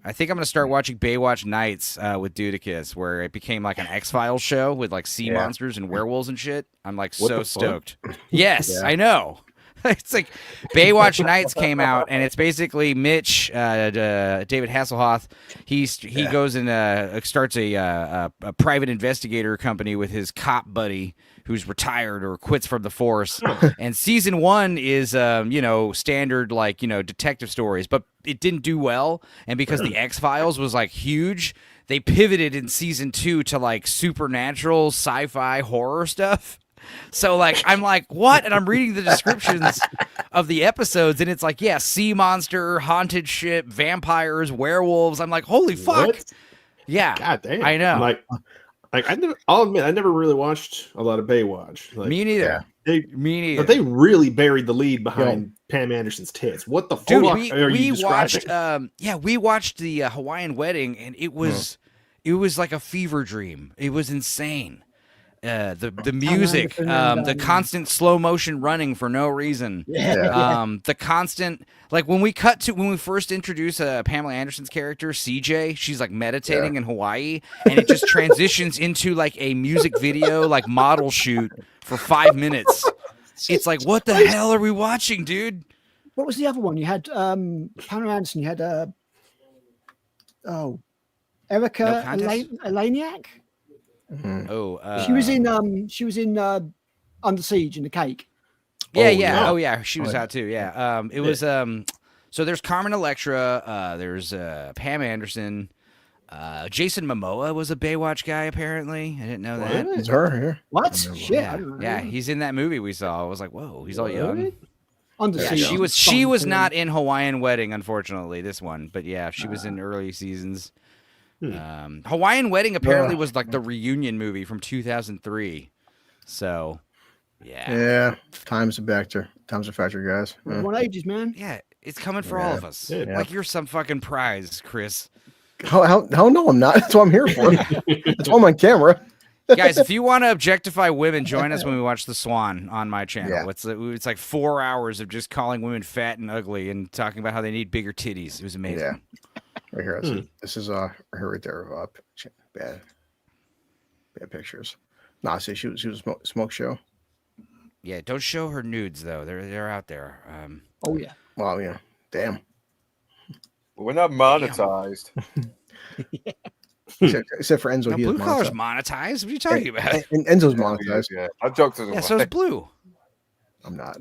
I think I'm going to start watching Baywatch Nights with Dudicus, where it became like an X-Files show with like sea monsters and werewolves and shit. I'm like so stoked. Yes, I know. It's like Baywatch Nights came out, and it's basically Mitch, David Hasselhoff. He goes and starts a private investigator company with his cop buddy who's retired or quits from the force. And season 1 is standard detective stories, but it didn't do well. And because the X-Files was like huge, they pivoted in season 2 to like supernatural sci-fi horror stuff. So I'm like, what? And I'm reading the descriptions of the episodes, and it's like, sea monster, haunted ship, vampires, werewolves. I'm like, holy fuck. What? Yeah. God damn. I know. I'll admit, I never really watched a lot of Baywatch. Me neither. Me neither. But they really buried the lead behind Pam Anderson's tits. What the Dude, fuck we are you watched describing? we watched the Hawaiian Wedding, and it was like a fever dream. It was insane. The music, the constant slow motion running for no reason. The constant, like when we first introduce Pamela Anderson's character, CJ, she's like meditating in Hawaii, and it just transitions into like a music video, like model shoot for 5 minutes. It's like, what the hell are we watching, dude? What was the other one? You had Pamela Anderson, you had Erica Eleniak. Mm-hmm. She was in Under Siege in the Cake. She was out too. It was so there's Carmen Electra, there's Pam Anderson, Jason Momoa was a Baywatch guy apparently. I didn't know that. It's her here. What? Shit. Yeah, he's in that movie we saw. I was like, whoa, he's all young. Under Siege. She was not in Hawaiian Wedding, unfortunately, this one, but she was in early seasons. Hawaiian Wedding apparently was like the reunion movie from 2003. So, yeah, time's a factor, guys. What ages, man? Yeah, it's coming for all of us. Like you're some fucking prize, Chris. How no, I'm not. That's what I'm here for. That's why I'm on camera. Guys, if you want to objectify women, join us when we watch The Swan on my channel. It's like 4 hours of just calling women fat and ugly and talking about how they need bigger titties. It was amazing. Yeah. Right here. This is her right there. Bad pictures. Nah, see, she was a smoke show. Yeah, don't show her nudes though. They're out there. Oh yeah. Wow, yeah. Damn. We're not monetized. Except for Enzo, No, he is Blue Collar's monetized. monetized. What are you talking about? And Enzo's monetized. Yeah, I joked to the Yeah, so is Blue. I'm not.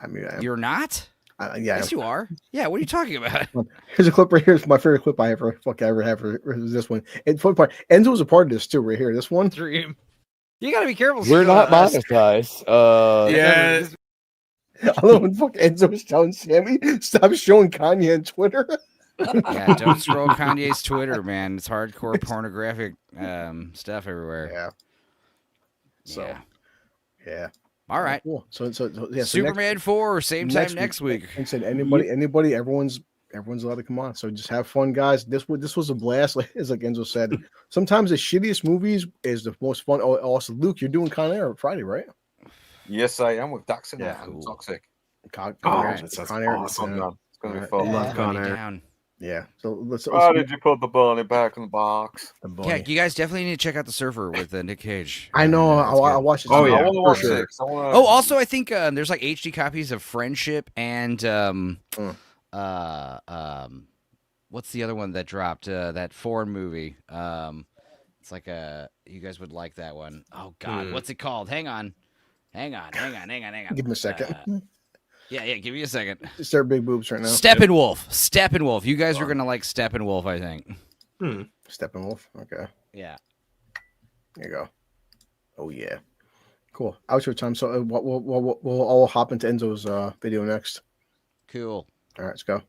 I mean, I am. You're not? Yeah. Yes, you are. Yeah, what are you talking about? Here's a clip right here. It's my favorite clip I ever have for this one. And fun part, Enzo's a part of this too, right here. This one. Dream. You gotta be careful. We're not us. monetized. Yeah. I love when fuck Enzo's telling Sammy, stop showing Kanye on Twitter. Yeah, don't scroll Kanye's Twitter, man. It's hardcore pornographic stuff everywhere. Yeah. So, yeah. All right. Cool. So yeah. Superman 4, same time next week. Like I said, anybody, everyone's allowed to come on. So just have fun, guys. This was a blast. Like, as like Enzo said, sometimes the shittiest movies is the most fun. Oh, also, Luke, you're doing Con Air Friday, right? Yes, I am with Daxon Yeah, and cool. Toxic. Con Air. That's Con Air. awesome, man. It's gonna be Alright. fun. Love Con Money Air. down. Yeah. So let's. Why did you put the bunny back in the box? Yeah, you guys definitely need to check out The Surfer with Nick Cage. I know. That's I good. watched it. Oh, I yeah, want to for watch sure. 6. Oh, also, I think there's like HD copies of Friendship and what's the other one that dropped? That foreign movie. It's like you guys would like that one. Oh God, what's it called? Hang on. Give him a second. Yeah, give me a second. Just their big boobs right now. Steppenwolf. You guys are gonna like Steppenwolf, I think. Steppenwolf. Okay. Yeah. There you go. Oh yeah. Cool. Outro time. So we'll all hop into Enzo's video next. Cool. All right, let's go.